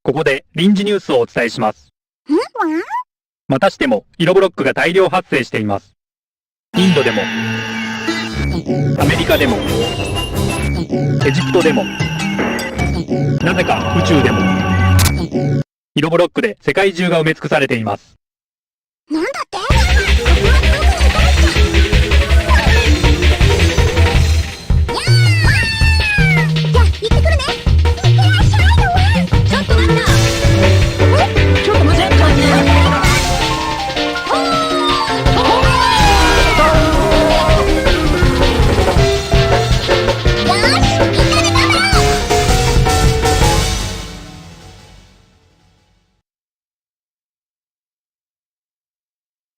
ここで臨時ニュースをお伝えします。またしても色ブロックが大量発生しています。インドでも、アメリカでも、エジプトでも、なぜか宇宙でも、色ブロックで世界中が埋め尽くされています。なんだって？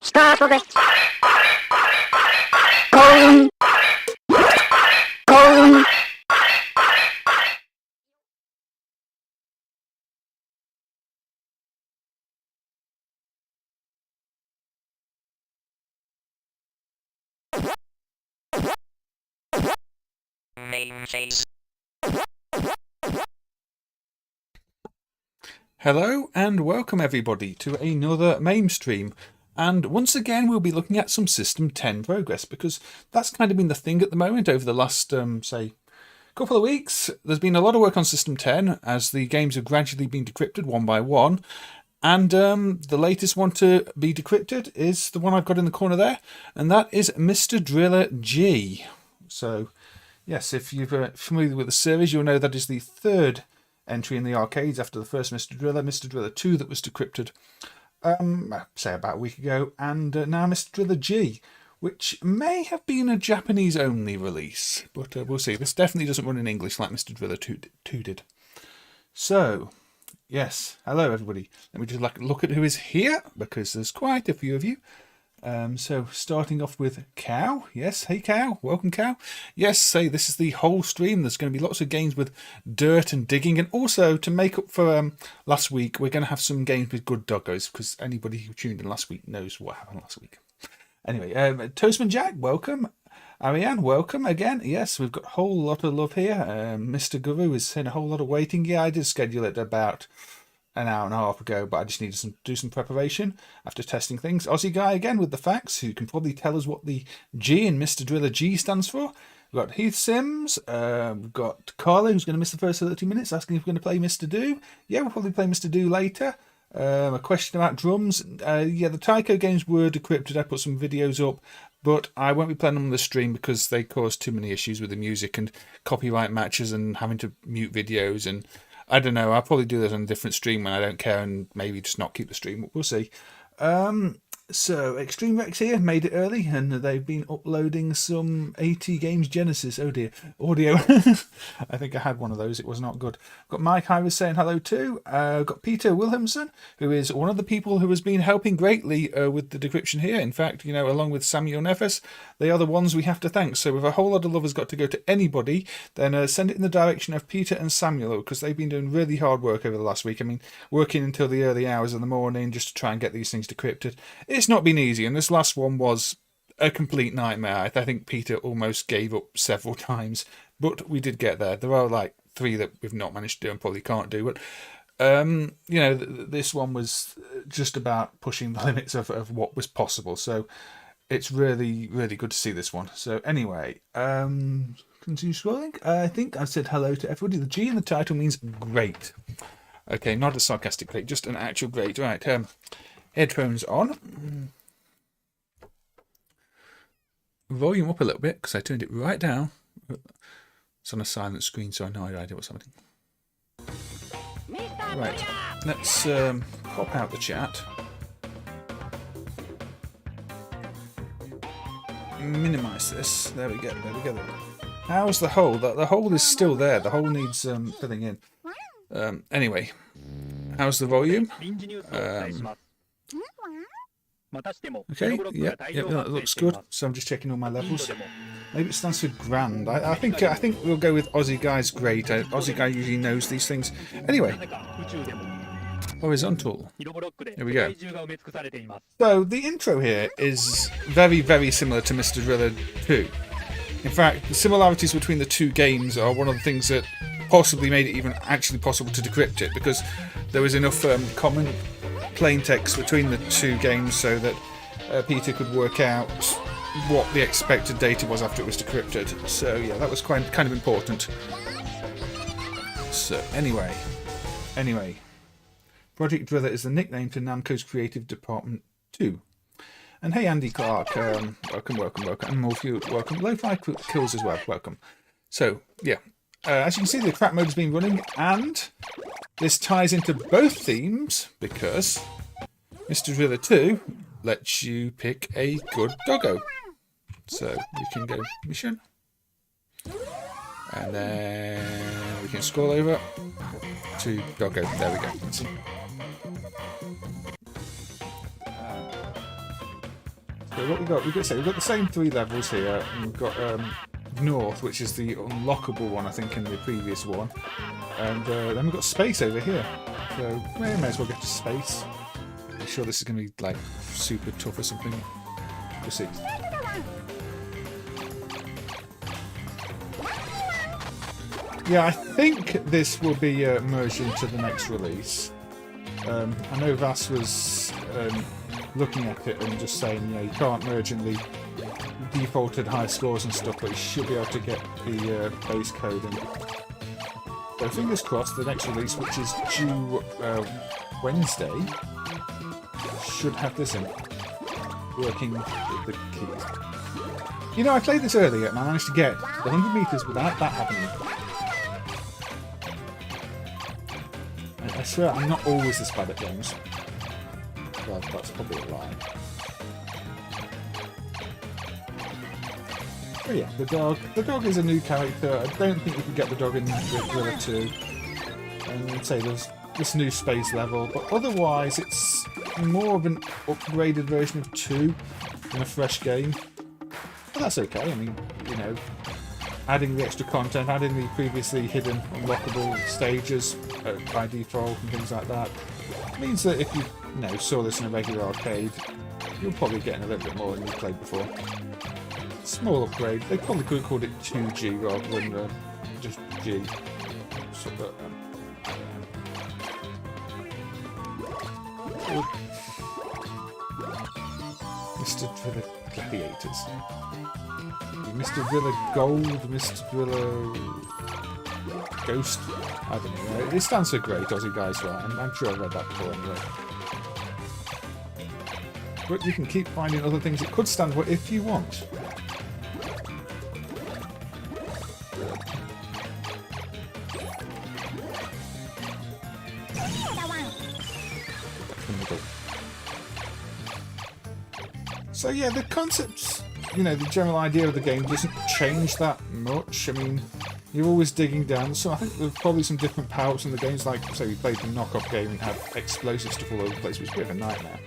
スタートです。幸運。幸運。MameHaze. Hello and welcome everybody to another MAME stream. And once again, we'll be looking at some System 10 progress, because that's kind of been the thing at the moment over the last, say, couple of weeks. There's been a lot of work on System 10 as the games have gradually been decrypted one by one. And the latest one to be decrypted is the one I've got in the corner there, and that is mrdrilrg. So, yes, if you're familiar with the series, you'll know that is the third entry in the arcades after the first Mr. Driller 2 that was decrypted. Say about a week ago, and now mrdrilrg, which may have been a Japanese only release, but we'll see. This definitely doesn't run in English like Mr. Driller 2 did. So, yes, hello everybody. Let me just look at who is here, because there's quite a few of you. So starting off with Cow. Yes, hey Cow, welcome Cow. Yes, say this is the whole stream. There's going to be lots of games with dirt and digging, and also to make up for last week, we're going to have some games with good doggos, because anybody who tuned in last week knows what happened last week. Anyway, Toastman Jack, welcome. Ariane, welcome again. Yes, we've got a whole lot of love here. Mr. Guru is in a whole lot of waiting. Yeah, I did schedule it about an hour and a half ago, but I just needed to do some preparation after testing things. Aussie Guy again with the facts, who can probably tell us what the G in mrdrilrg stands for. We've got Heath Sims, we've got Carla, who's going to miss the first 30 minutes, asking if we're going to play Mr. Do. Yeah, we'll probably play Mr. Do later. A question about drums. Yeah, the Tyco games were decrypted. I put some videos up, but I won't be playing them on the stream because they cause too many issues with the music and copyright matches and having to mute videos, and I don't know, I'll probably do this on a different stream when I don't care, and maybe just not keep the stream. We'll see. So, Extreme Rex here, made it early, and they've been uploading some AT Games Genesis. Oh dear, audio. I think I had one of those, it was not good. Got Mike Iris saying hello too. Got Peter Wilhelmsen, who is one of the people who has been helping greatly with the decryption here. In fact, you know, along with Samuel Nefes, they are the ones we have to thank. So if a whole lot of love has got to go to anybody, then send it in the direction of Peter and Samuel, because they've been doing really hard work over the last week. I mean, working until the early hours of the morning just to try and get these things decrypted. It's not been easy, and this last one was a complete nightmare. I think Peter almost gave up several times, but we did get there. There are like 3 that we've not managed to do and probably can't do, but you know, this one was just about pushing the limits of what was possible, so it's really, really good to see this one. So anyway, continue scrolling. I think I said hello to everybody. The G in the title means great. Okay, not a sarcastic great, just an actual great. Right, headphones on. Volume up a little bit because I turned it right down. It's on a silent screen, so I have no idea what's happening. Right, let's pop out the chat. Minimize this. There we go. There we go. How's the hole? The hole is still there. The hole needs filling in. Anyway, How's the volume? 臨時ニュースをお伝えします。またしても、 Okay, ブロック yeah, が大 yeah, 量 that 発生 looks してい good. ます。 So I'm just checking all my インド levels. でも Maybe it stands for grand. I think we'll go with Aussie Guy's great. Aussie Guy usually knows these things. Anyway, なぜか宇宙でも horizontal. 色ブロックで Here we 世 go. 界中が埋め尽くされています。 So the intro here is very, very similar to Mr. Driller 2. In fact, the similarities between the two games are one of the things that possibly made it even actually possible to decrypt it, because there was enough common plain text between the two games so that Peter could work out what the expected data was after it was decrypted. So yeah, that was kind of important. So anyway, Project Driller is the nickname to Namco's creative department too. And hey, Andy Clark, welcome. And Morphew, welcome. Lo-Fi Kills as well, welcome. So, yeah, as you can see, the crack mode has been running, and this ties into both themes because Mr. Driller 2 lets you pick a good doggo. So, we can go mission. And then we can scroll over to doggo. There we go. Let's see. So what we've got the same 3 levels here. And we've got North, which is the unlockable one, I think, in the previous one. And then we've got space over here. So we may as well get to space. I'm sure this is going to be like super tough or something. We'll see. Yeah, I think this will be merged into the next release. I know Vass was looking at it and just saying, you know, you can't merge in the defaulted high scores and stuff, but you should be able to get the base code in. So fingers crossed, the next release, which is due Wednesday, should have this in. Working with the keys. You know, I played this earlier and I managed to get the 100 meters without that happening. I swear, I'm not always this bad at games. Well, that's probably a lie. Oh yeah, the dog. The dog is a new character. I don't think you can get the dog in Driller 2. And I'd say there's this new space level, but otherwise it's more of an upgraded version of 2 than a fresh game. But that's okay. I mean, you know, adding the extra content, adding the previously hidden unlockable stages by default and things like that means that if you saw this in a regular arcade, you'll probably get in a little bit more than you played before. Small upgrade. They probably could have called it 2G rather than just G. So, Mr. Driller Gladiators. Mr. Driller Gold, Mr. Driller Ghost. I don't know. It stands for Great Aussie Guys, right? I'm sure I've read that before anyway. But you can keep finding other things it could stand for if you want. So yeah, the concepts, the general idea of the game doesn't change that much. I mean, you're always digging down. So I think there's probably some different power-ups in the games, like, say, we played the knockoff game and had explosive stuff all over the place, which was a bit of a nightmare.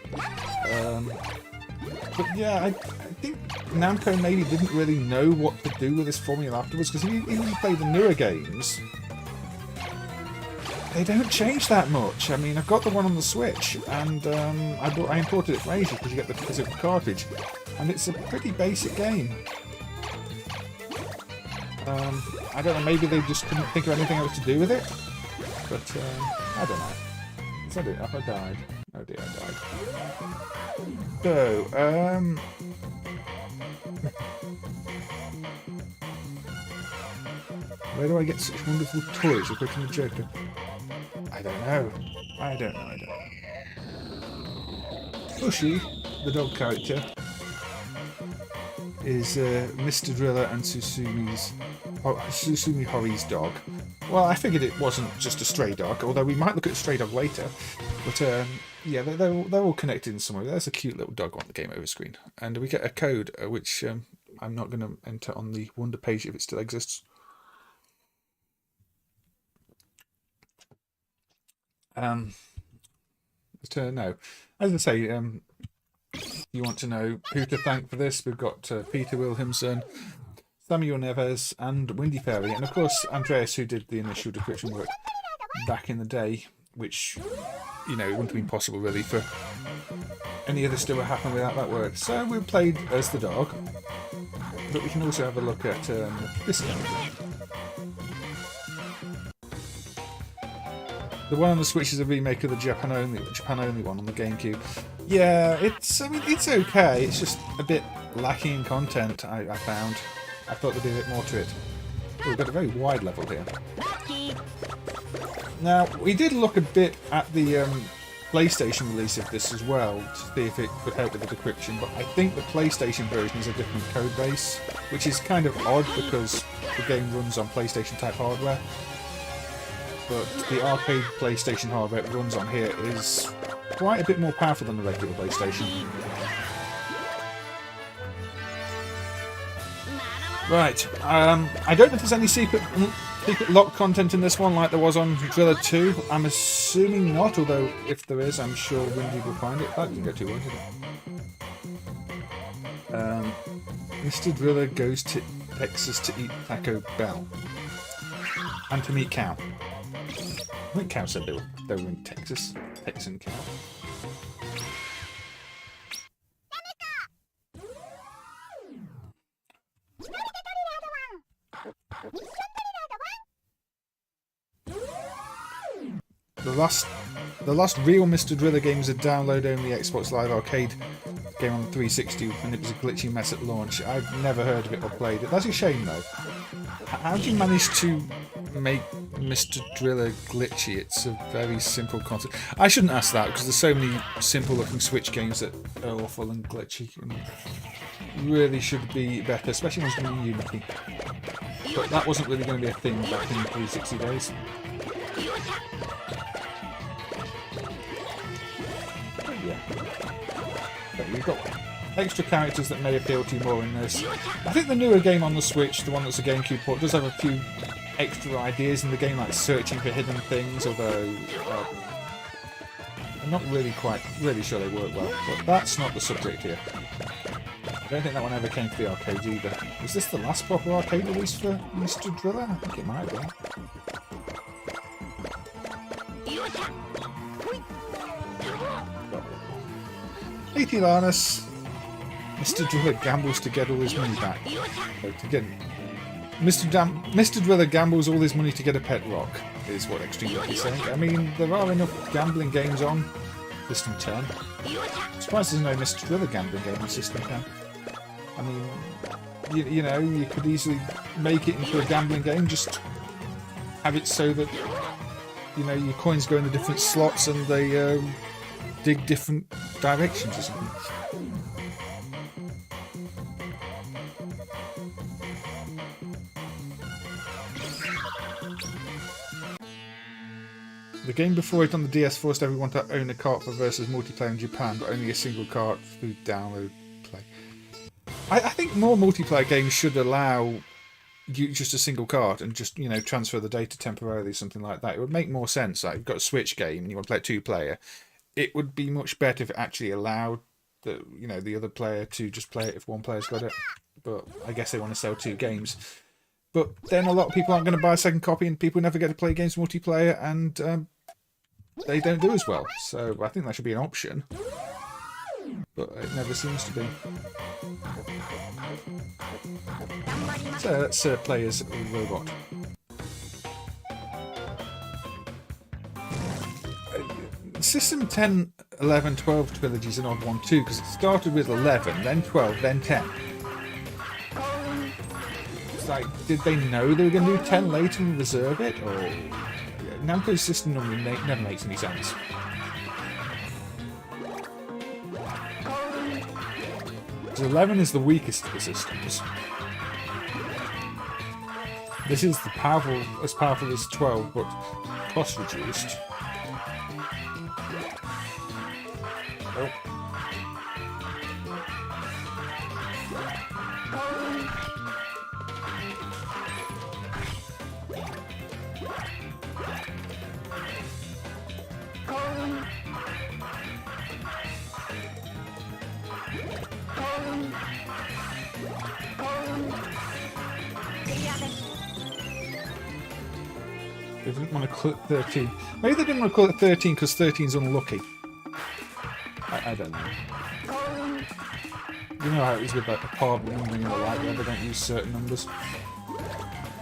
But yeah, I think Namco maybe didn't really know what to do with this formula afterwards, because even if you play the newer games, they don't change that much. I mean, I've got the one on the Switch, and I imported it for ages because you get the physical cartridge, and it's a pretty basic game. I don't know, maybe they just couldn't think of anything else to do with it, but I don't know. Is that it? Have I died? Oh dear, I died. So, where do I get such wonderful toys? You're quick and a joker. I don't know. Bushy, the dog character, is Mr. Driller and Susumi Hori's dog. Well, I figured it wasn't just a stray dog, although we might look at a stray dog later. But yeah, they're all connected in some way. There's a cute little dog on the game over screen. And we get a code, which I'm not going to enter on the Wonder page if it still exists. But no, as I say, you want to know who to thank for this? We've got Peter Wilhelmsen, Samuel Neves, and Windy Fairy, and of course Andreas, who did the initial decryption work back in the day, which, you know, it wouldn't have been possible really for any of this to have happened without that work. So we played as the dog, but we can also have a look at this character. The one on the Switch is a remake of the Japan only one on the GameCube. Yeah, I mean, it's okay. It's just a bit lacking in content, I found. I thought there'd be a bit more to it. Oh, we've got a very wide level here. Now, we did look a bit at the PlayStation release of this as well, to see if it could help with the decryption, but I think the PlayStation version is a different code base, which is kind of odd because the game runs on PlayStation type hardware. But the arcade PlayStation hardware it runs on here is quite a bit more powerful than the regular PlayStation. Right, I don't know if there's any secret lock content in this one like there was on Driller 2. I'm assuming not, although if there is, I'm sure Windy will find it. That didn't go too well, did it? Mr. Driller goes to Texas to eat Taco Bell. And to meet Cow. I think Cow said they were in Texas. Texan Cow. The last real Mr. Driller game was a download-only Xbox Live Arcade game on the 360, and it was a glitchy mess at launch. I've never heard of it or played it. That's a shame, though. How do you manage to make Mr. Driller glitchy? It's a very simple concept. I shouldn't ask that, because there's so many simple-looking Switch games that are awful and glitchy. And really should be better, especially ones in Unity. But that wasn't really going to be a thing back in the 360 days. Yeah. But you've got extra characters that may appeal to you more in this. I think the newer game on the Switch, the one that's a GameCube port, does have a few extra ideas in the game, like searching for hidden things, although I'm not really sure they work well. But that's not the subject here. I don't think that one ever came to the arcades either. Was this the last proper arcade release for Mr. Driller? I think it might be. Hey Tilanus! Mr. Driller gambles to get all his money back. Mr. Driller gambles all his money to get a pet rock, is what Extreme Rock is saying. I mean, there are enough gambling games on System 10. I'm surprised there's no Mr. Driller gambling game on System 10. I mean, you know, you could easily make it into a gambling game, just have it so that, you know, your coins go in the different slots and they dig different directions or something. The game before it on the DS forced everyone to own a cart for versus multiplayer in Japan, but only a single cart through download play. I think more multiplayer games should allow you just a single cart and just, you know, transfer the data temporarily, something like that. It would make more sense. Like, you've got a Switch game and you want to play it 2-player. It would be much better if it actually allowed the, you know, the other player to just play it if one player's got it. But I guess they want to sell 2 games. But then a lot of people aren't going to buy a second copy, and people never get to play games multiplayer, and they don't do as well. So I think that should be an option. But it never seems to be. So let's play as a robot. System 10, 11, 12 trilogy is an odd one too, because it started with 11, then 12, then 10. It's like, did they know they were going to do 10 later and reserve it? Or Namco System normally never makes any sense. So 11 is the weakest of the systems. This is as powerful as 12, but cost reduced. Oh. They didn't want to call it 13. Maybe they didn't want to call it 13 because 13's unlucky. I don't know. You know how it is with like the pod numbering and the like, where they don't use certain numbers.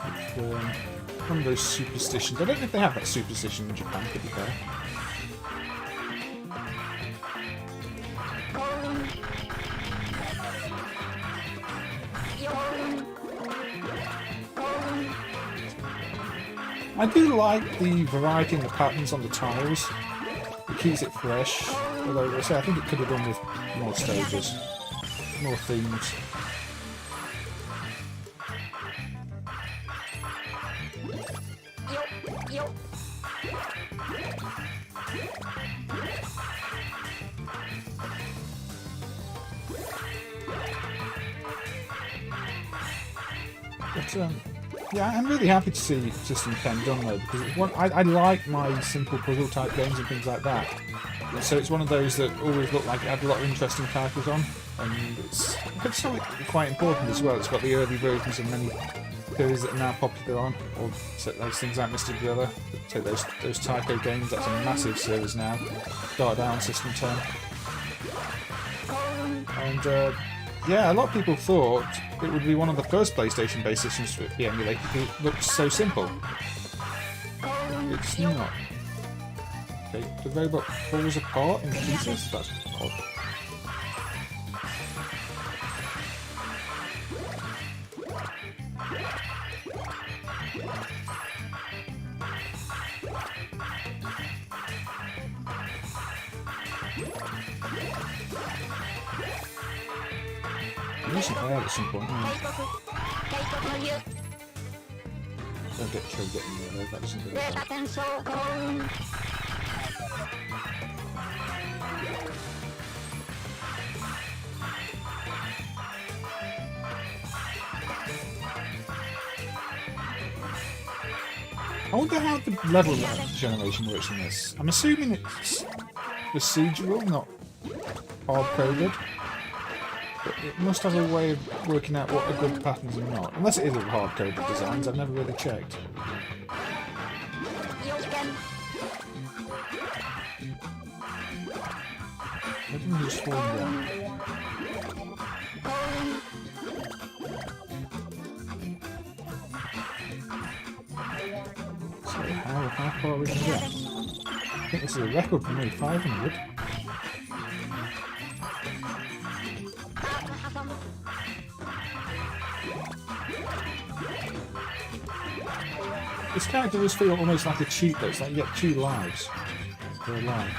It's, one of those superstitions. I don't know if they have that superstition in Japan, to be fair. I do like the variety in the patterns on the tiles. It keeps it fresh. Although, I say, I think it could have done with more stages, more themes. But, yeah, I'm really happy to see System 10 done though, because it's one, I like my simple puzzle type games and things like that. And so it's one of those that always look like it had a lot of interesting titles on, and it's quite important as well. It's got the early versions of many series that are now popular on, or those things like Mr. Driller, take those Tycho games, that's a massive series now, started out on System 10. And yeah, a lot of people thought it would be one of the first PlayStation-based systems to be emulated because it looks so simple. It's not. Okay, the robot falls apart in pieces? That's odd. I need some air at some point. Don't get killed getting near there, that doesn't do it. I wonder how the level generation works in this. I'm assuming it's procedural, not hard-coded. But it must have a way of working out what are good patterns and not. Unless it is a hard-coded designs, I've never really checked. Let me just fall down. So how far we can get? I think this is a record for me, 500. This character does feel almost like a cheat though, it's like you get 2 lives per life.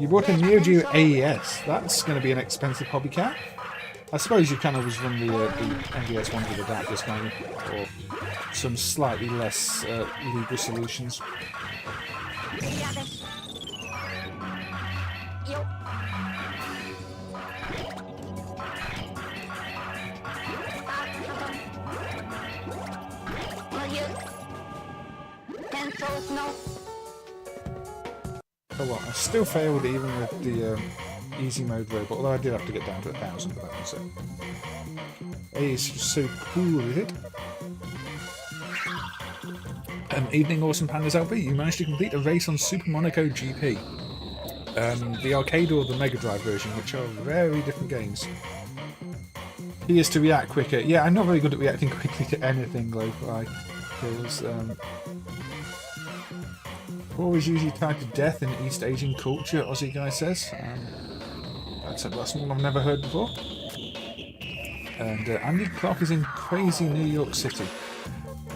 You bought a Neo Geo AES, that's going to be an expensive hobby cat. I suppose you can always run the NVS ones with adapters, can't you? Or some slightly less legal solutions. Oh well, I still failed even with the easy mode robot, although I did have to get down to 1,000 for that one, so... Hey, it's just so cool, is it? Evening Awesome Pandas LB, you managed to complete a race on Super Monaco GP. The arcade or the Mega Drive version, which are very different games. He is to react quicker. Yeah, I'm not very good at reacting quickly to anything, lo-fi. Because, always usually tied to death in East Asian culture, Aussie guy says. That's one I've never heard before. And Andy Clark is in crazy New York City.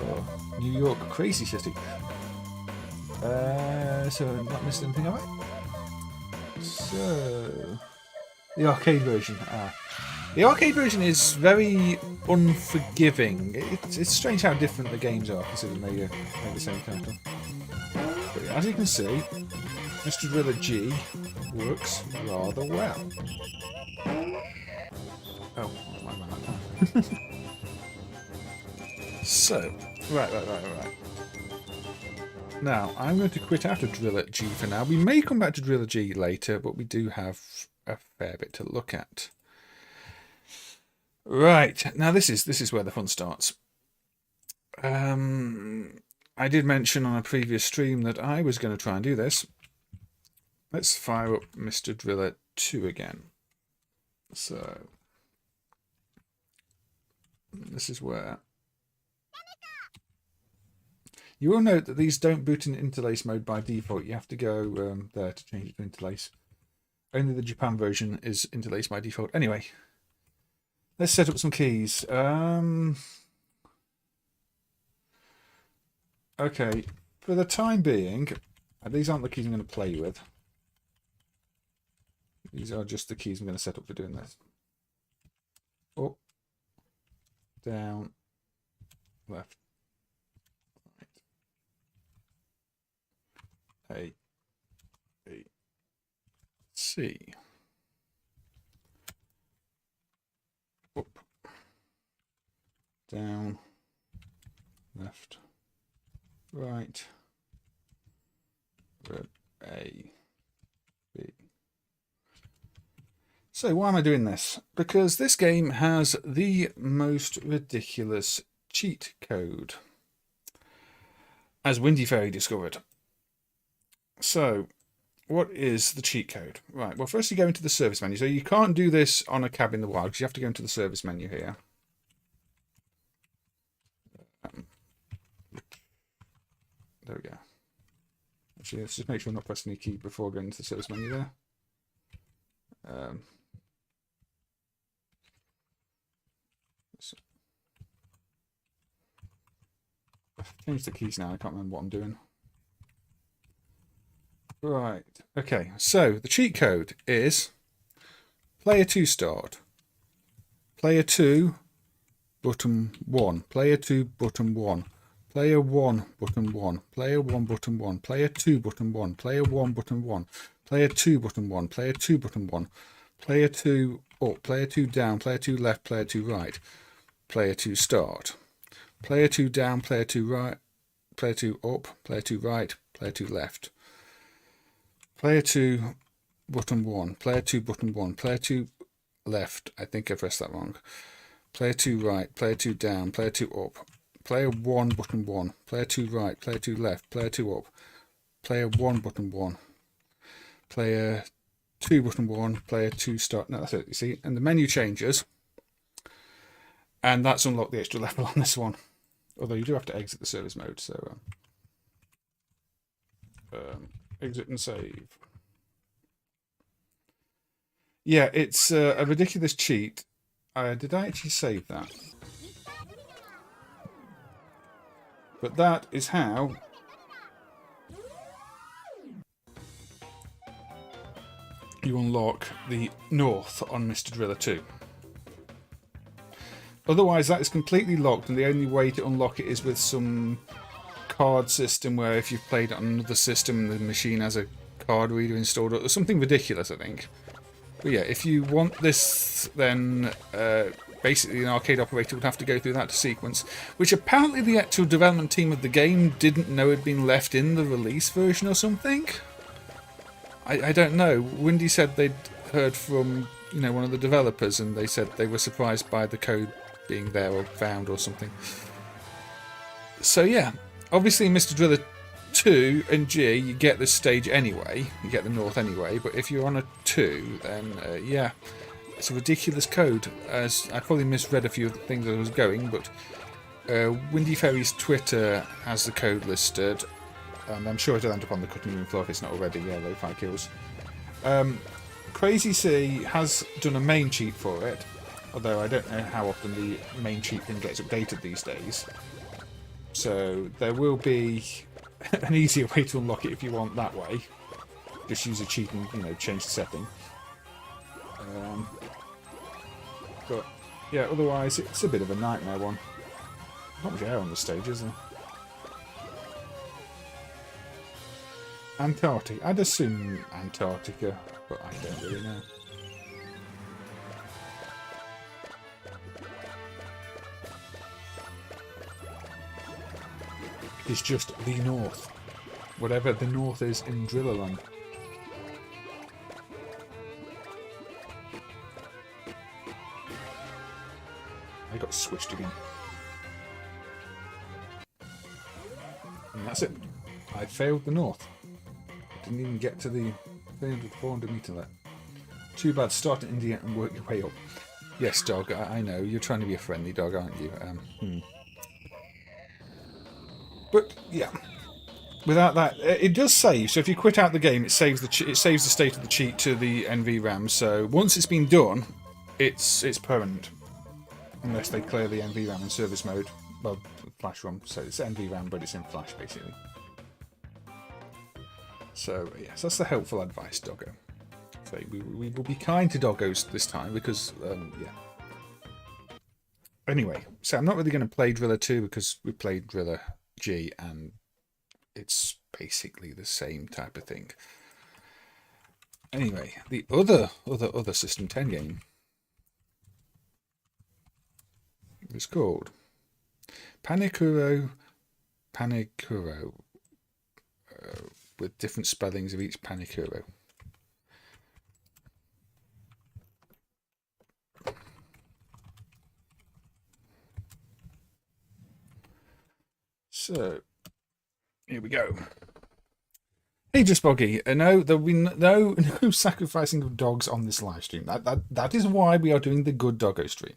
Or New York Crazy City. So I'm not missing anything of it. So the arcade version. The arcade version is very unforgiving. It's strange how different the games are considering they're the same title. But as you can see, Mr. Driller G works rather well. Oh, like that. So, right. Now, I'm going to quit out of Driller G for now. We may come back to Driller G later, but we do have a fair bit to look at. Right, now this is where the fun starts. I did mention on a previous stream that I was going to try and do this. Let's fire up Mr. Driller 2 again. So, this is where... You will note that these don't boot in interlace mode by default. You have to go there to change it to interlace. Only the Japan version is interlace by default. Anyway, let's set up some keys. Okay, for the time being, these aren't the keys I'm going to play with. These are just the keys I'm going to set up for doing this. Up, down, left, right, A, B, C. Up, down, left, right, A, B. So why am I doing this? Because this game has the most ridiculous cheat code, as Windy Fairy discovered. So, what is the cheat code? Right, well, first you go into the service menu. So you can't do this on a cab in the wild, because you have to go into the service menu here. There we go. Actually, let's just make sure I'm not pressing any key before going into the service menu there. I've changed the keys now, I can't remember what I'm doing. Right, okay, so the cheat code is player 2 start, player 2 button 1, player 2 button 1, player 1 button 1, player 1 button 1, player 2 button 1, player 1 button 1, player 2 button 1, player 2 button 1, player 2 up, player 2 down, player 2 left, player 2 right, player 2 start, player 2 down, player 2 right, player 2 up, player 2 right, player 2 left, player 2 button 1, player 2 button 1, player 2 left, I think I pressed that wrong, player 2 right, player 2 down, player 2 up, player 1 button 1, player 2 right, player 2 left, player 2 up, player 1 button 1, player 2 button 1, player 2 start. No, that's it, you see, and the menu changes, and that's unlocked the extra level on this one. Although you do have to exit the service mode, so exit and save. Yeah, it's a ridiculous cheat. Did I actually save that? But that is how you unlock the North on Mr. Driller 2. Otherwise, that is completely locked, and the only way to unlock it is with some card system where if you've played it on another system, the machine has a card reader installed, or something ridiculous, I think. But yeah, if you want this, then basically an arcade operator would have to go through that sequence, which apparently the actual development team of the game didn't know had been left in the release version or something. I don't know. Windy said they'd heard from one of the developers, and they said they were surprised by the code being there or found or something. So yeah, obviously in Mr. Driller 2 and G you get this stage anyway, you get the North anyway, but if you're on a 2 then yeah, it's a ridiculous code, as I probably misread a few of the things as I was going, but Windy Fairy's Twitter has the code listed, and I'm sure it'll end up on the cutting room floor if it's not already. Yeah, low 5 kills. Crazy C has done a main cheat for it, although I don't know how often the main cheat thing gets updated these days. So there will be an easier way to unlock it if you want that way. Just use a cheat and change the setting. But yeah, otherwise it's a bit of a nightmare one. Not much air on the stage, is there? Antarctic. I'd assume Antarctica, but I don't really know. It's just the North. whatever the north is in Drillerland. I got switched again. And that's it. I failed the north. Didn't even get to the 400 metre line. Too bad. Start in India and work your way up. Yes, dog. I know you're trying to be a friendly dog, aren't you? But yeah, without that, it does save. So if you quit out the game, it saves the state of the cheat to the NVRAM. So once it's been done, it's permanent, unless they clear the NVRAM in service mode. Well, flash ROM. So it's NVRAM, but it's in flash basically. So yes, that's the helpful advice, Doggo. So we will be kind to Doggos this time because yeah. Anyway, so I'm not really going to play Driller 2 because we played Driller G and it's basically the same type of thing. Anyway, the other System 10 game is called Panicuru Panekuru, with different spellings of each Panicuru. So, here we go. Hey, Just Boggy. No, there'll be no sacrificing of dogs on this live stream. That is why we are doing the Good Doggo stream.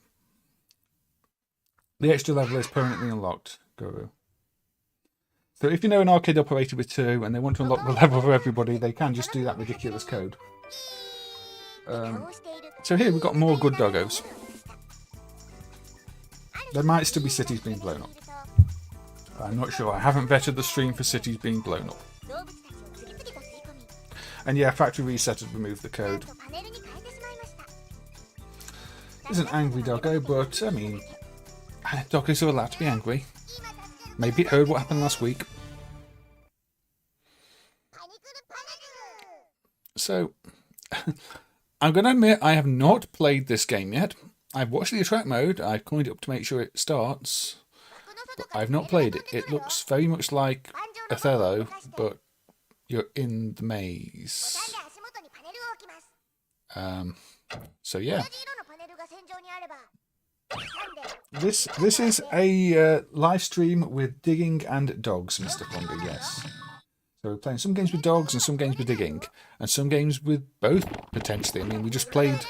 The extra level is permanently unlocked, Guru. So if you know an arcade operator with 2 and they want to unlock the level for everybody, they can just do that ridiculous code. So here we've got more Good Doggos. There might still be cities being blown up. I'm not sure. I haven't vetted the stream for cities being blown up. And yeah, factory reset has removed the code. There's an angry doggo, but I mean, doggos are allowed to be angry. Maybe it heard what happened last week. So, I'm going to admit I have not played this game yet. I've watched the attract mode. I've coined it up to make sure it starts. But I've not played it. It looks very much like Othello, but you're in the maze. So yeah. This is a live stream with digging and dogs, Mr. Fonda, yes. So we're playing some games with dogs and some games with digging, and some games with both, potentially. I mean, we just played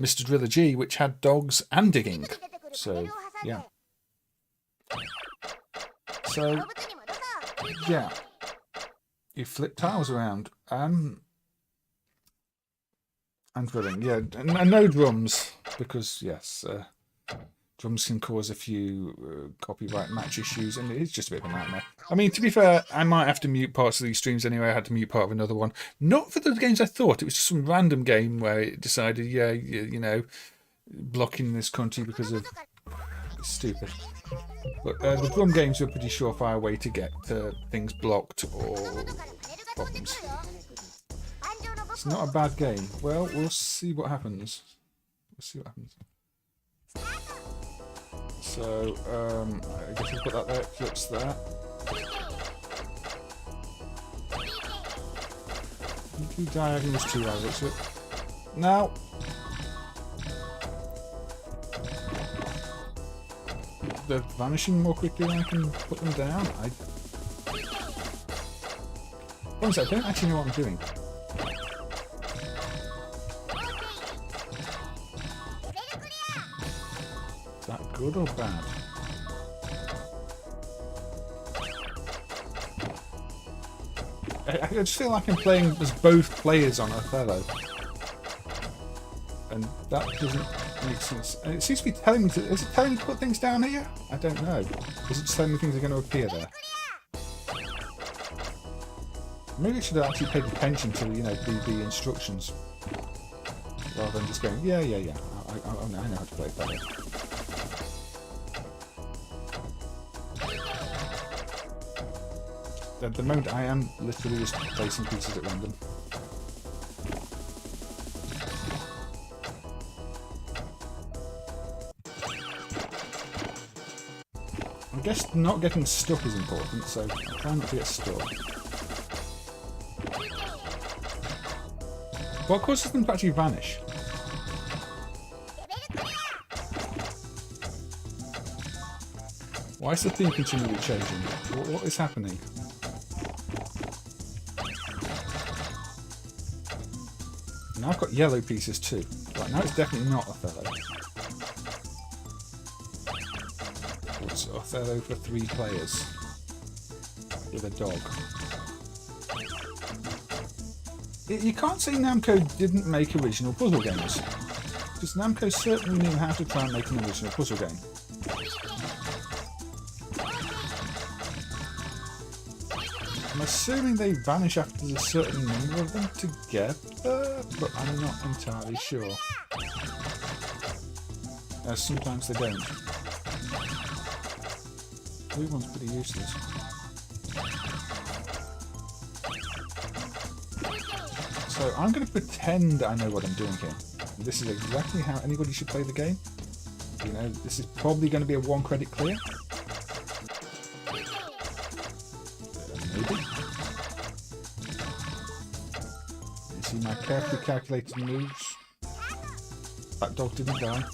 Mr. Driller G, which had dogs and digging. So, yeah. So, yeah. You flip tiles around. And drilling, yeah. And no drums, because, yes, drums can cause a few copyright match issues, and it's just a bit of a nightmare. I mean, to be fair, I might have to mute parts of these streams anyway. I had to mute part of another one. Not for the games I thought. It was just some random game where it decided, yeah, you know, blocking this country because of... It's stupid. But the drum games were a pretty surefire way to get things blocked or problems. It's not a bad game. Well, we'll see what happens. We'll see what happens. So, I guess we'll put that there. It flips that. You diagonals 2 out of it. Now, they're vanishing more quickly than I can put them down. Honestly, I don't actually know what I'm doing. Is that good or bad? I just feel like I'm playing as both players on Othello. And that doesn't make sense. And it seems to be telling me to... Is it telling me to put things down here? I don't know. Is it just telling me things are going to appear there? Maybe I should have actually paid attention to, you know, the instructions. Rather than just going, yeah. I know how to play it better. At the moment, I am literally just placing pieces at random. I guess not getting stuck is important, so I'm trying not to get stuck. What causes them to actually vanish? Why is the theme continually changing? What is happening? Now I've got yellow pieces too. Right, now it's definitely not Othello. It's Othello for 3 players. With a dog. You can't say Namco didn't make original puzzle games. Because Namco certainly knew how to try and make an original puzzle game. I'm assuming they vanish after a certain number of them together, but I'm not entirely sure. Sometimes they don't. Blue one's pretty useless. So I'm going to pretend I know what I'm doing here. This is exactly how anybody should play the game. You know, this is probably going to be a 1 credit clear. Maybe. You see my carefully calculated moves. That dog didn't die.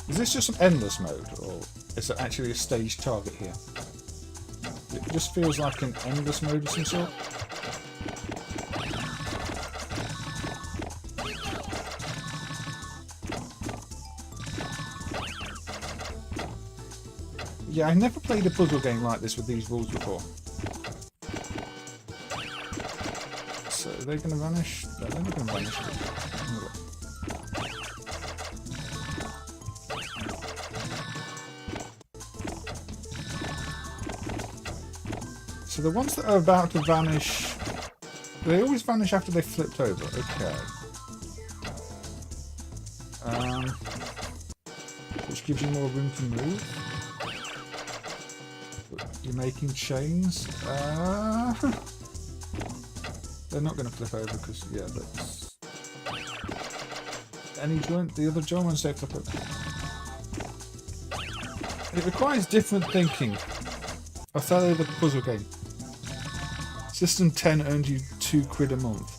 Is this just an endless mode, or is it actually a stage target here? It just feels like an endless mode of some sort. Yeah, I never played a puzzle game like this with these rules before. So are they going to vanish? No, they're not going to vanish. So the ones that are about to vanish, they always vanish after they've flipped over. Okay. Which gives you more room to move. You're making chains. They're not going to flip over because, yeah, that's... Any joint, the other joint ones don't flip over. It requires different thinking. Othello the puzzle game. System 10 earned you £2 a month.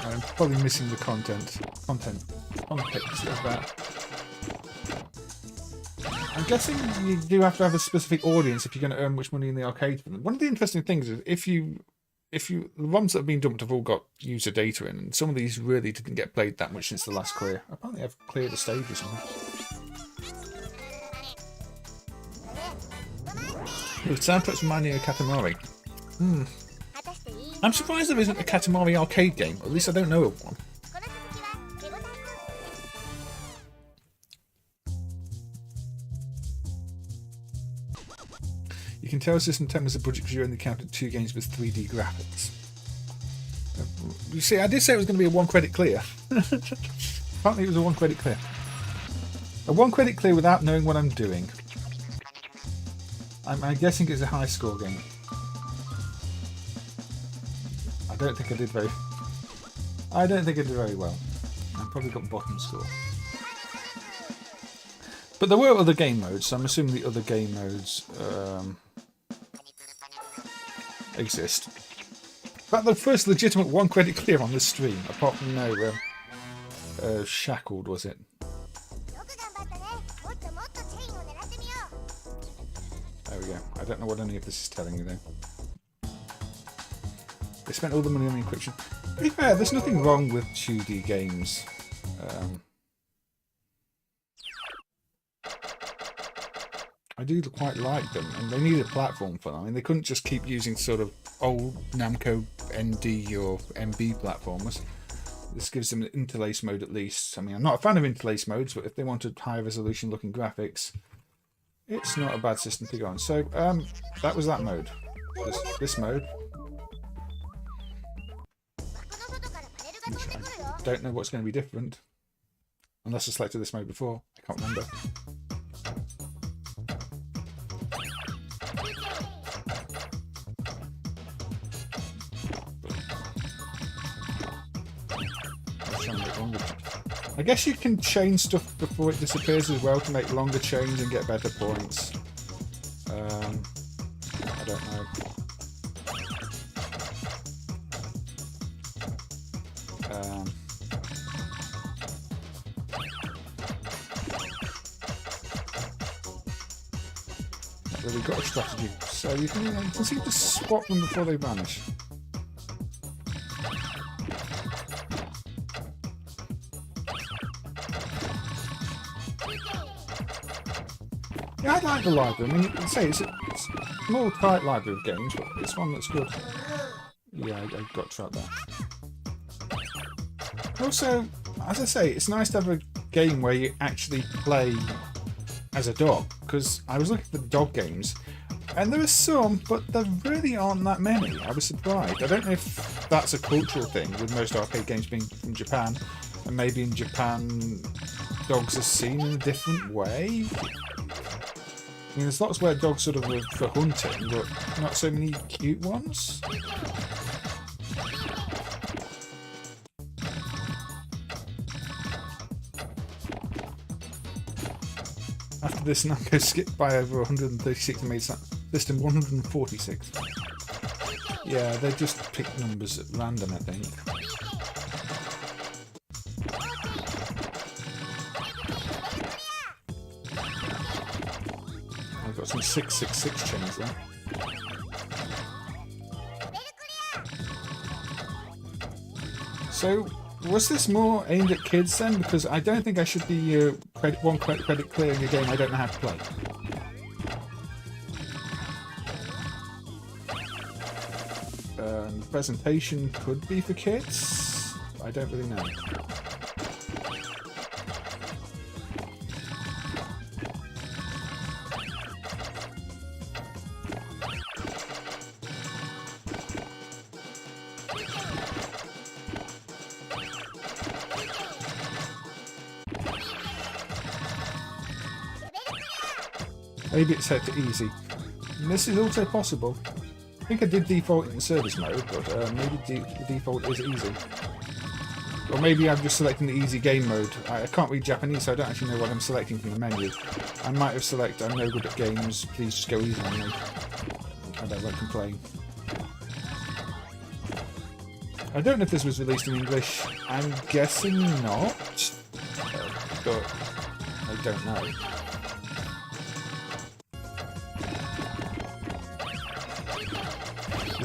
I'm probably missing the context of that. I'm guessing you do have to have a specific audience if you're going to earn much money in the arcade for them. One of the interesting things is the ones that have been dumped have all got user data in, and some of these really didn't get played that much since the last clear. Apparently I've cleared a stage or something. The soundtrack's reminding me of Katamari. I'm surprised there isn't a Katamari arcade game, or at least I don't know of one. You can tell System 10 was a budget because you only counted 2 games with 3D graphics. You see, I did say it was going to be a 1 credit clear. Apparently it was a 1 credit clear. A 1 credit clear without knowing what I'm doing. I'm guessing it's a high score game. I don't think I did very well. I probably got bottom score. But there were other game modes, so I'm assuming the other game modes exist. But the first legitimate 1 credit clear on this stream, apart from Shackled, was it? There we go. I don't know what any of this is telling you though. They spent all the money on the encryption. To be fair, there's nothing wrong with 2D games. I do quite like them, and they need a platform for them. I mean, they couldn't just keep using sort of old Namco ND or MB platformers. This gives them an interlace mode at least. I mean, I'm not a fan of interlace modes, but if they wanted higher resolution looking graphics, it's not a bad system to go on. So, that was that mode. This mode. Which I don't know what's going to be different. Unless I selected this mode before. I can't remember. I guess you can chain stuff before it disappears as well to make longer chains and get better points. I don't know. Not really got a strategy, so you can seem to swap them before they vanish. Yeah, I like the library. I mean, you can say it's a small, tight library of games, but it's one that's good. Yeah, I've got to try that. Also, as I say, it's nice to have a game where you actually play as a dog, because I was looking for the dog games, and there are some, but there really aren't that many. I was surprised. I don't know if that's a cultural thing, with most arcade games being from Japan, and maybe in Japan dogs are seen in a different way. I mean, there's lots where dogs sort of are for hunting, but not so many cute ones. After this, Namco skipped by over 136 and made System 146. Yeah, they just picked numbers at random, I think. I've got some 666 chains there. So, was this more aimed at kids then? Because I don't think I should be one credit clearing a game I don't know how to play. Presentation could be for kids. I don't really know. Maybe it's set to easy. And this is also possible. I think I did default in service mode, but maybe the default is easy. Or maybe I'm just selecting the easy game mode. I can't read Japanese, so I don't actually know what I'm selecting from the menu. I might have selected, I'm no good at games, please just go easy on me. I don't like complain. I don't know if this was released in English. I'm guessing not. But I don't know.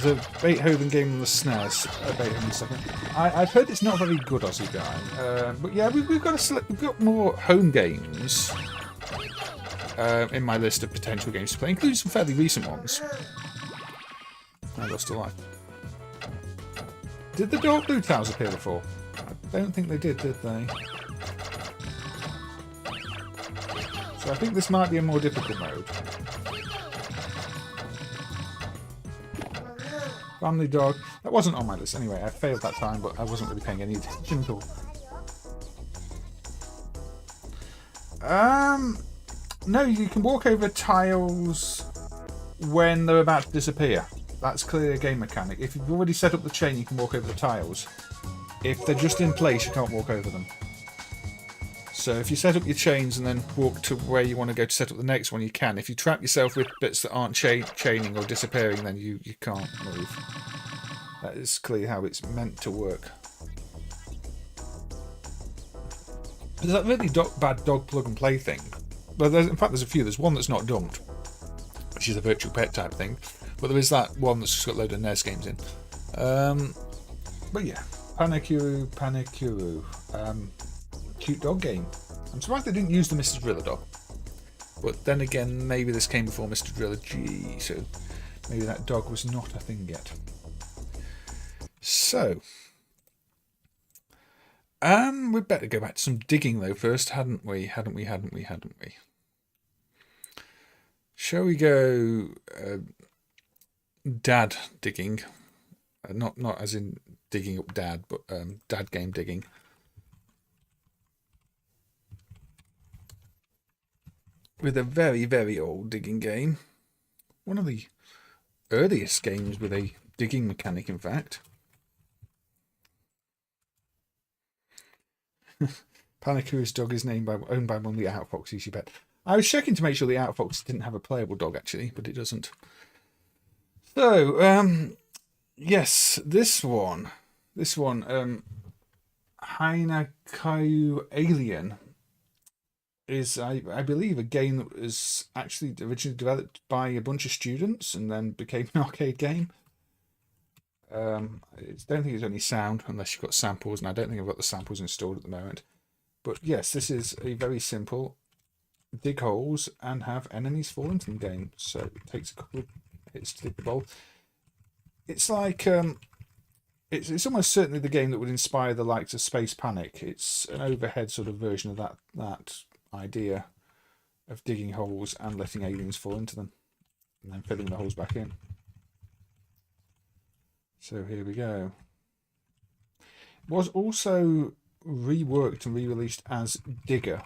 There's a Beethoven game on the SNES. Beethoven second. I've heard it's not very good, Aussie guy. But yeah, we've got more home games in my list of potential games to play, including some fairly recent ones. I lost a life. Did the Dark Blue Towers appear before? I don't think they did they? So I think this might be a more difficult mode. Family Dog. That wasn't on my list anyway. I failed that time, but I wasn't really paying any attention at all. No, you can walk over tiles when they're about to disappear. That's clearly a game mechanic. If you've already set up the chain, you can walk over the tiles. If they're just in place, you can't walk over them. So if you set up your chains and then walk to where you want to go to set up the next one, you can. If you trap yourself with bits that aren't chaining or disappearing, then you can't move. That is clearly how it's meant to work. There's that really bad dog plug and play thing. Well, in fact, there's a few. There's one that's not dumped, which is a virtual pet type thing. But there is that one that's just got a load of NES games in. But yeah, Panicuru Panekuru. Cute dog game. I'm surprised they didn't use the Mr. Driller dog. But then again, maybe this came before Mr. Driller G, so maybe that dog was not a thing yet. So, we'd better go back to some digging though first, hadn't we? Hadn't we? Shall we go dad digging? Not as in digging up dad, but dad game digging. with a very, very old digging game. One of the earliest games with a digging mechanic, in fact. Panikuru's dog is owned by one of the Outfoxes, you bet. I was checking to make sure the Outfox didn't have a playable dog, actually, but it doesn't. So, yes, this one, Heiankyo Alien, is, I believe, a game that was actually originally developed by a bunch of students and then became an arcade game. I don't think there's any sound unless you've got samples, and I don't think I've got the samples installed at the moment. But yes, this is a very simple dig holes and have enemies fall into them game. So it takes a couple of hits to dig the bowl. It's like it's almost certainly the game that would inspire the likes of Space Panic. It's an overhead sort of version of that idea of digging holes and letting aliens fall into them and then filling the holes back in. So here we go. It was also reworked and re-released as Digger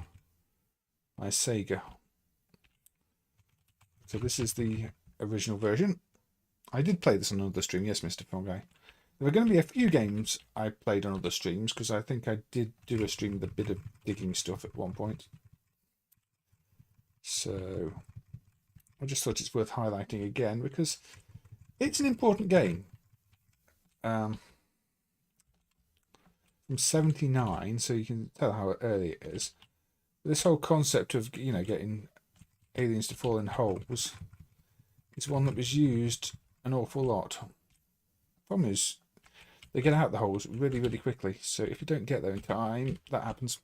by Sega. So this is the original version. I did play this on another stream, yes, Mr. Phone Guy. There are going to be a few games I played on other streams because I think I did do a stream with a bit of digging stuff at one point. So I just thought it's worth highlighting again because it's an important game. From 79, so you can tell how early it is. This whole concept of, you know, getting aliens to fall in holes is one that was used an awful lot. Problem is, they get out the holes really, really quickly. So if you don't get there in time, that happens.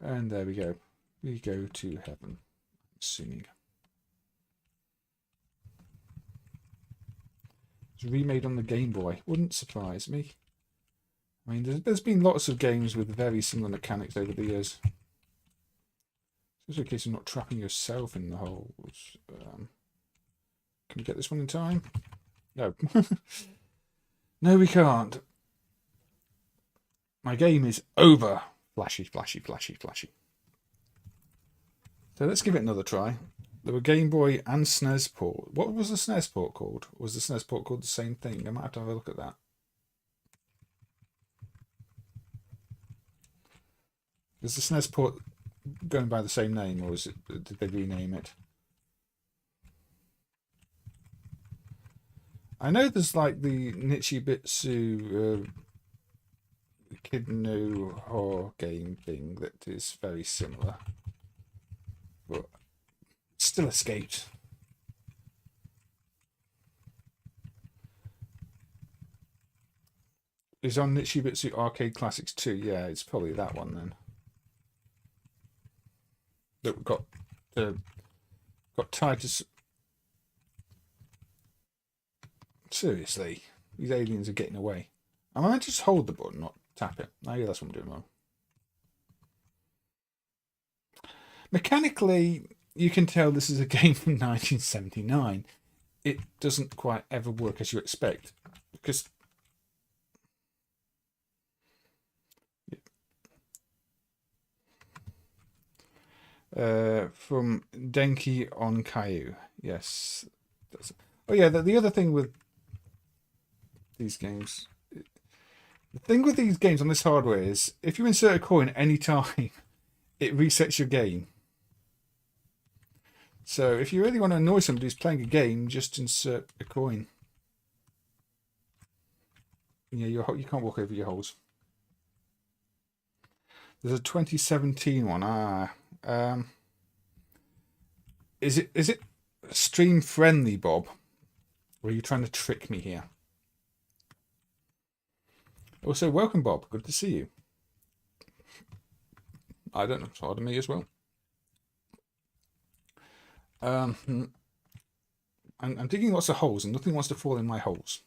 And there we go. We go to heaven. Assuming. It's remade on the Game Boy. Wouldn't surprise me. I mean, there's been lots of games with very similar mechanics over the years. It's just a case of not trapping yourself in the holes. Can we get this one in time? No. No, we can't. My game is over. Flashy, flashy, flashy, flashy. So let's give it another try. There were Game Boy and SNES port. What was the SNES port called? Was the SNES port called the same thing? I might have to have a look at that. Is the SNES port going by the same name, or is it? Did they rename it? I know there's like the Nichibitsu Kid No Horror game thing that is very similar, but still escaped. It's on Nichibitsu Arcade Classics 2. Yeah, it's probably that one then. That got Titus. Seriously, these aliens are getting away. I might just hold the button, not tap it. Oh yeah, that's what I'm doing wrong. Mechanically, you can tell this is a game from 1979. It doesn't quite ever work as you expect because from Denki on Caillou. Yes. Oh yeah, the other thing with these games, the thing with these games on this hardware is if you insert a coin any time, it resets your game. So if you really want to annoy somebody who's playing a game, just insert a coin. Yeah, you can't walk over your holes. There's a 2017 one. Is it stream friendly, Bob? Or are you trying to trick me here? Also, welcome, Bob. Good to see you. I don't know. Pardon me as well. I'm digging lots of holes and nothing wants to fall in my holes.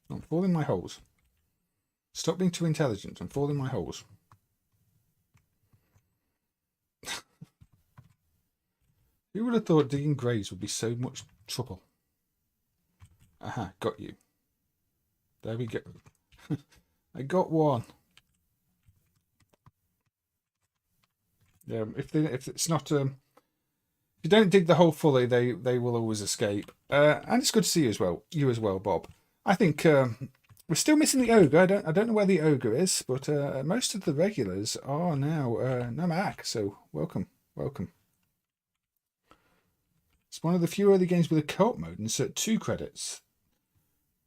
Don't fall in my holes. Stop being too intelligent and fall in my holes. Who would have thought digging graves would be so much trouble? Aha, got you. There we go. I got one. If it's not if you don't dig the hole fully, they will always escape. And it's good to see you as well, Bob. I think we're still missing the ogre. I don't know where the ogre is, but most of the regulars are now Namak. So welcome. It's one of the few early games with a co-op mode. Insert 2 credits.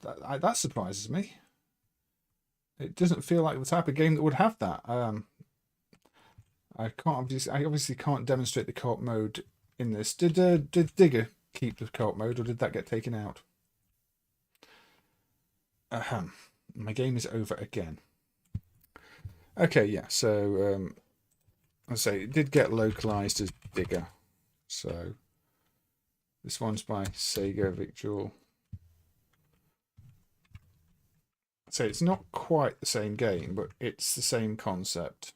That surprises me. It doesn't feel like the type of game that would have that. I obviously can't demonstrate the co-op mode in this. Did Digger keep the co-op mode, or did that get taken out? My game is over again. Okay, yeah. So I say it did get localized as Digger. So this one's by Sega Victual. So it's not quite the same game, but it's the same concept.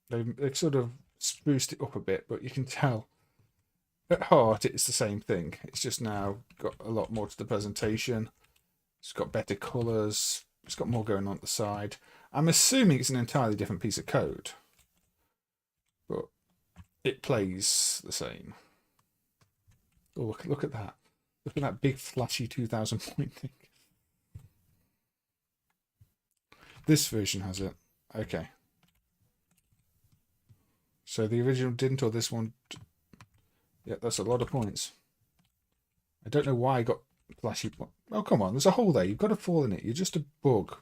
They've sort of spruced it up a bit, but you can tell at heart it's the same thing. It's just now got a lot more to the presentation. It's got better colours. It's got more going on at the side. I'm assuming it's an entirely different piece of code, but it plays the same. Oh, look at that. Look at that big flashy 2000 point thing. This version has it. Okay. So the original didn't, or this one... Yeah, that's a lot of points. I don't know why I got flashy... Oh, come on. There's a hole there. You've got to fall in it. You're just a bug.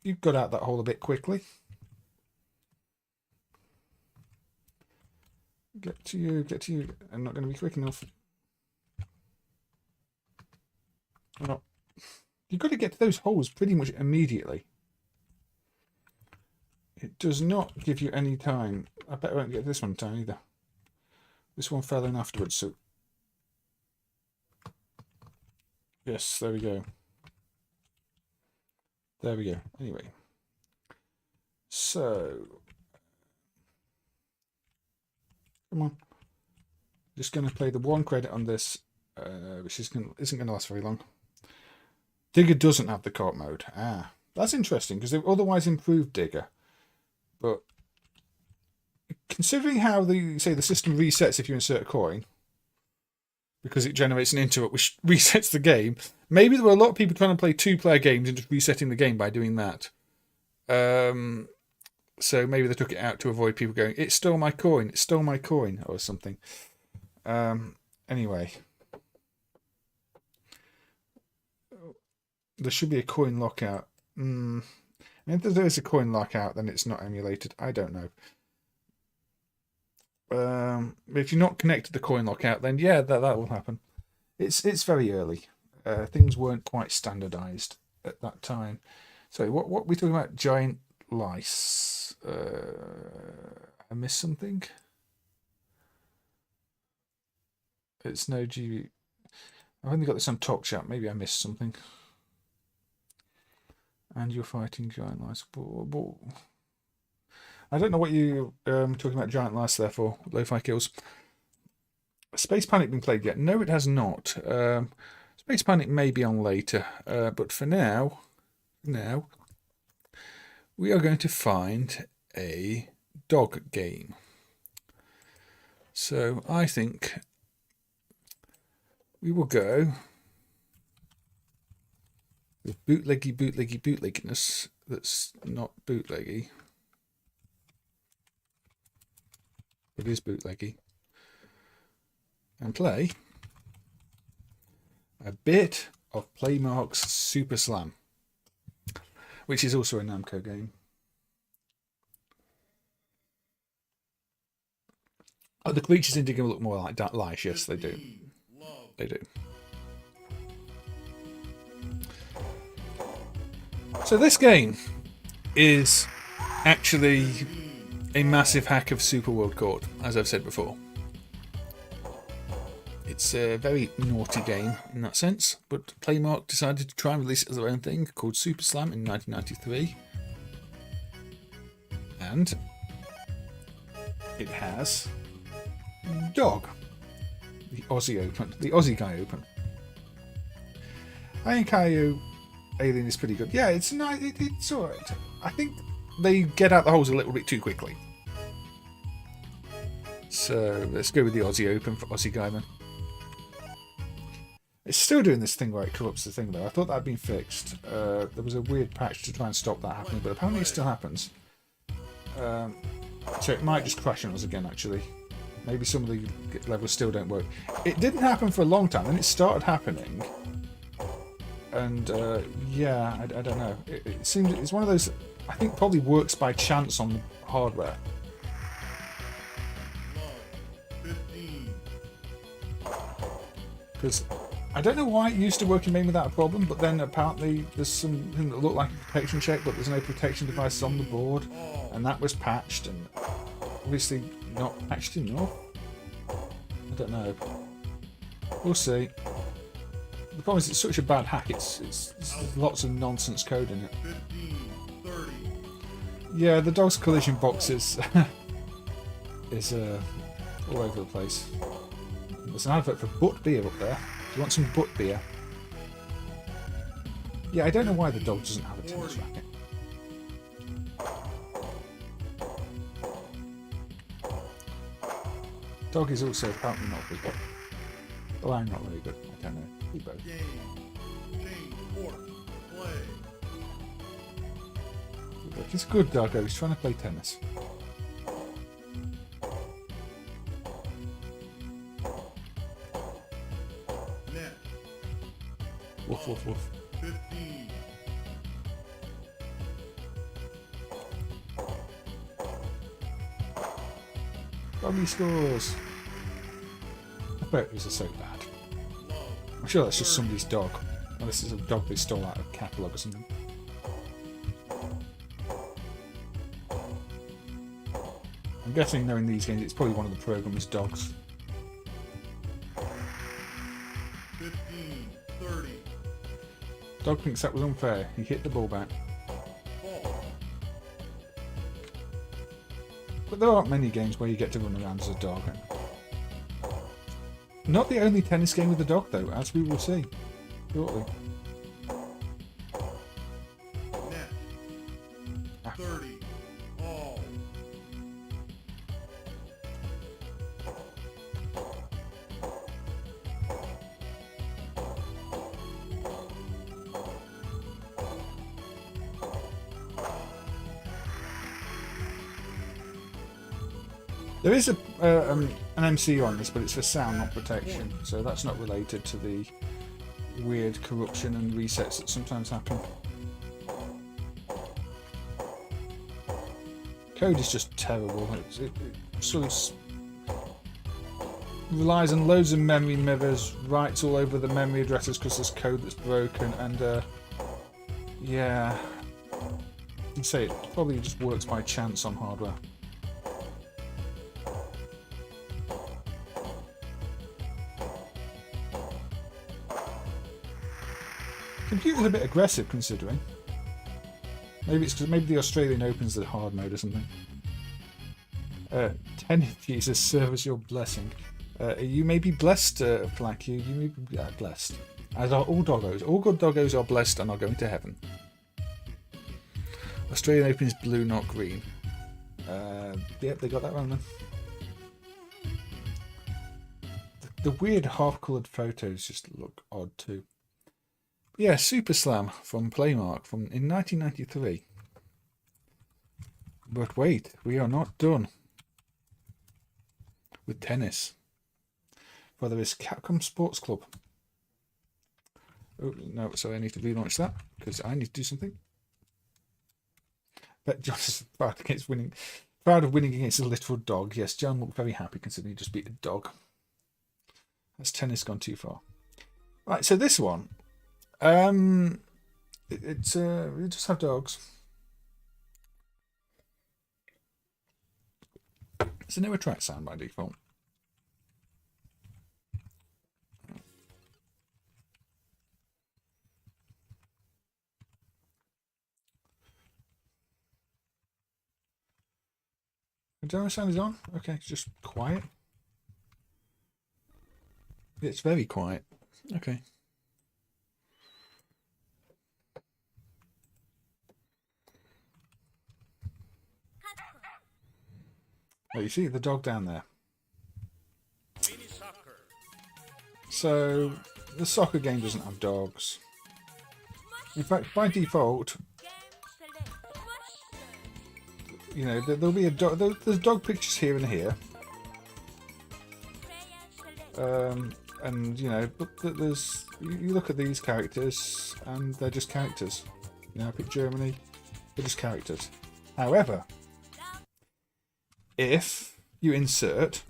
You got out that hole a bit quickly. Get to you. I'm not going to be quick enough. Oh. You've got to get to those holes pretty much immediately. It does not give you any time. I bet I won't get this one in time either. This one fell in afterwards, so... Yes, there we go. There we go. Anyway. So... Come on. Just going to play the 1 credit on this, which isn't going to last very long. Digger doesn't have the co-op mode. Ah, that's interesting, because they've otherwise improved Digger. But considering how the system resets if you insert a coin, because it generates an interrupt which resets the game, maybe there were a lot of people trying to play 2-player games and just resetting the game by doing that. So maybe they took it out to avoid people going, "It stole my coin, it stole my coin," or something. Anyway. There should be a coin lockout. And if there is a coin lockout, then it's not emulated. I don't know. If you're not connected to the coin lockout, then yeah, that will happen. It's very early. Things weren't quite standardized at that time. Sorry, what were we talking about? Giant lice. I missed something. It's no GB. I've only got this on Talk Chat. Maybe I missed something. And you're fighting giant lice. I don't know what you talking about giant lice there for. Lo-fi kills. Space Panic been played yet? No, it has not. Space Panic may be on later. But for now, we are going to find a dog game. So I think we will go with bootlegginess that's not bootleggy. It is bootleggy. And play a bit of Playmark's Super Slam, which is also a Namco game. Oh, the creatures in Digger look more like lice. Yes, they do. They do. So this game is actually a massive hack of Super World Court, as I've said before. It's a very naughty game in that sense, but Playmark decided to try and release it as their own thing called Super Slam in 1993. And it has Dog, the Aussie Open, the Aussie Guy Open. Heiankyo Alien is pretty good. Yeah, it's nice. It's alright. I think they get out the holes a little bit too quickly. So let's go with the Aussie Open for Aussie guy then. It's still doing this thing where it corrupts the thing though. I thought that had been fixed. There was a weird patch to try and stop that happening, but apparently it still happens. So it might just crash on us again actually. Maybe some of the levels still don't work. It didn't happen for a long time, then it started happening. And yeah, I don't know. It seems it's one of those, I think probably works by chance on the hardware. Because I don't know why it used to work in MAME without a problem, but then apparently there's something that looked like a protection check, but there's no protection devices on the board, and that was patched, and obviously not patched enough. I don't know. We'll see. The problem is it's such a bad hack. It's lots of nonsense code in it. 15, 30. Yeah, the Doggos collision box is all over the place. There's an advert for butt beer up there. Do you want some butt beer? Yeah, I don't know why the dog doesn't have a tennis racket. Dog is also apparently not very good. Well, I'm not very good. I don't know. We both. Game. Change. Court. Play. Look, he's a good doggo. He's trying to play tennis. Net. Woof, woof, woof. 15. Doggy scores. I bet these are so bad. Love. I'm sure that's just somebody's dog. Or this is a dog they stole out of a catalogue or something. I'm guessing, knowing these games, it's probably one of the programmer's dogs. 15. 30. Dog thinks that was unfair. He hit the ball back. Ball. But there aren't many games where you get to run around as a dog. Not the only tennis game with a dog, though, as we will see shortly. Net. 30. All. There is an MCU on this, but it's for sound, not protection, so that's not related to the weird corruption and resets that sometimes happen. Code is just terrible. It sort of relies on loads of memory mirrors, writes all over the memory addresses because there's code that's broken, and yeah, you say it probably just works by chance on hardware. Computer's a bit aggressive considering. Maybe it's because maybe the Australian Open's the hard mode or something. Tennis Jesus, serve as your blessing. You may be blessed, Flack. You may be blessed. As are all doggos. All good doggos are blessed and are going to heaven. Australian Open is blue, not green. Yep, they got that wrong then. The weird half-coloured photos just look odd too. Yeah, Super Slam from Playmark in 1993. But wait, we are not done with tennis. For there is Capcom Sports Club. Oh, no, sorry, I need to relaunch that because I need to do something. Bet John is proud against winning. Proud of winning against a literal dog. Yes, John looked very happy considering he just beat a dog. Has tennis gone too far? Right, so this one. We just have dogs. It's a no attract sound by default. The demo sound is on? Okay, it's just quiet. It's very quiet. Okay. Oh, you see the dog down there. So the soccer game doesn't have dogs. In fact, by default, you know, there'll be a dog. There's dog pictures here and here. And you know, but there's, you look at these characters and they're just characters. You know, I pick Germany, they're just characters. However, if you insert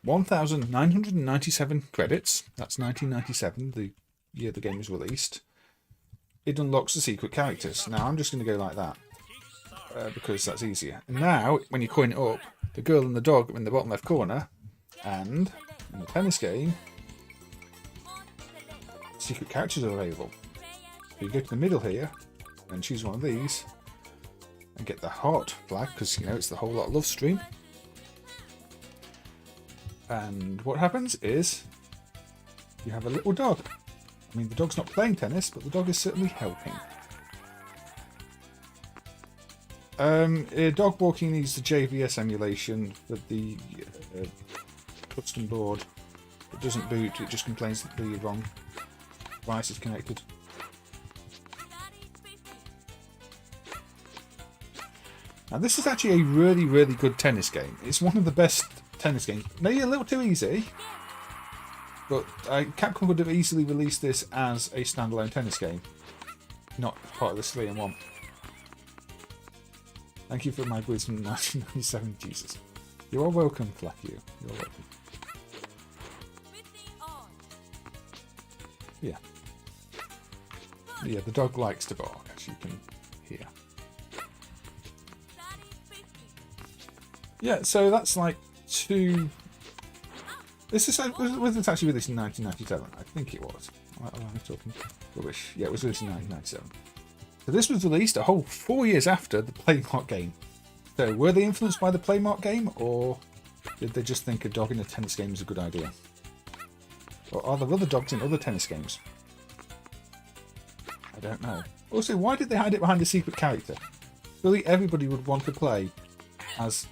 1,997 credits, that's 1997, the year the game was released, it unlocks the secret characters. Now I'm just going to go like that because that's easier. And now, when you coin it up, the girl and the dog are in the bottom left corner, and in the tennis game, secret characters are available. So you go to the middle here and choose one of these and get the heart flag, because you know it's the whole lot of love stream. And what happens is you have a little dog. I mean, the dog's not playing tennis, but the dog is certainly helping. Dog walking needs the JVS emulation for the custom board. It doesn't boot, it just complains that the wrong device is connected. Now this is actually a really, really good tennis game. It's one of the best tennis games. Maybe a little too easy, but Capcom would have easily released this as a standalone tennis game, not part of this 3-in-1. Thank you for my wisdom, 1997, Jesus. You are welcome, Flack you. You're welcome. Yeah. Yeah, the dog likes to bark, as you can hear. Yeah, so that's like two... was this actually released in 1997? I think it was. I'm talking rubbish. Yeah, it was released in 1997. So this was released a whole 4 years after the Playmark game. So were they influenced by the Playmark game, or did they just think a dog in a tennis game is a good idea? Or are there other dogs in other tennis games? I don't know. Also, why did they hide it behind a secret character? Surely everybody would want to play as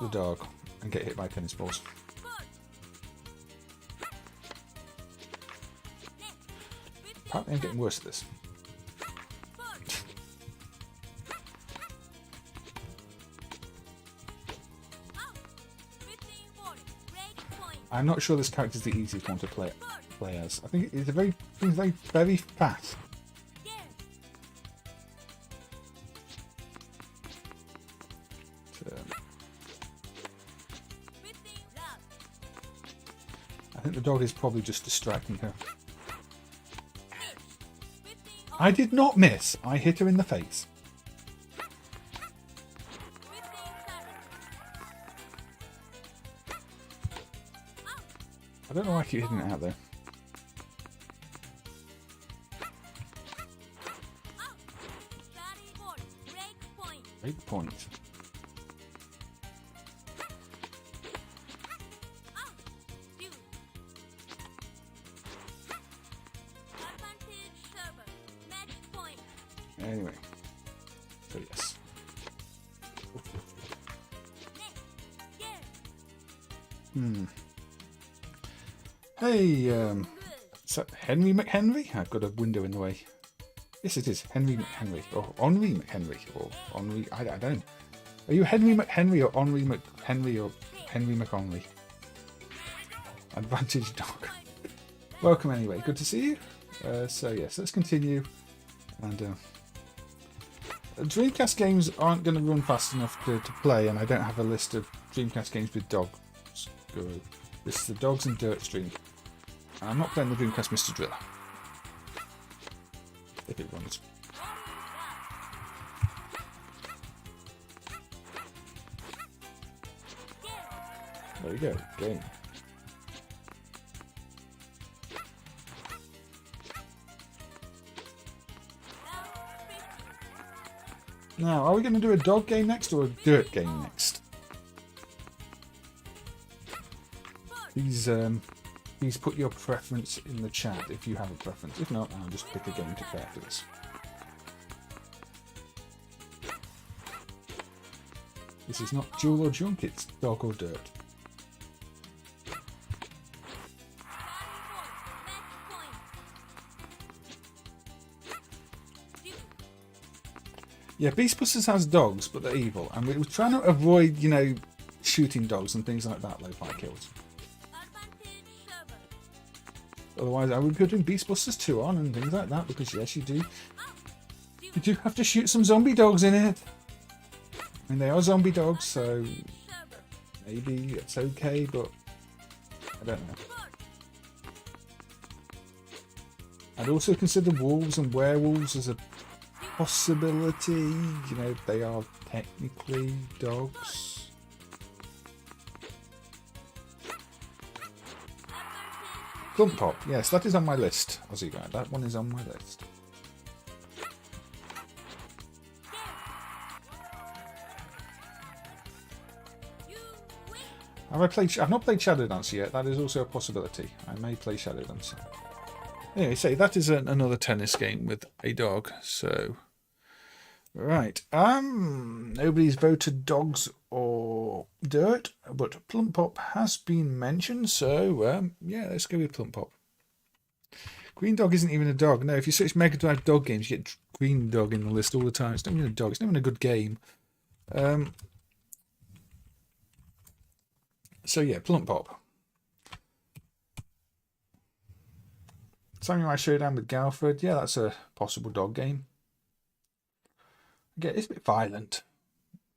the dog and get hit by tennis balls. Apparently I'm getting worse at this. I'm not sure this character is the easiest one to play as. I think it's very fast. I think the dog is probably just distracting her. I did not miss. I hit her in the face. I don't know why I keep hitting it out there. Break point. Anyway, so yes. Hey, is that Henry McHenry? I've got a window in the way. Yes, it is Henry McHenry, or Henri McHenry, or Henry. I don't. Are you Henry McHenry or Henry McHenry or Henry McHenry? Advantage dog. Welcome anyway. Good to see you. So yes, let's continue. And Dreamcast games aren't going to run fast enough to play, and I don't have a list of Dreamcast games with dogs. This is the Dogs and Dirt stream. And I'm not playing the Dreamcast Mr. Driller. If it runs. There you go, game. Now, are we going to do a dog game next or a dirt game next? Please put your preference in the chat if you have a preference. If not, I'll just pick a game to play after this. This is not jewel or junk, it's dog or dirt. Yeah, Beast Busters has dogs, but they're evil, and we were trying to avoid, you know, shooting dogs and things like that, low-fi kills. Otherwise, I would be putting Beast Busters 2 on and things like that, because yes, you do have to shoot some zombie dogs in it. I mean, they are zombie dogs, so maybe it's okay, but I don't know. I'd also consider wolves and werewolves as a possibility. You know, they are technically dogs. Plump Pop, yes, that is on my list, Aussie guy. That one is on my list. I've not played Shadowdancer yet. That is also a possibility. I may play Shadowdancer. Anyway, say that is another tennis game with a dog. So, right. Nobody's voted dogs or dirt, but Plump Pop has been mentioned. So, yeah, let's go with Plump Pop. Green Dog isn't even a dog. No, if you search Mega Drive dog games, you get Green Dog in the list all the time. It's not even a dog. It's not even a good game. So yeah, Plump Pop. Samurai Showdown with Galford. Yeah, that's a possible dog game. Again, it's a bit violent.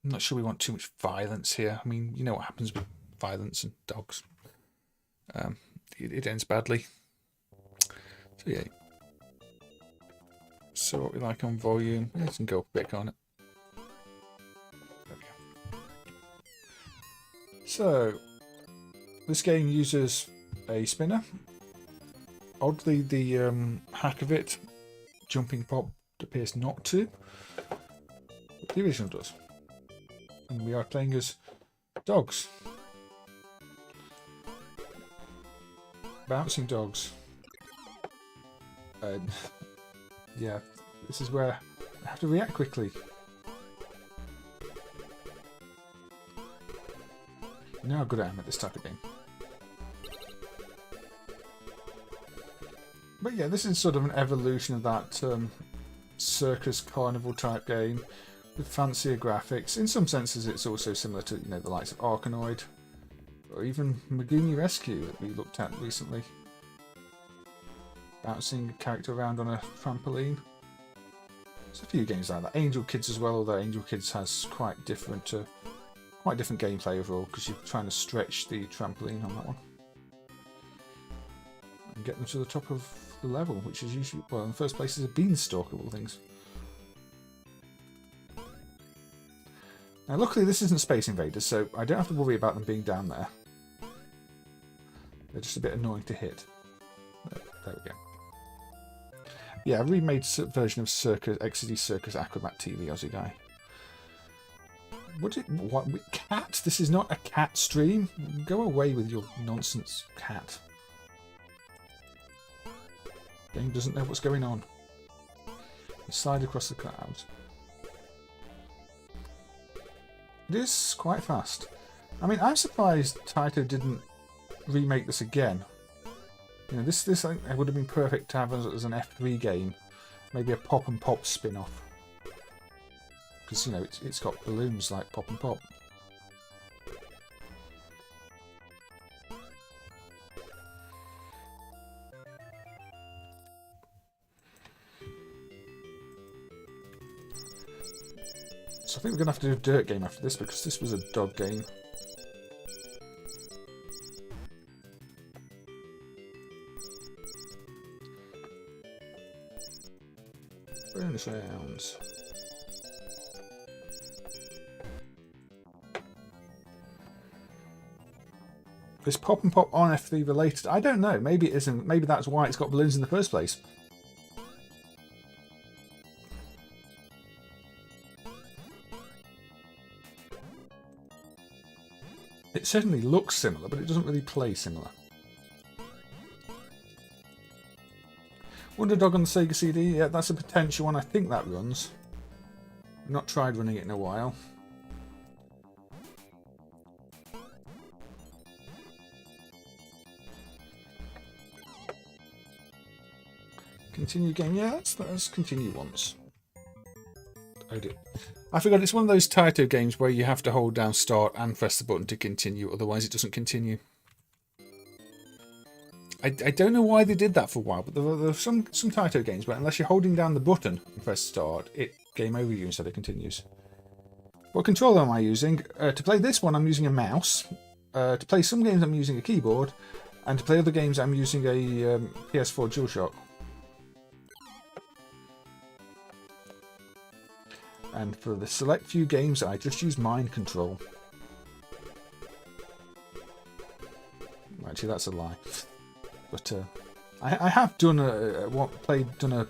I'm not sure we want too much violence here. I mean, you know what happens with violence and dogs. It ends badly. So yeah. So what we like on volume. Let's go back on it. There we go. So this game uses a spinner. Oddly, the hack of it, Jumping Pop, appears not to. But the original does. And we are playing as dogs. Bouncing dogs. Yeah, this is where I have to react quickly. You know how good I am at this type of game. But yeah, this is sort of an evolution of that circus carnival type game with fancier graphics. In some senses, it's also similar to, you know, the likes of Arkanoid or even Megumi Rescue that we looked at recently. Bouncing a character around on a trampoline. There's a few games like that. Angel Kids as well, although Angel Kids has quite different gameplay overall because you're trying to stretch the trampoline on that one and get them to the top of the level, which is usually, well, in the first place is a beanstalk of all things. Now luckily this isn't Space Invaders, so I don't have to worry about them being down there. They're just a bit annoying to hit. There we go. Yeah, a remade version of XD Circus Acrobat TV, Aussie guy. What? Cat? This is not a cat stream. Go away with your nonsense, cat. Game doesn't know what's going on. You slide across the clouds. It is quite fast. I mean, I'm surprised Taito didn't remake this again. You know, this I think would have been perfect to have as an F3 game, maybe a Pop and Pop spin-off. Because, you know, it's got balloons like Pop and Pop. So I think we're going to have to do a dirt game after this because this was a dog game. Burn sounds. Is Pop and Pop on F3 related? I don't know. Maybe it isn't. Maybe that's why it's got balloons in the first place. It certainly looks similar, but it doesn't really play similar. Wonder Dog on the Sega CD, yeah, that's a potential one. I think that runs. I've not tried running it in a while. Continue game. Yeah, let's continue once. I forgot it's one of those Taito games where you have to hold down start and press the button to continue, otherwise it doesn't continue. I don't know why they did that for a while, but there are some Taito games where unless you're holding down the button and press start, it game over you instead of continues. What controller am I using? To play this one I'm using a mouse. To play some games I'm using a keyboard. And to play other games I'm using a PS4 DualShock. And for the select few games I just use mind control. Actually that's a lie. But I have done done a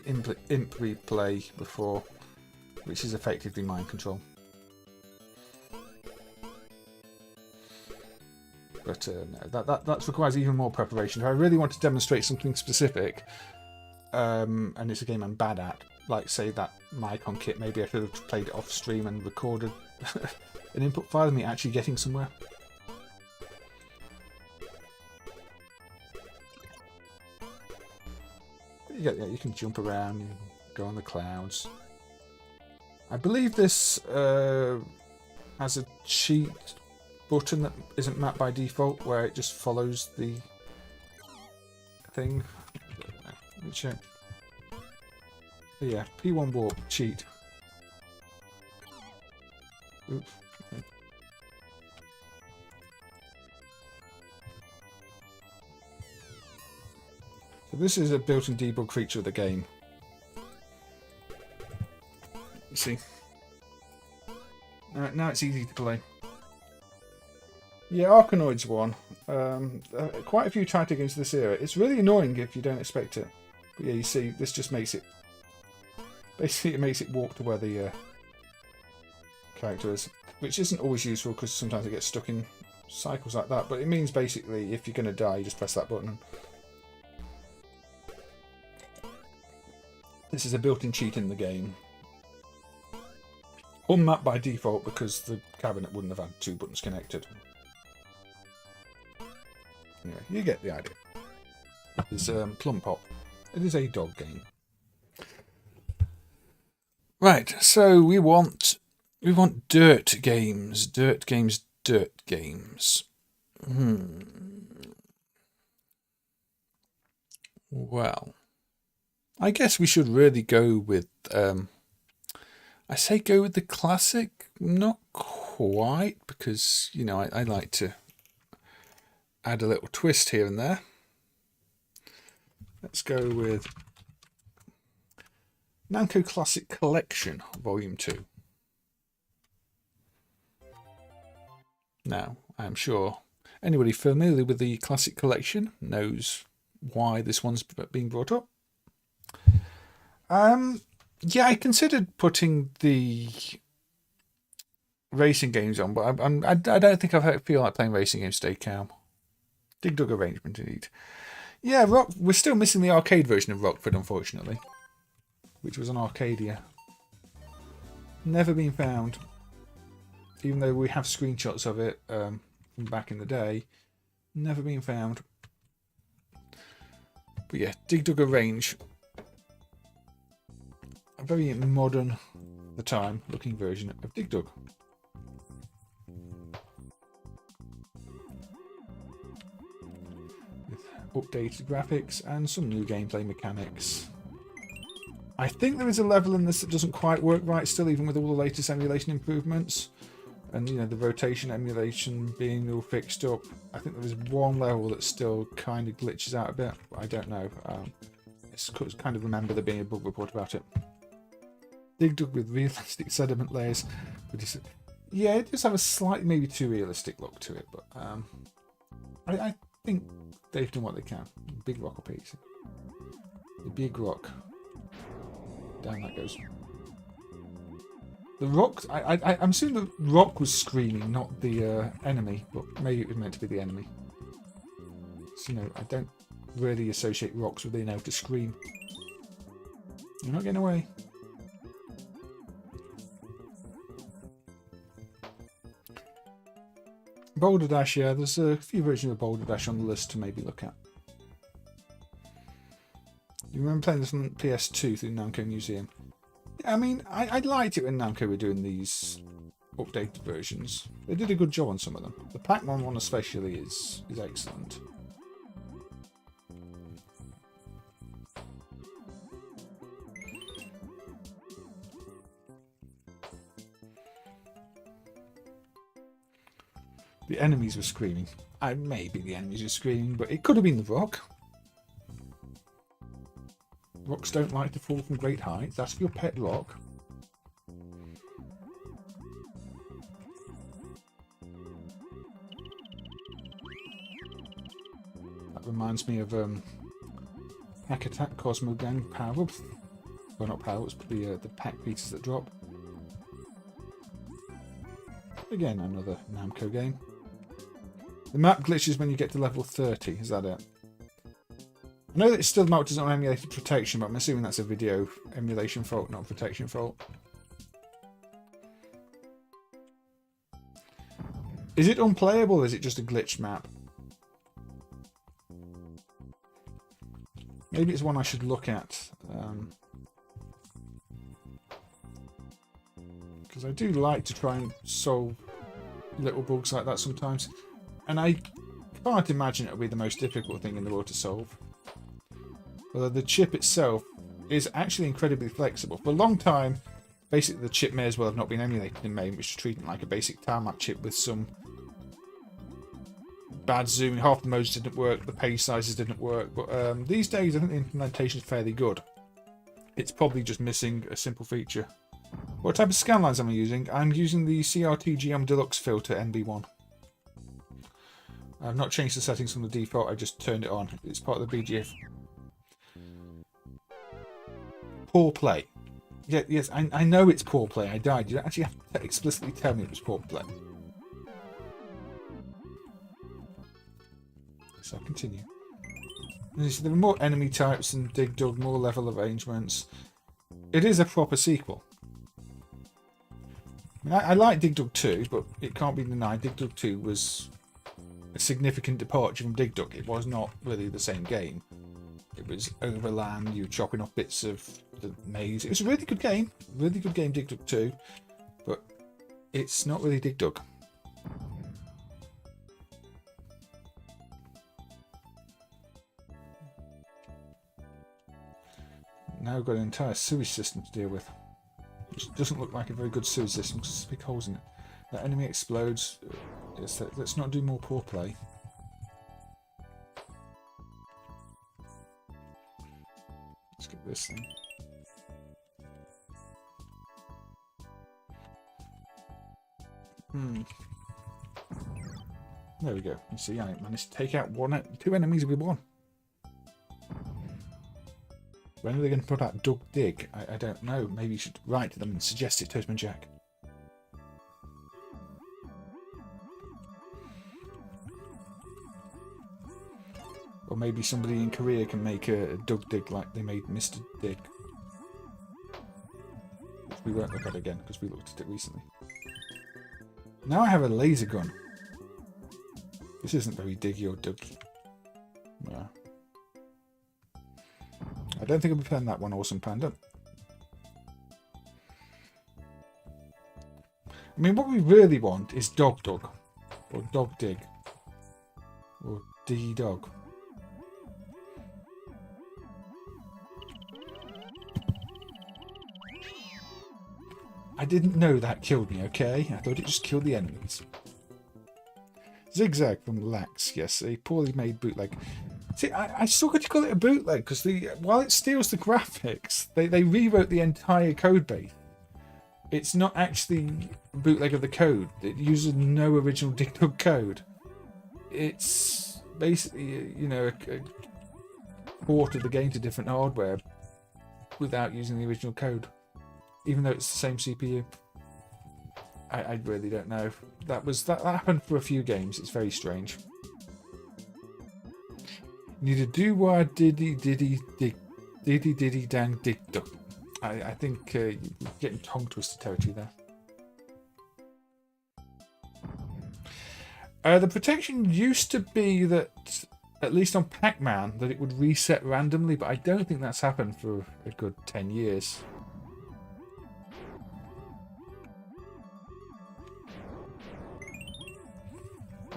imp replay before, which is effectively mind control. But no, that requires even more preparation. If I really want to demonstrate something specific, and it's a game I'm bad at, like say that Micon kit, maybe I could have played it off stream and recorded an input file of me actually getting somewhere. You can jump around, you can go on the clouds. I believe this has a cheat button that isn't mapped by default, where it just follows the thing. Let me check. Yeah, P1 warp cheat. Oops. Okay. So this is a built-in debug feature of the game. You see? Now it's easy to play. Yeah, Arkanoid's one. Quite a few Taito games this era. It's really annoying if you don't expect it. But yeah, you see, this just makes it... Basically, it makes it walk to where the character is. Which isn't always useful, because sometimes it gets stuck in cycles like that. But it means basically, if you're going to die, you just press that button. This is a built-in cheat in the game. Unmapped by default, because the cabinet wouldn't have had two buttons connected. Anyway, you get the idea. It's Plump Pop. It is a dog game. Right, so we want dirt games. Dirt games. Well, I guess we should really go with I say go with the classic, not quite, because you know I like to add a little twist here and there. Let's go with Namco Classic Collection, Volume 2. Now, I'm sure anybody familiar with the Classic Collection knows why this one's being brought up. Yeah, I considered putting the racing games on, but I don't think I feel like playing racing games today, Cal. Dig Dug arrangement, indeed. Yeah, we're still missing the arcade version of Rockford, unfortunately, which was on Arcadia. Never been found, even though we have screenshots of it from back in the day. Never been found. But yeah, Dig Dug Arrange. A very modern, at the time, looking version of Dig Dug. With updated graphics and some new gameplay mechanics. I think there is a level in this that doesn't quite work right still, even with all the latest emulation improvements. And, you know, the rotation emulation being all fixed up. I think there is one level that still kind of glitches out a bit. I don't know. It's kind of remember there being a bug report about it. Dig Dug with realistic sediment layers. Yeah, it does have a slightly, maybe too realistic look to it, but I think they've done what they can. Big rock up easy. The big rock. Down that goes. The rock, I'm assuming the rock was screaming, not the enemy, but maybe it was meant to be the enemy. So, you know, I don't really associate rocks with being able to scream. You're not getting away. Boulder Dash, yeah, there's a few versions of Boulder Dash on the list to maybe look at. You remember playing this on PS2 through Namco Museum? Yeah, I mean, I liked it when Namco were doing these updated versions. They did a good job on some of them. The Pac-Man one especially is excellent. The enemies were screaming. Maybe the enemies were screaming, but it could have been the rock. Rocks don't like to fall from great heights. That's for your pet rock. That reminds me of Hack Attack Cosmo Gang power-ups. Well, not power-ups, but the pack pieces that drop. Again, another Namco game. The map glitches when you get to level 30. Is that it? I know that it still marked as on emulated protection, but I'm assuming that's a video emulation fault, not a protection fault. Is it unplayable or is it just a glitched map? Maybe it's one I should look at. Because I do like to try and solve little bugs like that sometimes. And I can't imagine it'll be the most difficult thing in the world to solve. Although the chip itself is actually incredibly flexible. For a long time, basically the chip may as well have not been emulated in MAME, which is treated like a basic tarmac chip with some bad zooming. Half the modes didn't work, the page sizes didn't work. But these days, I think the implementation is fairly good. It's probably just missing a simple feature. What type of scanlines am I using? I'm using the CRT-GM Deluxe filter NB1. I've not changed the settings from the default, I just turned it on. It's part of the BGF. Poor play. Yeah, yes, I know it's poor play. I died. You don't actually have to explicitly tell me it was poor play. So I'll continue. There are more enemy types and Dig Dug, more level arrangements. It is a proper sequel. I like Dig Dug 2, but it can't be denied Dig Dug 2 was a significant departure from Dig Dug. It was not really the same game. It was overland, you were chopping off bits of the maze. It was a really good game, Dig Dug 2, but it's not really Dig Dug. Now we've got an entire sewage system to deal with. Which doesn't look like a very good sewage system because there's big holes in it. That enemy explodes. Let's not do more poor play. Let's get this thing. There we go. You see, I managed to take out two enemies with one. When are they going to put out Dug Dig? I don't know. Maybe you should write to them and suggest it, Toastman Jack. Or maybe somebody in Korea can make a Dug Dig like they made Mr. Dig. Which we won't look at again because we looked at it recently. Now I have a laser gun. This isn't very diggy or duggy. No. I don't think I'll be playing that one, Awesome Panda. I mean, what we really want is Dog Dug. Or Dog Dig. Or D-Dog. I didn't know that killed me, okay? I thought it just killed the enemies. Zigzag from Lax, yes, a poorly made bootleg. See, I still got to call it a bootleg because while it steals the graphics, they rewrote the entire code base. It's not actually a bootleg of the code. It uses no original Dig Dug code. It's basically, you know, a port of the game to different hardware without using the original code, even though it's the same CPU. I really don't know. That happened for a few games. It's very strange. Need a do-wah diddy dang dig duck. I think you're getting tongue twister territory there. The protection used to be that at least on Pac-Man, that it would reset randomly, but I don't think that's happened for a good 10 years.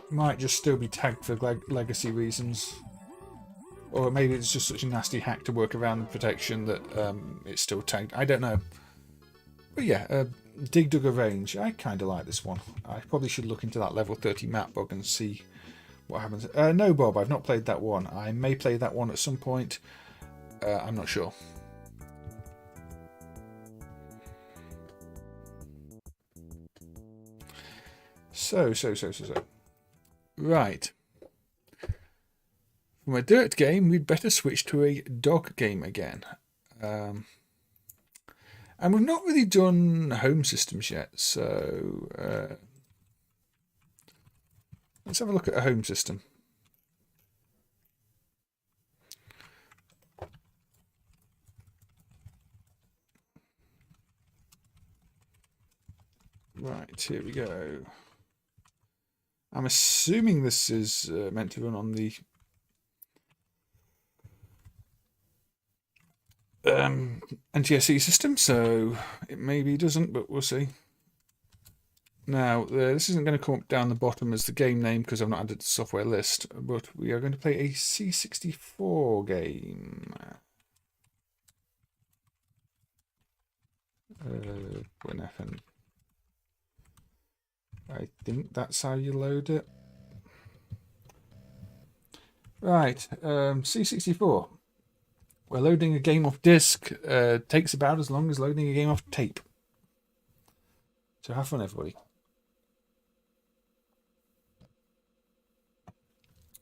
Might just still be tagged for legacy reasons. Or maybe it's just such a nasty hack to work around the protection that it's still tagged. I don't know. But yeah, Dig Dugger Range. I kind of like this one. I probably should look into that level 30 map bug and see what happens. No, Bob, I've not played that one. I may play that one at some point. I'm not sure. So. Right. From a dirt game, we'd better switch to a dog game again. And we've not really done home systems yet, so let's have a look at a home system. Right, here we go. I'm assuming this is meant to run on the NTSC system, so it maybe doesn't, but we'll see. Now, this isn't going to come up down the bottom as the game name because I've not added the software list, but we are going to play a C64 game. WinFN. I think that's how you load it. Right, C64. We're loading a game off disk. Takes about as long as loading a game off tape. So have fun, everybody.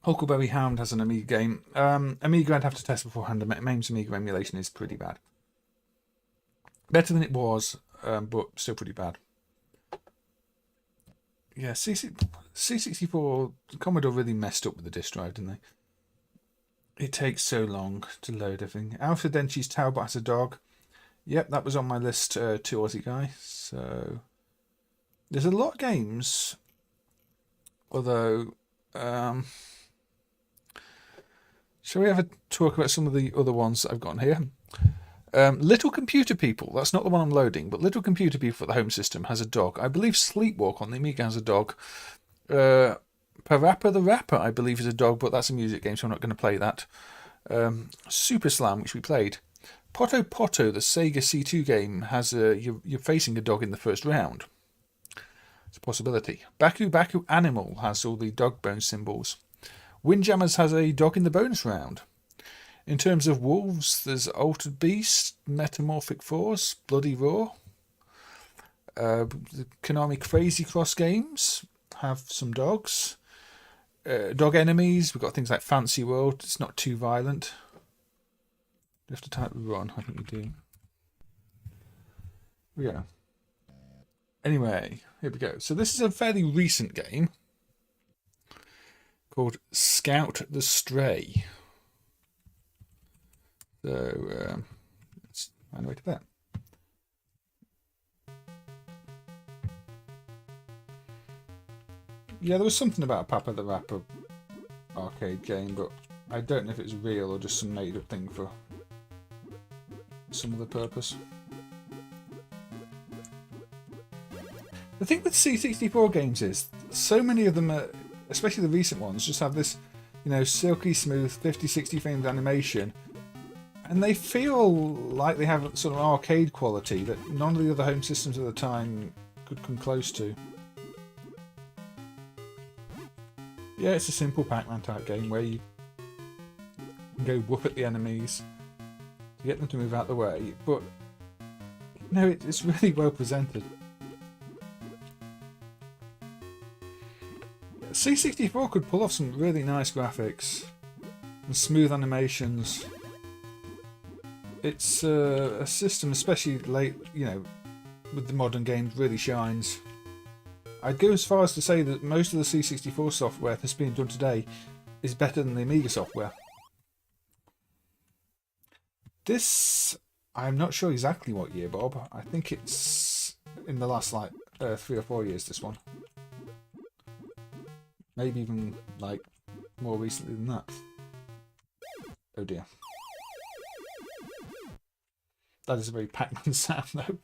Huckleberry Hound has an Amiga game. Amiga I'd have to test beforehand. MameHaze Amiga emulation is pretty bad. Better than it was, but still pretty bad. Yeah, C64, Commodore really messed up with the disk drive, didn't they? It takes so long to load everything. Alpha Denchi's Talbot has a dog. Yep, that was on my list too, Aussie guy. So there's a lot of games, although shall we have a talk about some of the other ones that I've got on here? Little Computer People, that's not the one I'm loading, but Little Computer People for the home system has a dog. I believe Sleepwalk on the Amiga has a dog. Parappa the Rapper, I believe, is a dog, but that's a music game, so I'm not going to play that. Super Slam, which we played. Poto Poto, the Sega C2 game, has you're facing a dog in the first round. It's a possibility. Baku Baku Animal has all the dog bone symbols. Windjammers has a dog in the bonus round. In terms of wolves, there's Altered Beast, Metamorphic Force, Bloody Roar. The Konami Crazy Cross games have some dogs. Dog enemies, we've got things like Fancy World. It's not too violent. You have to type run, I think you do. Yeah. Anyway, here we go. So this is a fairly recent game called Scout the Stray. So let's find a way to that. Yeah, there was something about Papa the Rapper arcade game, but I don't know if it's real or just some made-up thing for some other purpose. The thing with C64 games is, so many of them, especially the recent ones, just have this, silky smooth 50-60 frames animation, and they feel like they have sort of arcade quality that none of the other home systems at the time could come close to. Yeah, it's a simple Pac-Man type game where you can go whoop at the enemies to get them to move out the way, but no, it's really well presented. C64 could pull off some really nice graphics and smooth animations. It's a system, especially late, with the modern games, really shines. I'd go as far as to say that most of the C64 software that's being done today is better than the Amiga software. This, I'm not sure exactly what year, Bob. I think it's in the last 3 or 4 years, this one. Maybe even more recently than that. Oh dear. That is a very Pac-Man sound though.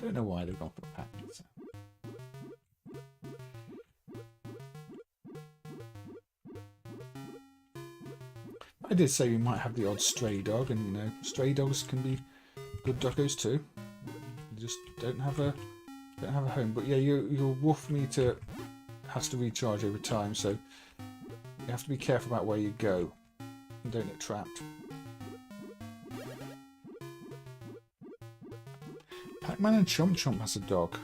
Don't know why they've gone for Pac-Man sound. I did say we might have the odd stray dog, and you know, stray dogs can be good doggos too. You just don't have a home. But yeah, your wolf meter has to recharge over time, so you have to be careful about where you go and don't get trapped. Pac-Man and Chomp Chomp has a dog.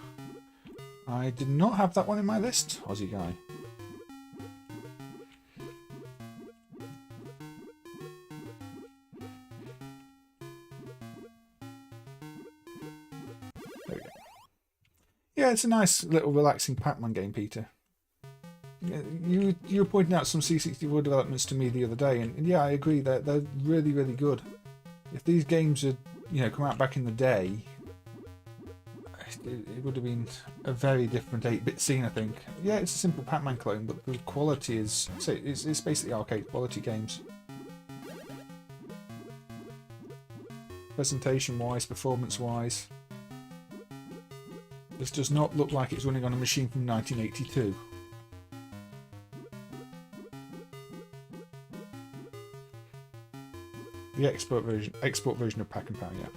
I did not have that one in my list, Aussie guy. There we go. Yeah, it's a nice little relaxing Pac-Man game, Peter. You were pointing out some C64 developments to me the other day, and yeah, I agree, they're really, really good. If these games had, you know, come out back in the day, it would have been a very different 8-bit scene, I think. Yeah, it's a simple Pac-Man clone, but the quality is... So it's basically arcade quality games. Presentation-wise, performance-wise. This does not look like it's running on a machine from 1982. The export version of Pac-Man, yeah.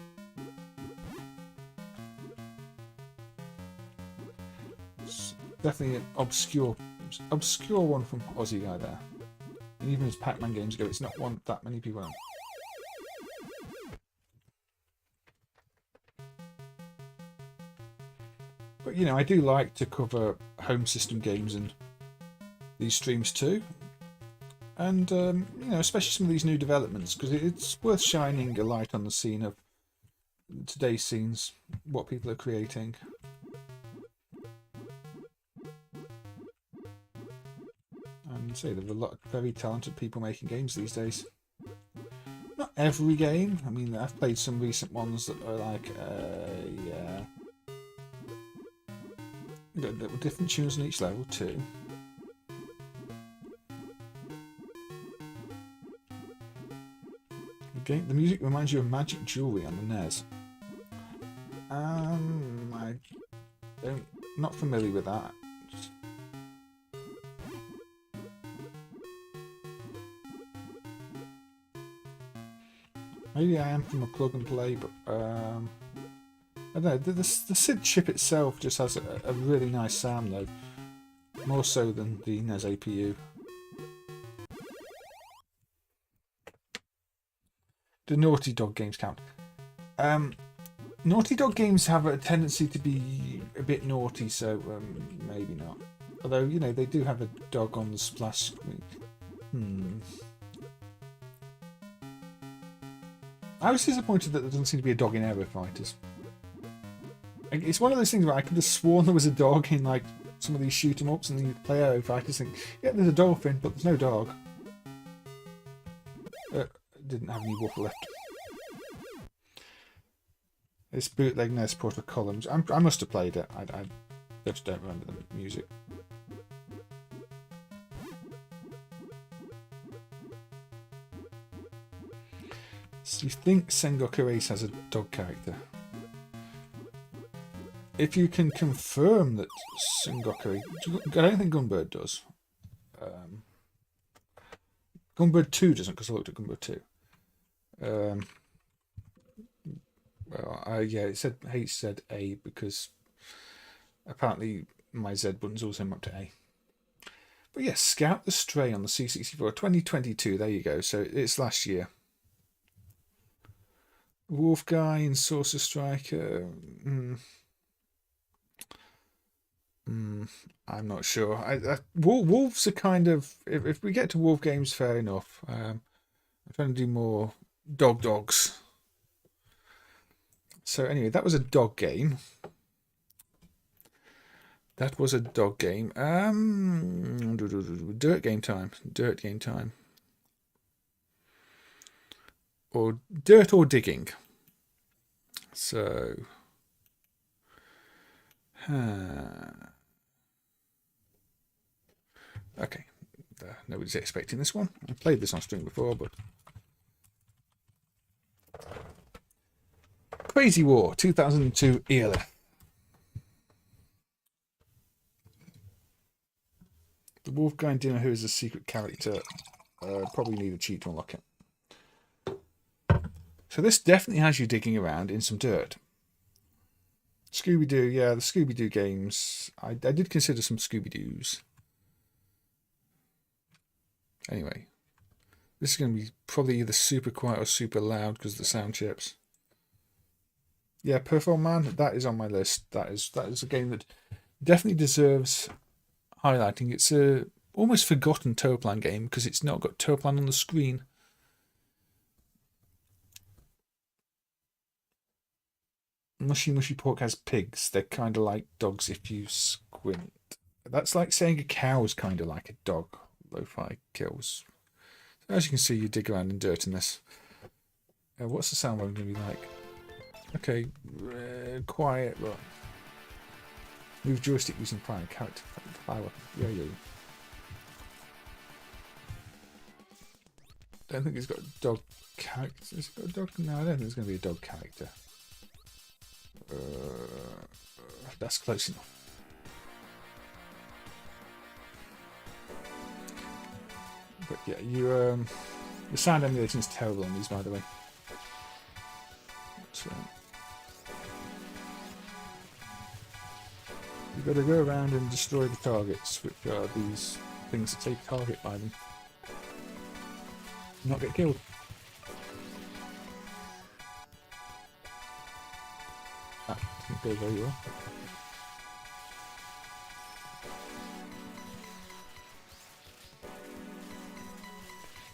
Definitely an obscure one from Aussie guy there. And even as Pac-Man games go, it's not one that many people own. But you know, I do like to cover home system games in these streams too. And you know, especially some of these new developments, because it's worth shining a light on the scene of today's scenes, what people are creating. And say there are a lot of very talented people making games these days. Not every game. I mean, I've played some recent ones that are like, yeah, there were different tunes on each level too. The music reminds you of Magic Jewelry on the NES. Not familiar with that. Maybe I am from a plug and play, but I don't know. The SID chip itself just has a really nice sound though, more so than the NES APU. Do Naughty Dog games count? Naughty Dog games have a tendency to be a bit naughty, so maybe not. Although, you know, they do have a dog on the splash screen. I was disappointed that there doesn't seem to be a dog in Aero Fighters. It's one of those things where I could have sworn there was a dog in like some of these shoot 'em ups, and then you play Aero Fighters and think, yeah, there's a dolphin, but there's no dog. Didn't have any wolf left. It's bootleg NES port of columns. I must have played it. I just don't remember the music. So you think Sengoku Ace has a dog character? If you can confirm that Sengoku... I don't think Gunbird does. Gunbird 2 doesn't, because I looked at Gunbird 2. Well, yeah, it said H said A because apparently my Z button's also mapped to A. But yes, Scout the Stray on the C64 2022. There you go. So it's last year. Wolf Guy and Saucer Striker. I'm not sure. Wolves are kind of... If we get to wolf games, fair enough. I'm trying to do more dogs. So anyway, that was a dog game. Dirt game time. Or dirt or digging. So... Okay, Nobody's expecting this one. I played this on stream before, but Crazywar 2002 era. The wolf guy in Dinner who is a secret character. Probably need a cheat to unlock it. So this definitely has you digging around in some dirt. Scooby-Doo, yeah, the Scooby-Doo games. I did consider some Scooby-Doos. Anyway, this is going to be probably either super quiet or super loud because of the sound chips. Yeah, Performan, that is on my list. That is a game that definitely deserves highlighting. It's a almost forgotten Toaplan game because it's not got Toaplan on the screen. Mushy Mushy Pork has pigs. They're kind of like dogs if you squint. That's like saying a cow is kind of like a dog. Lo-fi kills. So as you can see, you dig around in dirt in this. What's the sound going to be like? Okay, quiet, but move joystick using prime character power. Yeah. Don't think it's got a dog character. Has it got a dog? No, I don't think there's going to be a dog character. That's close enough. But yeah, you the sound emulation is terrible on these, by the way. So you've got to go around and destroy the targets, which are these things that take target by them. Not get killed. That didn't go very well.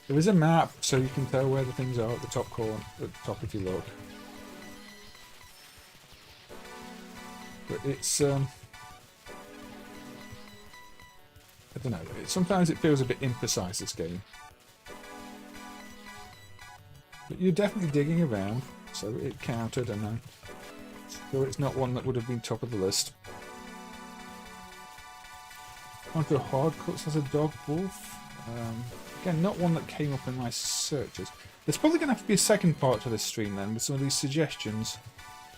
There is a map, so you can tell where the things are at the top corner, at the top if you look. But it's, I don't know, sometimes it feels a bit imprecise, this game. But you're definitely digging around, so it counted, and I'm sure it's not one that would have been top of the list. Onto Hard Cuts as a dog wolf. Again, not one that came up in my searches. There's probably going to have to be a second part to this stream then, with some of these suggestions.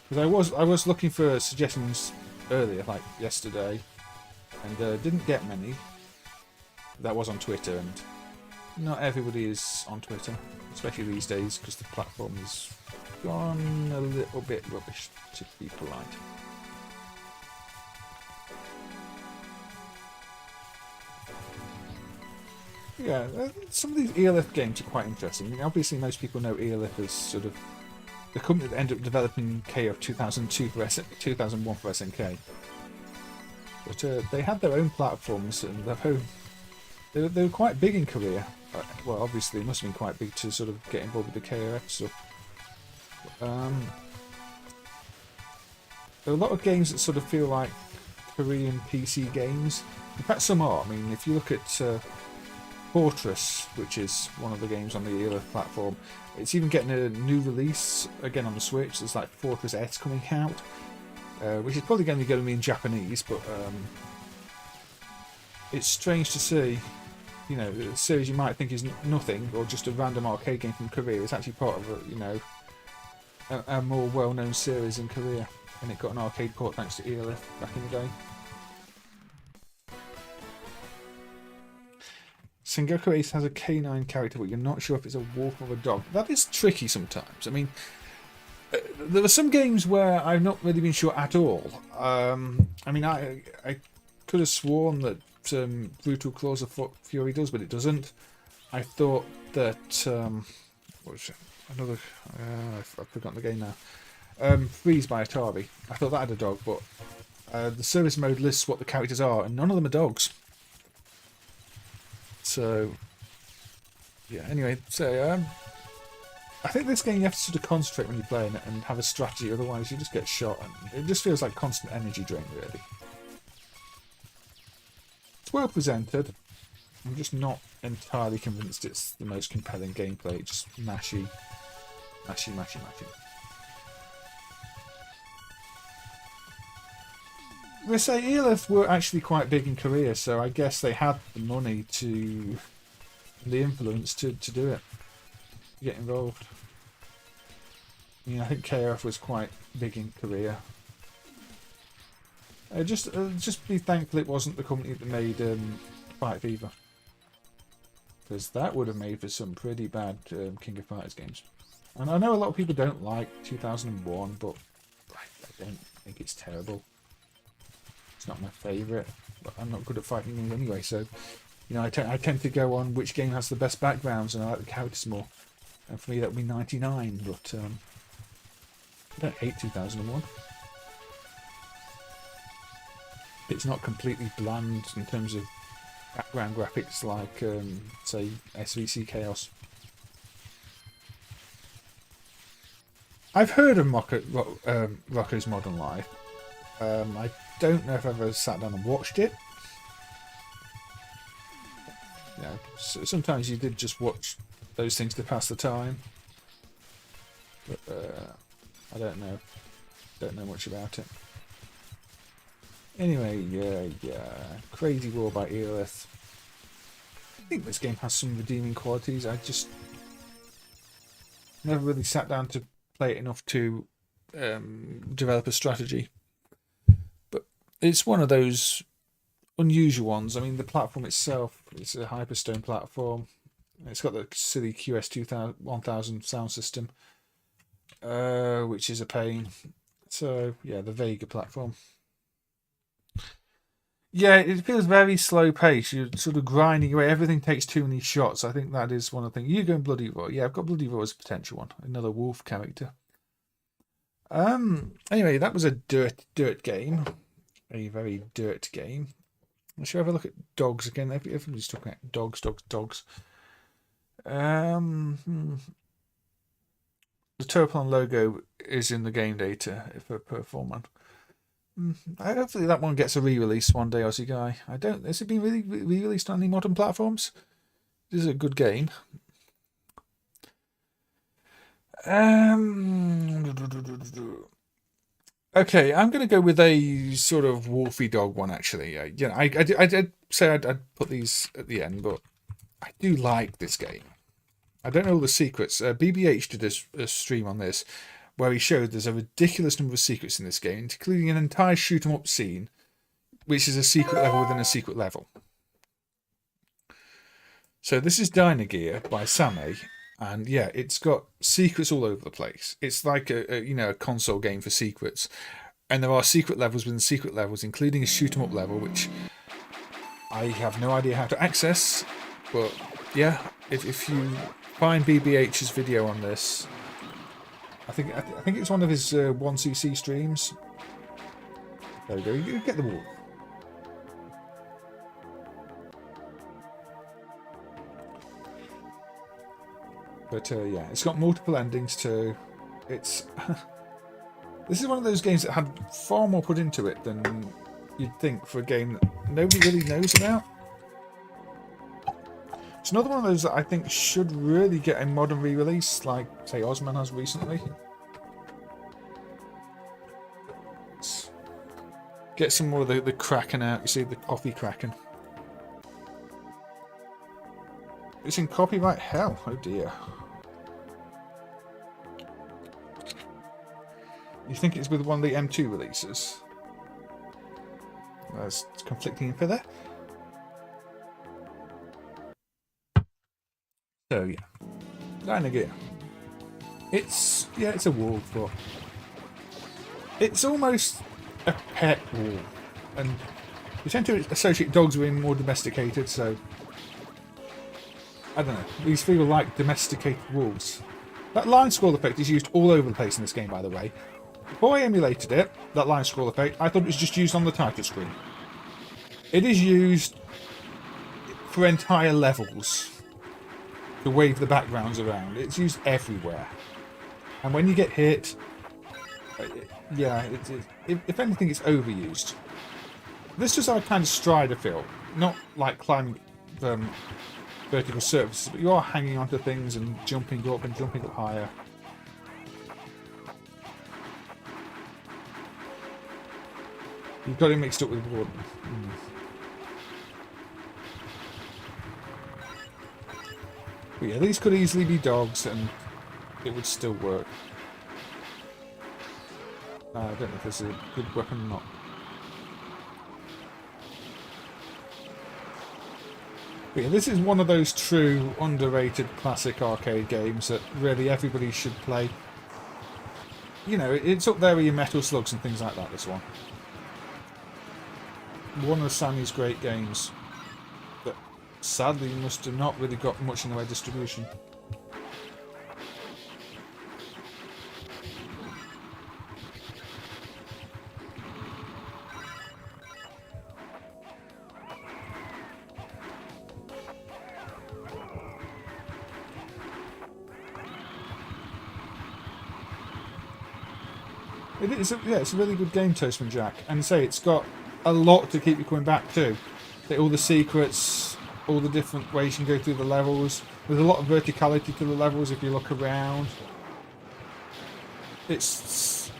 Because I was looking for suggestions earlier, like yesterday, and didn't get many. That was on Twitter, and not everybody is on Twitter, especially these days, because the platform has gone a little bit rubbish, to be polite. Yeah, some of these ELF games are quite interesting. I mean, obviously, most people know ELF as sort of the company that ended up developing KO 2002 for 2001 for SNK. But they had their own platforms and their own. They were quite big in Korea. Well, obviously, it must have been quite big to sort of get involved with the KOF stuff. There are a lot of games that sort of feel like Korean PC games. In fact, some are. I mean, if you look at Fortress, which is one of the games on the ELF platform, it's even getting a new release again on the Switch. There's like Fortress S coming out, which is probably going to be in Japanese, but it's strange to see, you know, a series you might think is nothing or just a random arcade game from Korea. It's actually part of a, you know, a more well-known series in Korea, and it got an arcade port thanks to ELF back in the day. Sengoku Ace has a canine character, but you're not sure if it's a wolf or a dog. That is tricky sometimes. I mean, there are some games where I've not really been sure at all. I mean, I could have sworn that Brutal Claws of Fury does, but it doesn't. I thought that what was it? Another I've forgotten the game now. Freeze by Atari. I thought that had a dog, but the service mode lists what the characters are, and none of them are dogs. So, yeah, anyway, so I think this game you have to sort of concentrate when you're playing it and have a strategy, otherwise you just get shot, and it just feels like constant energy drain, really. It's well presented. I'm just not entirely convinced it's the most compelling gameplay. It's just mashy. They say Eolith were actually quite big in Korea, so I guess they had the money the influence to do it, to get involved. I think KF was quite big in Korea. Just be thankful it wasn't the company that made Fight Fever, because that would have made for some pretty bad King of Fighters games. And I know a lot of people don't like 2001, but I don't think it's terrible. It's not my favourite, but I'm not good at fighting games anyway, so I tend to go on which game has the best backgrounds, and I like the characters more. And for me that would be 99, but I don't hate 2001. It's not completely bland in terms of background graphics like, say, SVC Chaos. I've heard of Rocco's Modern Life. I don't know if I've ever sat down and watched it. Sometimes you did just watch those things to pass the time. But I don't know. Don't know much about it. Anyway, yeah. Crazywar by Eolith. I think this game has some redeeming qualities. I just never really sat down to play it enough to develop a strategy. But it's one of those unusual ones. I mean, the platform itself, it's a Hyperstone platform. It's got the silly QS1000 sound system, which is a pain. So, yeah, the Vega platform. Yeah, it feels very slow paced. You're sort of grinding away. Everything takes too many shots. I think that is one of the things. You're going Bloody Roar. Yeah, I've got Bloody Roar as a potential one. Another wolf character. Anyway, that was a dirt game. A very dirt game. Let's have a look at dogs again. Everybody's talking about dogs. The Turplan logo is in the game data for Performan. Hopefully that one gets a re-release one day, Aussie guy. Has it been really re-released on any modern platforms? This is a good game. Okay, I'm going to go with a sort of wolfy dog one, actually. I did say I'd put these at the end, but I do like this game. I don't know all the secrets. BBH did a stream on this, where he showed there's a ridiculous number of secrets in this game, including an entire shoot 'em up scene, which is a secret level within a secret level. So this is Dyna Gear by Same, and yeah, it's got secrets all over the place. It's like a console game for secrets, and there are secret levels within secret levels, including a shoot 'em up level, which I have no idea how to access. But yeah, if you find BBH's video on this. I think it's one of his 1cc streams. There we go. You get the wolf. But yeah, it's got multiple endings too. It's this is one of those games that had far more put into it than you'd think for a game that nobody really knows about. It's another one of those that I think should really get a modern re-release, like, say, Osman has recently. Let's get some more of the Kraken out. You see, the coffee Kraken. It's in copyright hell. Oh dear. You think it's with one of the M2 releases? There's conflicting info there. So yeah, Dyna Gear. It's a wolf, but it's almost a pet wolf, and we tend to associate dogs with being more domesticated. So I don't know. These people like domesticated wolves. That line scroll effect is used all over the place in this game, by the way. Before I emulated it, that line scroll effect, I thought it was just used on the title screen. It is used for entire levels. To wave the backgrounds around. It's used everywhere. And when you get hit, yeah, if anything, it's overused. This does have a kind of strider feel. Not like climbing vertical surfaces, but you are hanging onto things and jumping up and jumping up higher. You've got it mixed up with wood. But yeah, these could easily be dogs and it would still work. I don't know if this is a good weapon or not. But yeah, this is one of those true underrated classic arcade games that really everybody should play. You know, it's up there with your Metal Slugs and things like that, this one. One of Sammy's great games that sadly must have not really got much in the way of distribution. It's a really good game, Toastman Jack. And say it's got a lot to keep you coming back to. All the secrets, all the different ways you can go through the levels. There's a lot of verticality to the levels if you look around. It's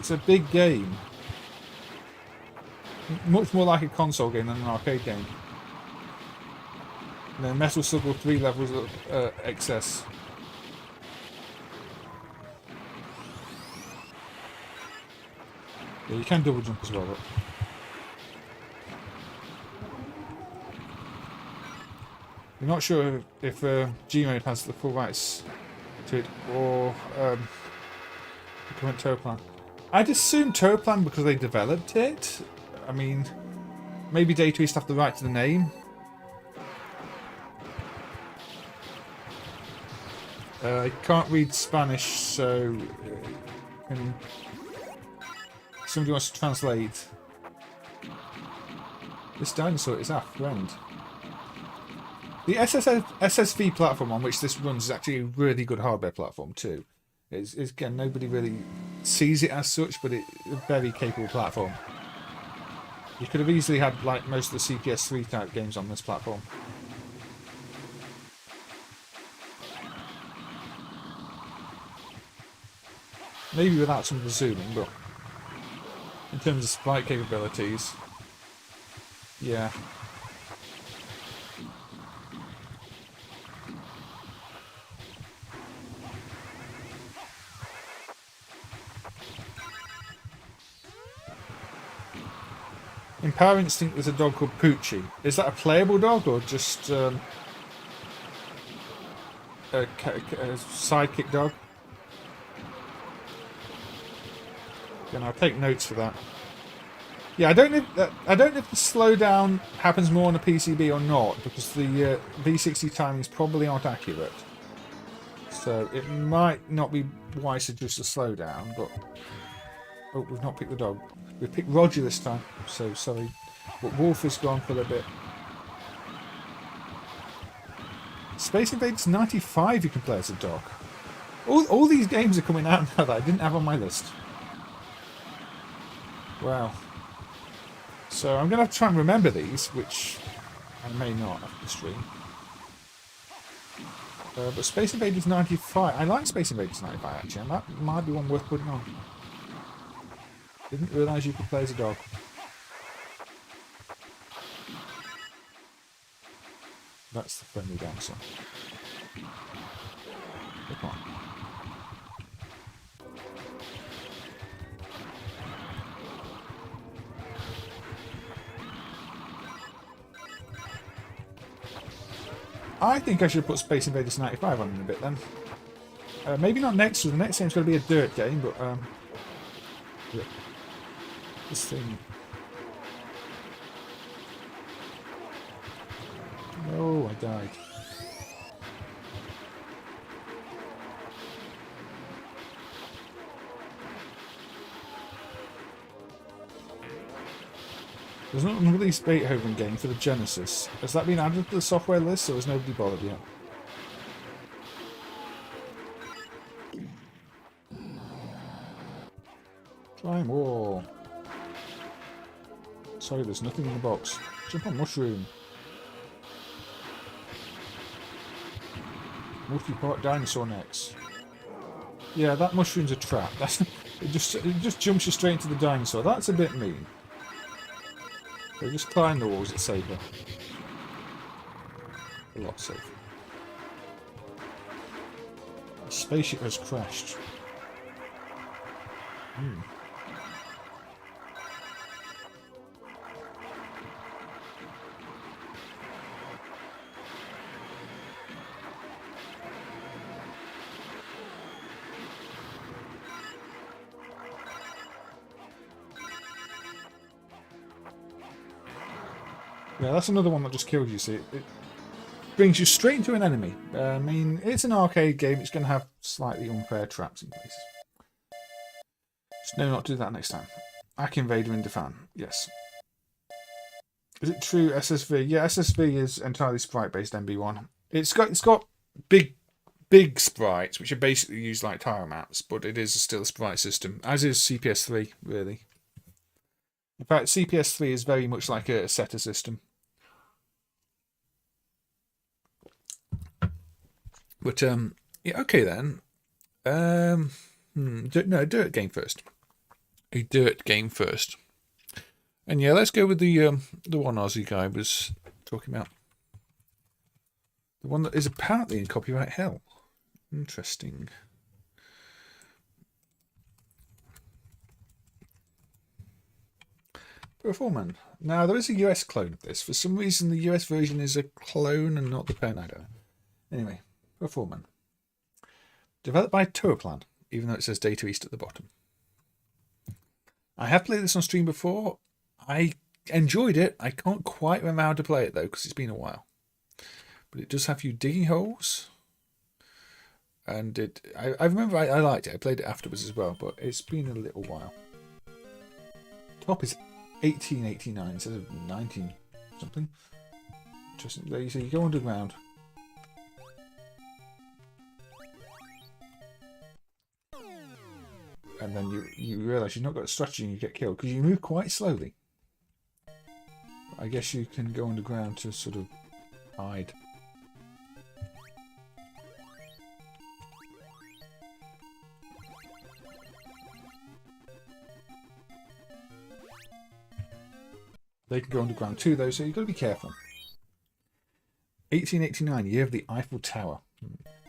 a big game. Much more like a console game than an arcade game. You know, Metal Slug with 3 levels of excess. Yeah, you can double jump as well, but I'm not sure if Gmode has the full rights to it or the current Toaplan. I'd assume Toaplan because they developed it. I mean, maybe Data East have the right to the name. I can't read Spanish, so can somebody wants to translate. This dinosaur is our friend. The SSV platform on which this runs is actually a really good hardware platform too. It's again, nobody really sees it as such, but it's a very capable platform. You could have easily had like most of the CPS3 type games on this platform. Maybe without some of the zooming, but in terms of sprite capabilities, yeah. In Power Instinct there's a dog called Poochie. Is that a playable dog or just a sidekick dog? And I'll take notes for that. Yeah, I don't know if the slowdown happens more on a PCB or not, because the V60 timings probably aren't accurate. So it might not be wise to just a slowdown, but oh, we've not picked the dog. We've picked Roger this time, so sorry. But Wolf is gone for a bit. Space Invaders 95 you can play as a dog. All these games are coming out now that I didn't have on my list. Wow. So I'm going to have to try and remember these, which I may not after the stream. But Space Invaders 95, I like Space Invaders 95 actually, and that might be one worth putting on. Didn't realise you could play as a dog. That's the friendly dancer. Come on. I think I should put Space Invaders 95 on in a bit then. Maybe not next, so the next game's going to be a dirt game, but yeah. This thing. Oh, I died. There's not an unreleased Beethoven game for the Genesis. Has that been added to the software list, or has nobody bothered yet? Climb wall. Sorry, there's nothing in the box. Jump on mushroom. Multi-part dinosaur necks. Yeah, that mushroom's a trap. It just jumps you straight into the dinosaur. That's a bit mean. So just climb the walls, it's safer. A lot safer. The spaceship has crashed. Yeah, that's another one that just kills you, see. It brings you straight into an enemy. I mean, it's an arcade game. It's going to have slightly unfair traps in places. Just know not to do that next time. Hack Invader into fan. Yes. Is it true SSV? Yeah, SSV is entirely sprite-based MB1. It's got big sprites, which are basically used like tile maps, but it is still a sprite system, as is CPS3, really. In fact, CPS3 is very much like a setter system. But, yeah, okay then. No, dirt game first. A dirt game first. And yeah, let's go with the one Aussie guy was talking about. The one that is apparently in copyright hell. Interesting. Performan. Now, there is a US clone of this. For some reason, the US version is a clone and not the pen. I don't know. Anyway, Performan. Developed by Toaplan, even though it says Data East at the bottom. I have played this on stream before. I enjoyed it. I can't quite remember how to play it, though, because it's been a while. But it does have you digging holes. And I remember I liked it. I played it afterwards as well, but it's been a little while. Top is 1889 instead of 19 something. Interesting. There you see, you go underground. And then you realise you've not got a strategy and you get killed because you move quite slowly. I guess you can go underground to sort of hide. They can go underground too, though, so you've got to be careful. 1889, year of the Eiffel Tower.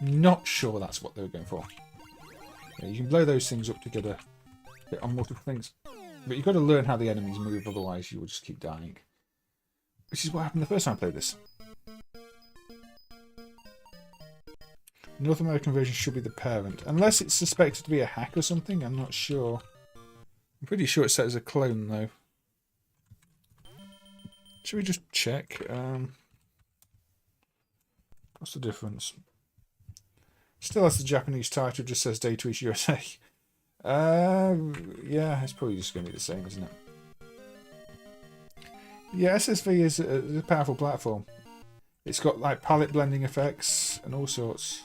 Not sure that's what they were going for. Yeah, you can blow those things up to get a bit on multiple things. But you've got to learn how the enemies move, otherwise you will just keep dying. Which is what happened the first time I played this. North American version should be the parent. Unless it's suspected to be a hack or something, I'm not sure. I'm pretty sure it's set as a clone, though. Should we just check? What's the difference? Still has the Japanese title, just says Data East USA. Yeah, it's probably just going to be the same, isn't it? Yeah, SSV is a powerful platform. It's got like palette blending effects and all sorts.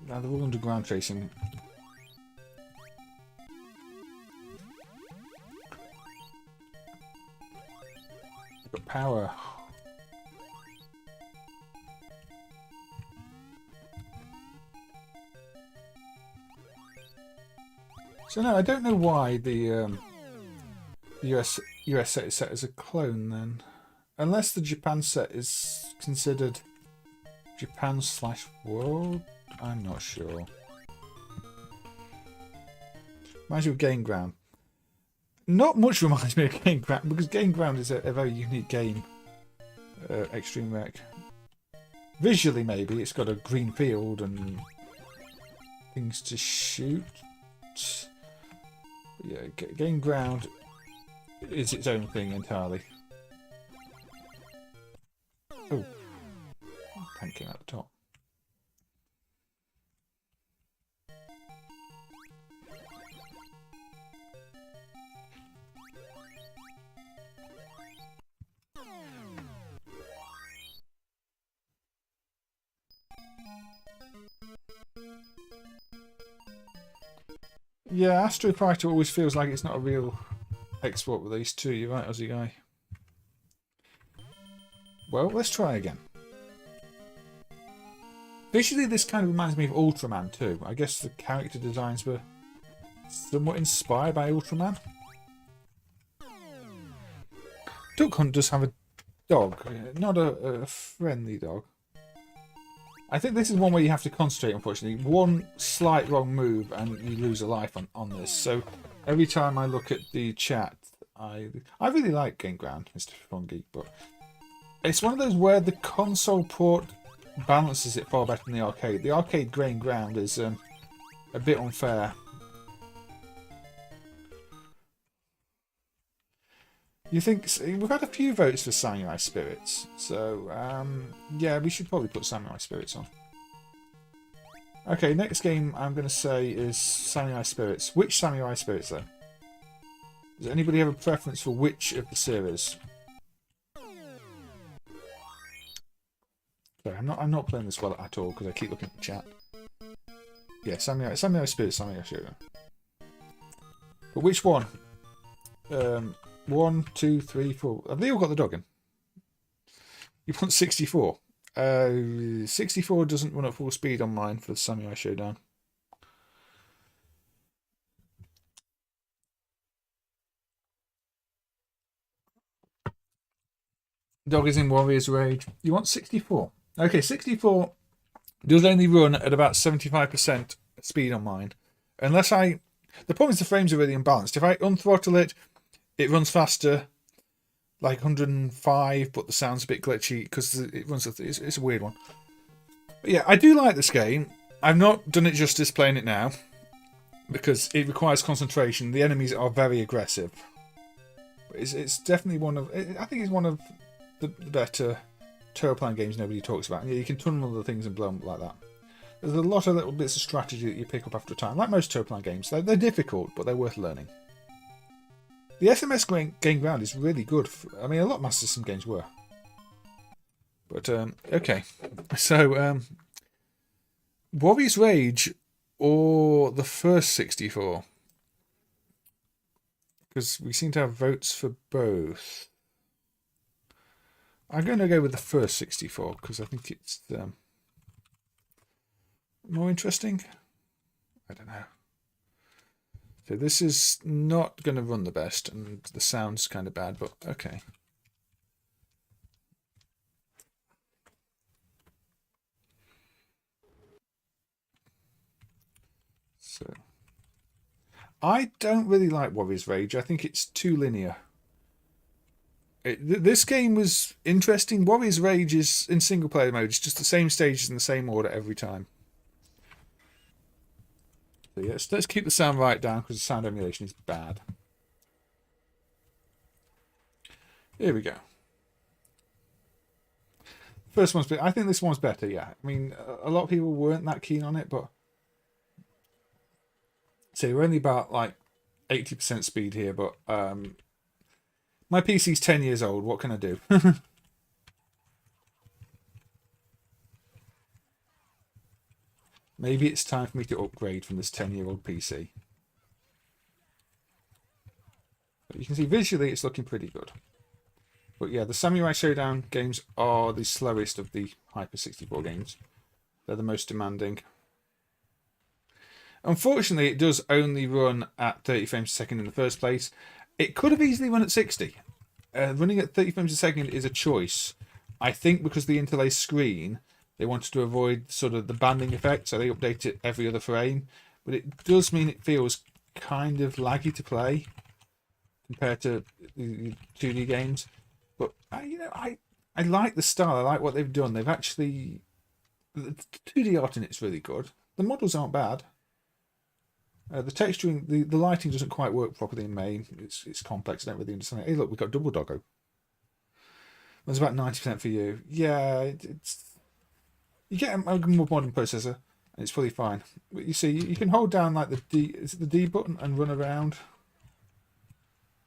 Now they're all underground chasing. They've got power. So no, I don't know why the US set is set as a clone then, unless the Japan set is considered Japan/World. I'm not sure. Reminds me of Game Ground. Not much reminds me of Game Ground because Game Ground is a very unique game. Extreme Rec. Visually, maybe it's got a green field and things to shoot. Yeah, Game Ground is its own thing entirely. Oh, tank came out the top. Yeah, Astro Fighter always feels like it's not a real export release too. You're right, Aussie guy. Well, let's try again. Visually, this kind of reminds me of Ultraman too. I guess the character designs were somewhat inspired by Ultraman. Duck Hunt does have a dog, not a friendly dog. I think this is one where you have to concentrate, unfortunately. One slight wrong move and you lose a life on this. So every time I look at the chat, I really like Game Ground, Mr. Fun Geek, but it's one of those where the console port balances it far better than the arcade. The arcade Game Ground is a bit unfair. You think we've had a few votes for Samurai Spirits, so yeah, we should probably put Samurai Spirits on. Okay, next game I'm going to say is Samurai Spirits. Which Samurai Spirits though? Does anybody have a preference for which of the series? Sorry, I'm not playing this well at all because I keep looking at the chat. Yeah, Samurai Spirits, Samurai Shodown. But which one? 1, 2, 3, 4. Have they all got the dog in? You want 64. 64 doesn't run at full speed on mine for the Samurai Shodown. Dog is in Warrior's Rage. You want 64. Okay, 64 does only run at about 75% speed on mine. Unless the problem is the frames are really imbalanced. If I unthrottle it, it runs faster, like 105, but the sound's a bit glitchy because it runs. It's a weird one. But yeah, I do like this game. I've not done it justice playing it now because it requires concentration. The enemies are very aggressive. It's definitely one of. I think it's one of the better turtle plan games nobody talks about. And yeah, you can tunnel other things and blow them like that. There's a lot of little bits of strategy that you pick up after a time, like most turtle plan games. They're difficult, but they're worth learning. The FMS Game Ground is really good. I mean, a lot of Master System games were. But, okay. So, Warrior's Rage or the first 64? Because we seem to have votes for both. I'm going to go with the first 64 because I think it's more interesting. I don't know. So this is not going to run the best, and the sound's kind of bad, but okay. So, I don't really like Warrior's Rage. I think it's too linear. This game was interesting. Warrior's Rage is in single player mode. It's just the same stages in the same order every time. So yes, let's keep the sound right down because the sound emulation is bad. Here we go. First one's I think this one's better, yeah. I mean, a lot of people weren't that keen on it, but so we're only about like 80% speed here, but my PC's 10 years old. What can I do? Maybe it's time for me to upgrade from this 10-year-old PC. But you can see visually it's looking pretty good. But yeah, the Samurai Shodown games are the slowest of the Hyper 64 games. They're the most demanding. Unfortunately, it does only run at 30 frames a second in the first place. It could have easily run at 60. Running at 30 frames a second is a choice. I think because the interlaced screen, they wanted to avoid sort of the banding effect, so they update it every other frame. But it does mean it feels kind of laggy to play compared to the 2D games. But I like the style. I like what they've done. They've actually the 2D art in it's really good. The models aren't bad. The texturing, the lighting doesn't quite work properly in MAME. It's complex. I don't really understand it. Hey, look, we've got double doggo. That's about 90% for you. Yeah, it's. You get a more modern processor, and it's fully fine. But you see, you can hold down like the D button and run around.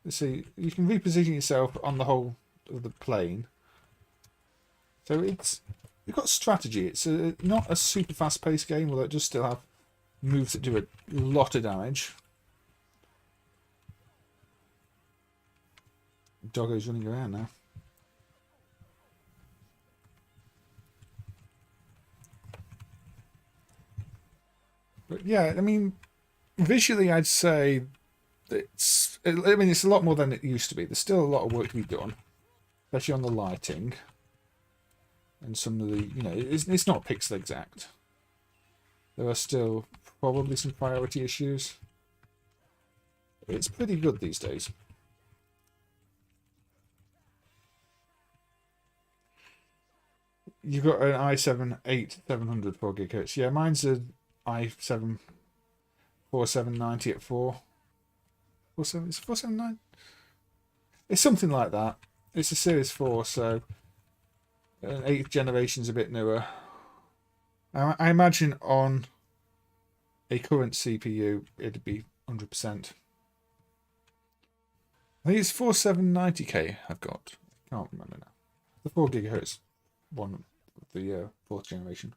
You see, you can reposition yourself on the whole of the plane. So you've got strategy. It's not a super fast-paced game, although it does still have moves that do a lot of damage. Doggo's running around now. But yeah, I mean, visually, I'd say it's a lot more than it used to be. There's still a lot of work to be done, especially on the lighting and some of the, it's not pixel exact. There are still probably some priority issues. It's pretty good these days. You've got an i7-8700 4 GHz. Yeah, mine's an i7 4790 at 4. 47, is it 479? It's something like that. It's a Series 4, so 8th generation's a bit newer. I imagine on a current CPU it'd be 100%. I think it's 4790K I've got. I can't remember now. The 4 GHz one of the 4th generation.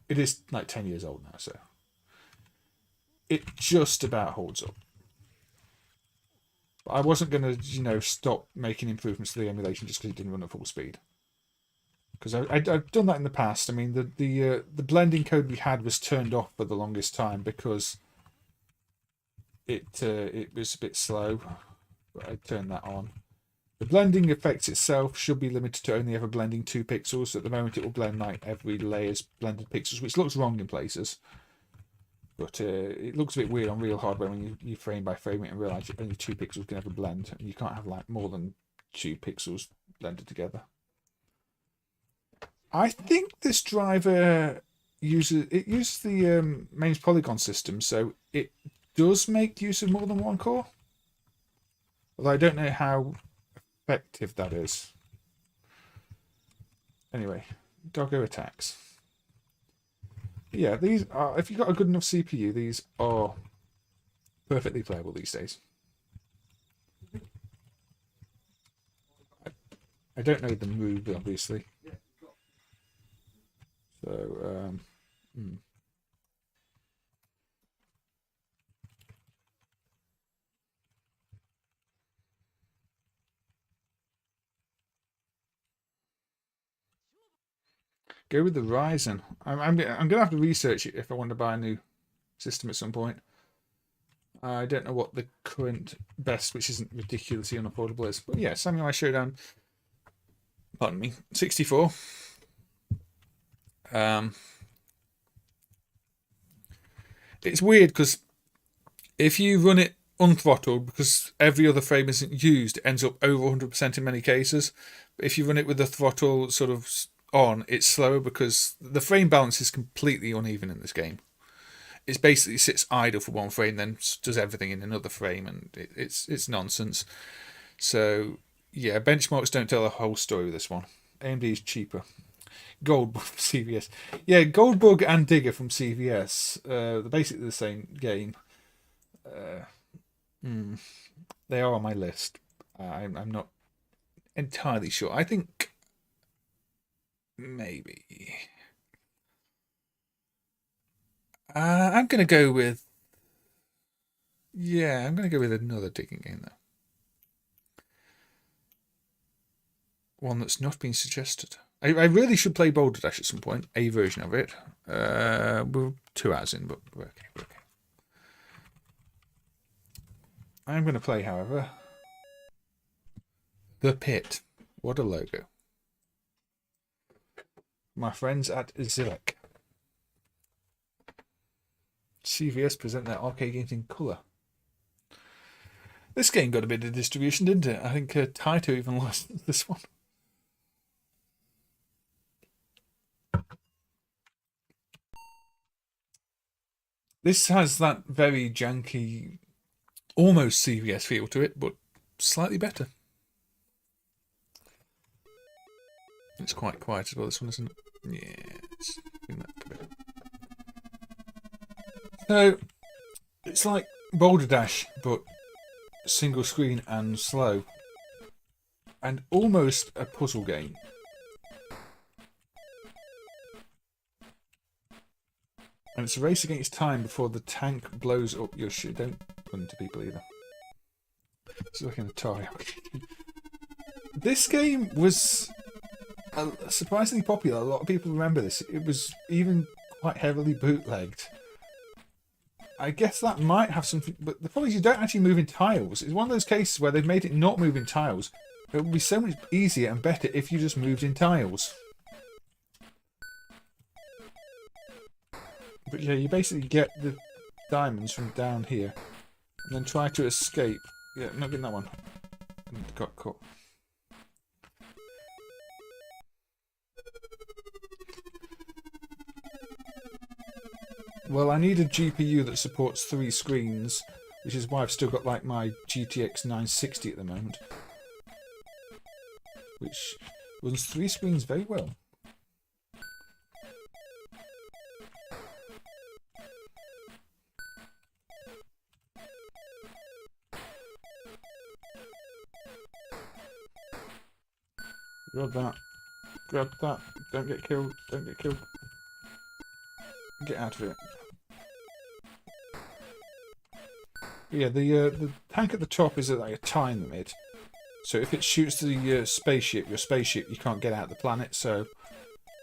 It is like 10 years old now, so it just about holds up. But I wasn't going to, stop making improvements to the emulation just because it didn't run at full speed. Because I've done that in the past. I mean, the blending code we had was turned off for the longest time because it was a bit slow. But I turned that on. The blending effects itself should be limited to only ever blending 2 pixels. At the moment, it will blend like every layer's blended pixels, which looks wrong in places. But it looks a bit weird on real hardware when you frame by frame it and realise only 2 pixels can ever blend, and you can't have like more than 2 pixels blended together. I think this driver uses the MameHaze polygon system, so it does make use of more than one core. Although I don't know how effective that is. Anyway, doggo attacks. Yeah, these are, if you've got a good enough CPU, these are perfectly playable these days. I don't know the move, obviously. So, Go with the Ryzen. I'm gonna have to research it if I want to buy a new system at some point. I don't know what the current best, which isn't ridiculously unaffordable, is. But yeah, Samurai Shodown. Pardon me, 64. It's weird because if you run it unthrottled, because every other frame isn't used, it ends up over 100% in many cases. But if you run it with the throttle sort of on, it's slower because the frame balance is completely uneven in this game. It's basically sits idle for one frame, then does everything in another frame, and it's nonsense. So yeah, benchmarks don't tell the whole story with this one. AMD is cheaper. Goldbug from CVS. Yeah, Goldbug and Digger from CVS. They're basically the same game. They are on my list. I'm not entirely sure. I think maybe. I'm going to go with. Yeah, I'm going to go with another digging game though. One that's not been suggested. I really should play Boulder Dash at some point. A version of it. We're 2 hours in, but we're okay. We're okay. I'm going to play, however, The Pit. What a logo. My friends at Zilek. CVS present their arcade games in colour. This game got a bit of distribution, didn't it? I think Taito even licensed this one. This has that very janky, almost CVS feel to it, but slightly better. It's quite quiet as well, this one, isn't it? Yes. So, it's like Boulder Dash, but single screen and slow. And almost a puzzle game. And it's a race against time before the tank blows up your shit. Don't run into people either. It's like an Atari. This game was surprisingly popular. A lot of people remember this. It was even quite heavily bootlegged. I guess that might have something, but the problem is you don't actually move in tiles. It's one of those cases where they've made it not move in tiles. It would be so much easier and better if you just moved in tiles. But yeah, you basically get the diamonds from down here, and then try to escape. Yeah, not getting that one. Got caught. Well, I need a GPU that supports 3 screens, which is why I've still got like my GTX 960 at the moment, which runs 3 screens very well. Grab that. Grab that. Don't get killed. Don't get killed. Get out of it. Yeah, the tank at the top is at like a time limit. So if it shoots the spaceship, your spaceship, you can't get out of the planet, so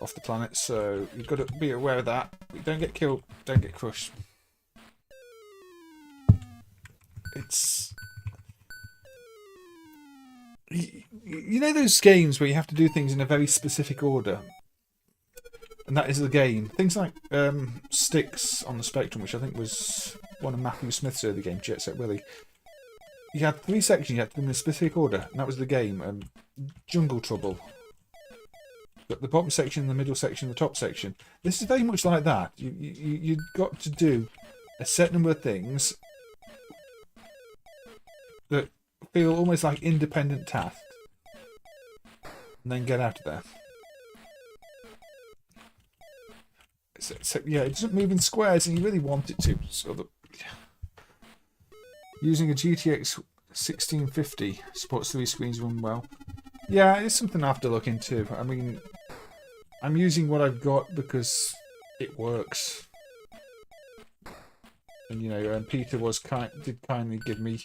off the planet. So you've got to be aware of that. Don't get killed. Don't get crushed. It's you know those games where you have to do things in a very specific order, and that is the game. Things like Sticks on the Spectrum, which I think was one of Matthew Smith's early games, Jet Set Willy. You had 3 sections you had to do in a specific order, and that was the game. Jungle Trouble. Got the bottom section, the middle section, the top section. This is very much like that. You've got to do a set number of things that feel almost like independent tasks, and then get out of there. So yeah, it doesn't move in squares, and you really want it to. So using a GTX 1650 supports 3 screens run well. Yeah, it's something I have to look into. I mean, I'm using what I've got because it works. And you know, Peter did kindly give me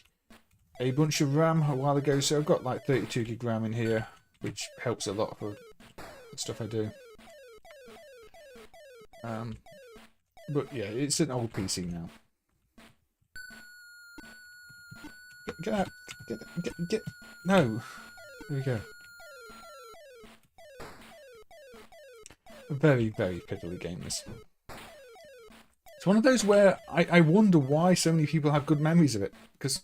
a bunch of RAM a while ago, so I've got like 32 gig RAM in here, which helps a lot for the stuff I do. But yeah, it's an old PC now. Get out! Get! No! There we go. A very, very piddly game, this. It's one of those where I wonder why so many people have good memories of it, because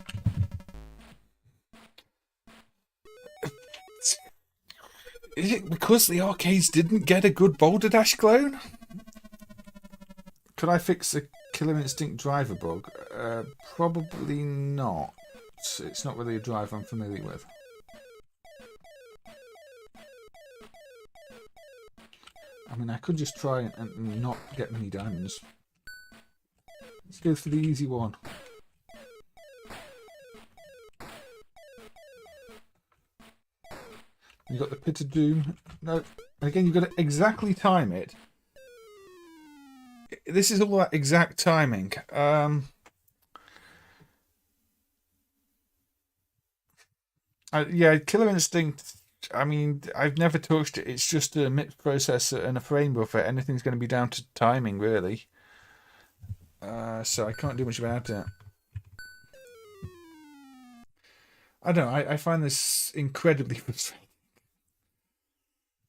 is it because the arcades didn't get a good Boulder Dash clone? Could I fix a Killer Instinct driver bug? Probably not. It's not really a driver I'm familiar with. I mean, I could just try and not get many diamonds. Let's go for the easy one. You've got the Pit of Doom. No, again, you've got to exactly time it. This is all about exact timing. Yeah, Killer Instinct, I mean, I've never touched it. It's just a MIPS processor and a frame buffer. Anything's going to be down to timing, really. So I can't do much about it. I don't know, I find this incredibly frustrating.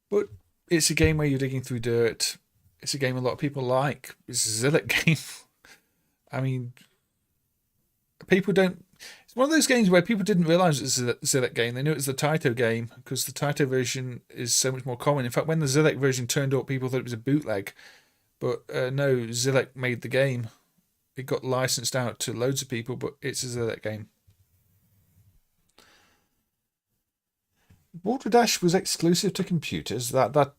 But it's a game where you're digging through dirt. It's a game a lot of people like. It's a Zilliq game. I mean, people don't... It's one of those games where people didn't realise it was a Zilliq game. They knew it was the Taito game because the Taito version is so much more common. In fact, when the Zilliq version turned up, people thought it was a bootleg. But no, Zilliq made the game. It got licensed out to loads of people, but it's a Zilliq game. Boulder Dash was exclusive to computers. That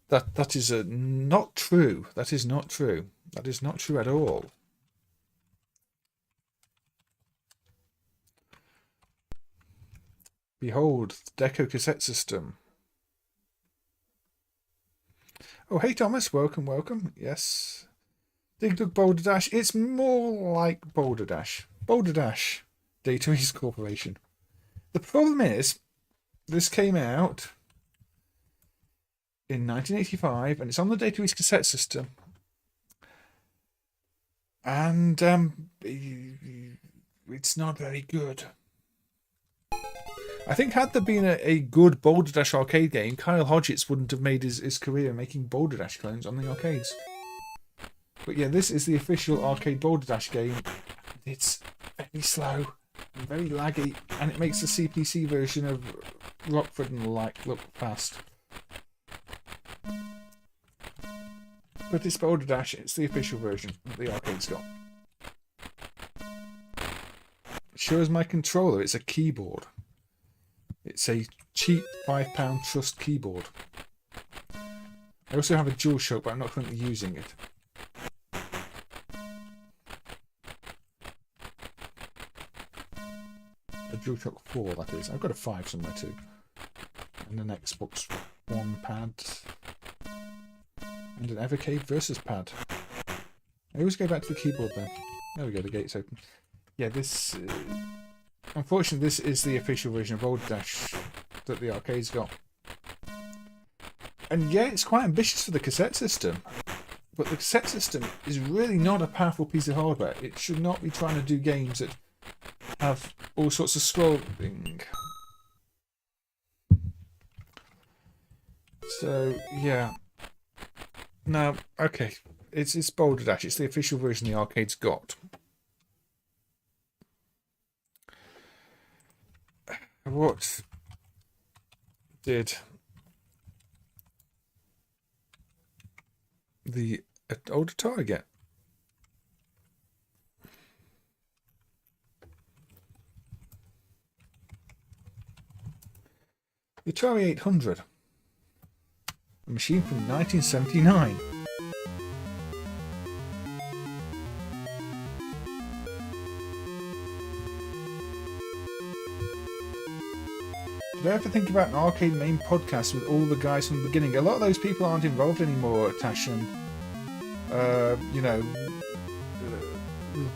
is not true. That is not true. That is not true at all. Behold, the Deco cassette system. Oh, hey Thomas, welcome, welcome. Yes. Dig Dug Boulder Dash. It's more like Boulder Dash. Boulder Dash. Data East Corporation. The problem is, this came out in 1985, and it's on the Data East cassette system. And it's not very good. I think had there been a good Boulder Dash arcade game, Kyle Hodgetts wouldn't have made his career making Boulder Dash clones on the arcades. But yeah, this is the official arcade Boulder Dash game. It's very slow and very laggy, and it makes the CPC version of Rockford and the like look fast. But it's Boulder Dash, it's the official version that the arcade's got. It shows my controller, it's a keyboard. It's a cheap £5 Trust keyboard. I also have a DualShock, but I'm not currently using it. A DualShock 4, that is. I've got a 5 somewhere too. And an Xbox One pad. And an Evercade Versus pad. I always go back to the keyboard then. There we go, the gate's open. Yeah, this... unfortunately, this is the official version of Boulder Dash that the arcade's got. And yeah, it's quite ambitious for the cassette system. But the cassette system is really not a powerful piece of hardware. It should not be trying to do games that have all sorts of scrolling. So, yeah. Now, okay, it's Boulder Dash. It's the official version the arcade's got. What did the old Atari get? The Atari 800. A machine from 1979. Did I ever think about an arcade main podcast with all the guys from the beginning? A lot of those people aren't involved anymore, Tash, and you know,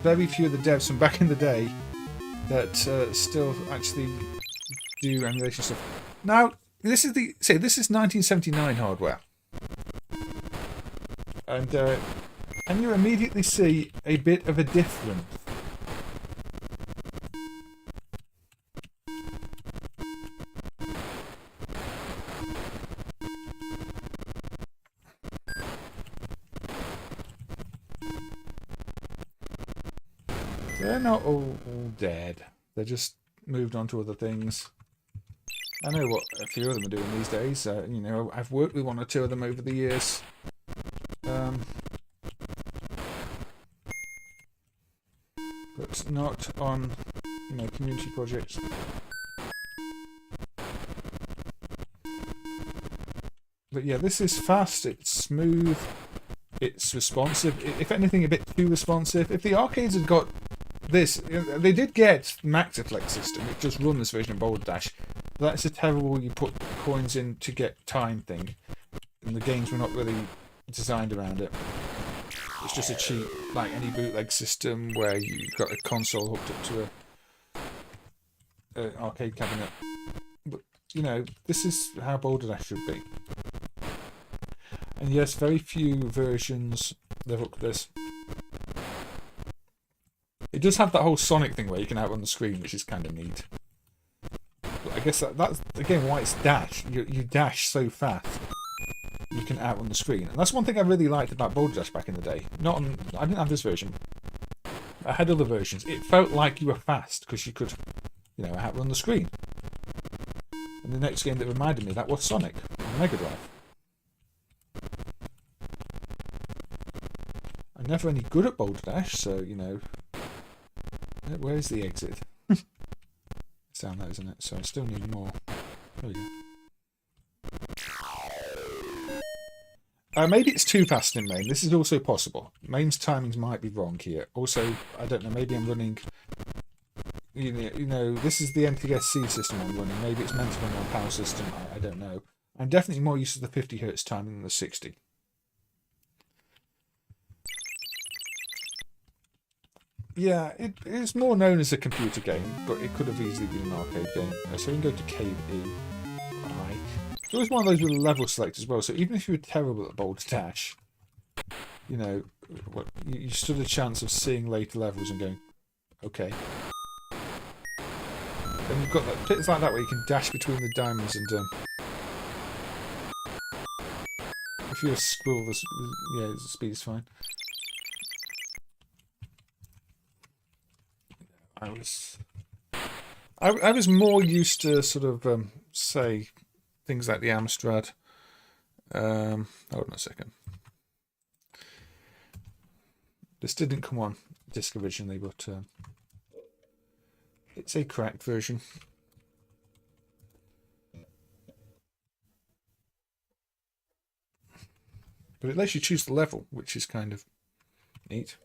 very few of the devs from back in the day that still actually do emulation stuff. Now, this is 1979 hardware, and can you immediately see a bit of a difference? They're not all dead. They're just moved on to other things. I know what a few of them are doing these days. You know, I've worked with one or two of them over the years. But not on, you know, community projects. But yeah, this is fast, it's smooth, it's responsive. If anything, a bit too responsive. If the arcades had got this, they did get Maxiflex system, which just run this version of Boulder Dash. That's a terrible you put coins in to get time thing. And the games were not really designed around it. It's just a cheap, like any bootleg system where you've got a console hooked up to an arcade cabinet. But, you know, this is how Boulder Dash should be. And yes, very few versions live up to this. It does have that whole Sonic thing where you can outrun the screen, which is kind of neat. But I guess that's, again, why it's Dash. You dash so fast, you can outrun the screen. And that's one thing I really liked about Boulder Dash back in the day. I didn't have this version. I had other versions. It felt like you were fast, because you could, you know, outrun the screen. And the next game that reminded me of that was Sonic on Mega Drive. I'm never any good at Boulder Dash, so, you know... Where's the exit? It's down there, isn't it? So I still need more. There we go. Maybe it's too fast in MAME. This is also possible. MAME's timings might be wrong here. Also, I don't know, maybe I'm running... You know, this is the NTSC system I'm running. Maybe it's meant to run on PAL system. I don't know. I'm definitely more used to the 50 Hz timing than the 60. Yeah, it is more known as a computer game, but it could have easily been an arcade game. So we can go to Cave E. Right. It was one of those with a level select as well, so even if you were terrible at Boulder Dash, you know, What, you stood a chance of seeing later levels and going, okay. Then you've got that bits like that where you can dash between the diamonds and if you're a squirrel, yeah, the speed is fine. I was more used to sort of say things like the Amstrad. Hold on a second. This didn't come on disc originally, but it's a cracked version. But it lets you choose the level, which is kind of neat.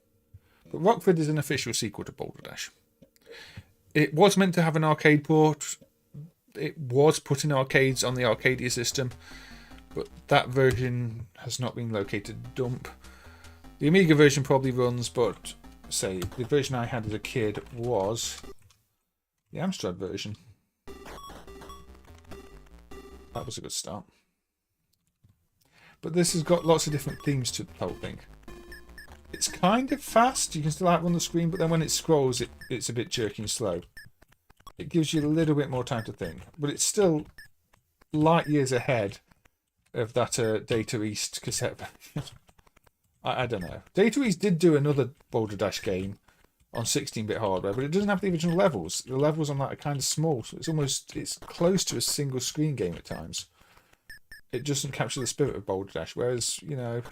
But Rockford is an official sequel to Boulder Dash. It was meant to have an arcade port. It was put in arcades on the Arcadia system, but that version has not been located to dump. The Amiga version probably runs, but say the version I had as a kid was the Amstrad version. That was a good start. But this has got lots of different themes to the whole thing. It's kind of fast, you can still outrun the screen, but then when it scrolls, it's a bit jerky and slow. It gives you a little bit more time to think, but it's still light years ahead of that Data East cassette. I don't know. Data East did do another Boulder Dash game on 16-bit hardware, but it doesn't have the original levels. The levels on that are kind of small, so it's close to a single screen game at times. It doesn't capture the spirit of Boulder Dash, whereas, you know,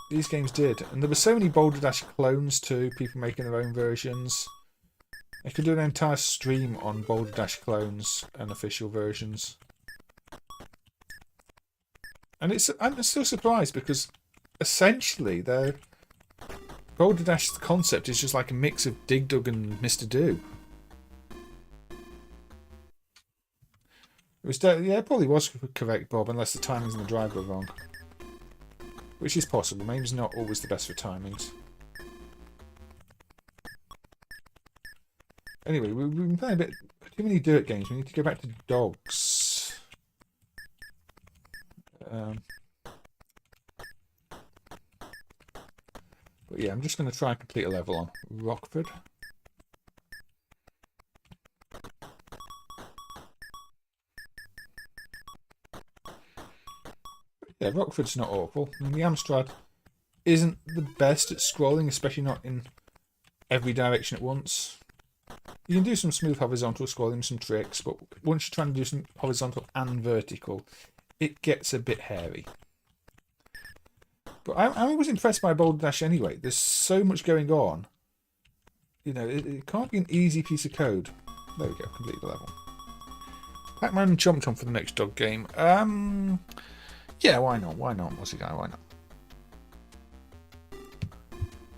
these games did. And there were so many Boulder Dash clones too, people making their own versions. I could do an entire stream on Boulder Dash clones and official versions. And I'm still surprised because essentially Boulder Dash concept is just like a mix of Dig Dug and Mr. Do. It was yeah, it probably was correct, Bob, unless the timings and the drive were wrong. Which is possible. MameHaze not always the best for timings. Anyway, we've been playing a bit too many dirt games. We need to go back to dogs. But yeah, I'm just going to try and complete a level on Rockford. Yeah, Rockford's not awful. I mean, the Amstrad isn't the best at scrolling, especially not in every direction at once. You can do some smooth horizontal scrolling, some tricks, but once you're trying to do some horizontal and vertical, it gets a bit hairy. But I was impressed by Boulder Dash anyway. There's so much going on. You know, it can't be an easy piece of code. There we go, complete the level. Pac-Man Chomp Chomp for the next dog game. Yeah, why not? Why not? What's it guy? Why not?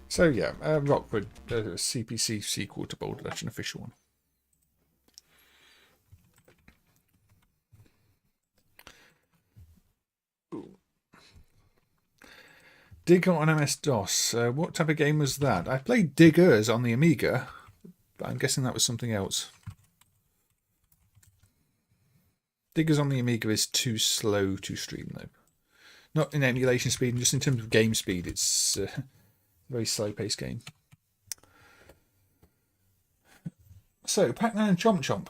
So yeah, Rockford, CPC sequel to Boulder Dash, an official one. Ooh. Digger on MS-DOS. What type of game was that? I played Diggers on the Amiga, but I'm guessing that was something else. Diggers on the Amiga is too slow to stream though. Not in emulation speed, just in terms of game speed, it's a very slow-paced game. So, Pac-Man Chomp Chomp.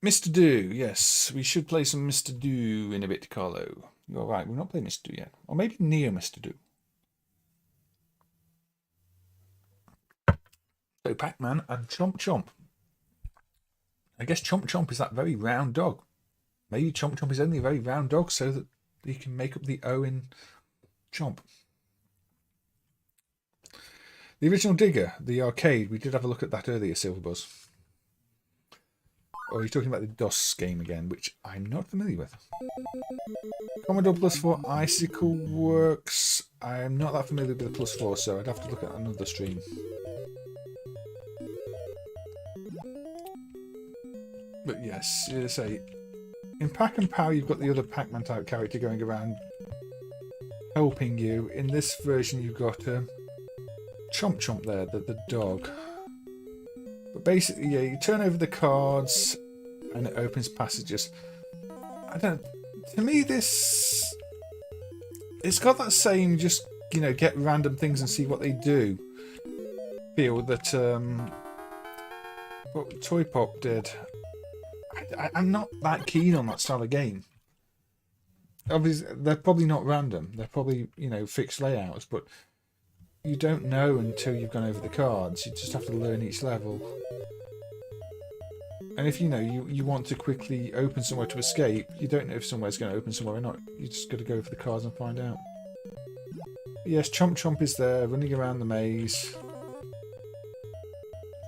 Mr. Do, yes, we should play some Mr. Do in a bit, Carlo. You're right, we've not played Mr. Do yet. Or maybe Neo Mr. Do. So, Pac-Man and Chomp Chomp. I guess Chomp Chomp is that very round dog. Maybe Chomp Chomp is only a very round dog so that you can make up the O in Chomp. The original Digger, the arcade, we did have a look at that earlier, Silverbuzz. Or are you talking about the DOS game again, which I'm not familiar with? Commodore +4 Icicle Works. I am not that familiar with the +4, so I'd have to look at another stream. But yes, you say in Pac and Pow you've got the other Pac-Man type character going around helping you. In this version you've got Chomp Chomp there, the dog. But basically, yeah, you turn over the cards and it opens passages. I don't know. To me, this it's got that same just, you know, get random things and see what they do feel that what Toy Pop did. I'm not that keen on that style of game. Obviously, they're probably not random. They're probably, you know, fixed layouts, but you don't know until you've gone over the cards. You just have to learn each level. And if you know you want to quickly open somewhere to escape, you don't know if somewhere's going to open somewhere or not. You just got to go for the cards and find out. But yes, Chomp Chomp is there, running around the maze,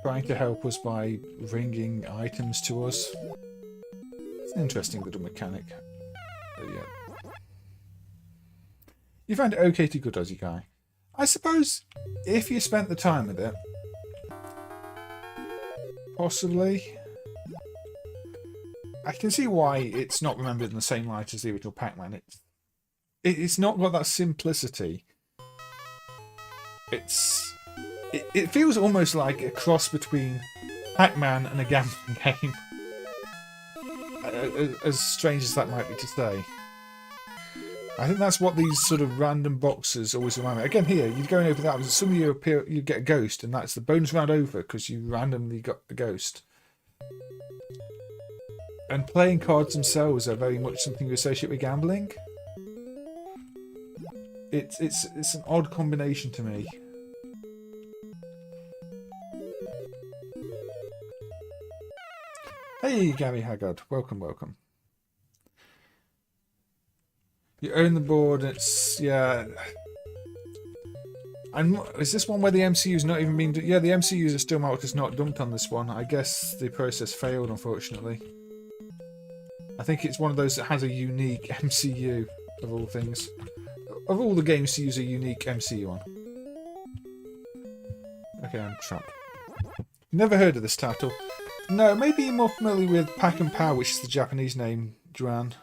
trying to help us by bringing items to us. It's an interesting little mechanic. But yeah. You find it okay to good, Aussie guy. I suppose if you spent the time with it, possibly. I can see why it's not remembered in the same light as the original Pac-Man. It's not got that simplicity. It feels almost like a cross between Pac-Man and a gambling game. As strange as that might be to say. I think that's what these sort of random boxes always remind me. Again, here, you're going over that. Suddenly you get a ghost, and that's the bonus round over because you randomly got the ghost. And playing cards themselves are very much something you associate with gambling. It's an odd combination to me. Hey, Gary Haggard, welcome, welcome. You own the board. It's yeah. Is this one where the MCU's not even been? Yeah, the MCUs are still marked as not dumped on this one. I guess the process failed, unfortunately. I think it's one of those that has a unique MCU of all things. Of all the games to use a unique MCU on. Okay, I'm Trump. Never heard of this title. No, maybe you're more familiar with Pac-Man, which is the Japanese name, Joanne.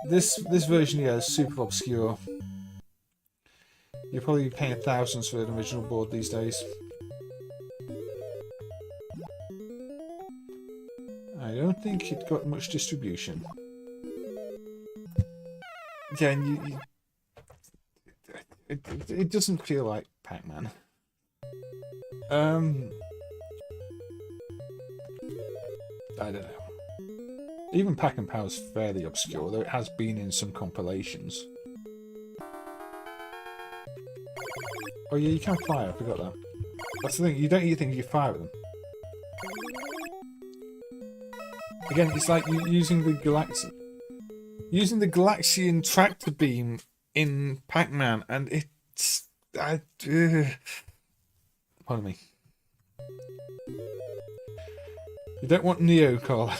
This version here is super obscure. You're probably paying thousands for an original board these days. I don't think it got much distribution. Yeah, and it doesn't feel like Pac-Man. I don't know. Even Pac-Man is fairly obscure, though it has been in some compilations. Oh yeah, you can fire, I forgot that. That's the thing, you don't eat things, you fire at them. Again, it's like using the Galaxian tractor beam in Pac-Man, and it's... pardon me. You don't want Neo, Carlo.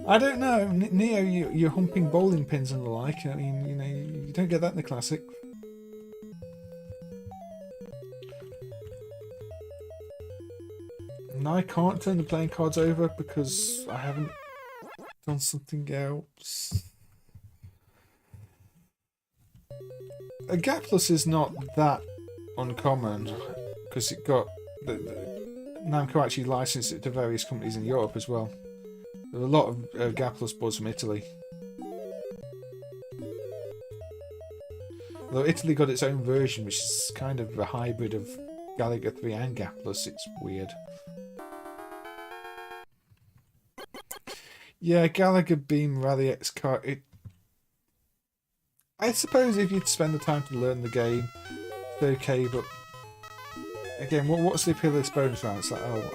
I don't know. Neo, you're humping bowling pins and the like. I mean, you know, you don't get that in the classic. No, I can't turn the playing cards over because I haven't done something else. A gapless is not that uncommon because it got Namco actually licensed it to various companies in Europe as well. There are a lot of gapless boards from Italy. Though Italy got its own version, which is kind of a hybrid of Galaga 3 and gapless. It's weird. Yeah, Galaga Beam Rally X card. I suppose if you'd spend the time to learn the game, it's okay, but again, what's the appeal of this bonus round? It's like, oh,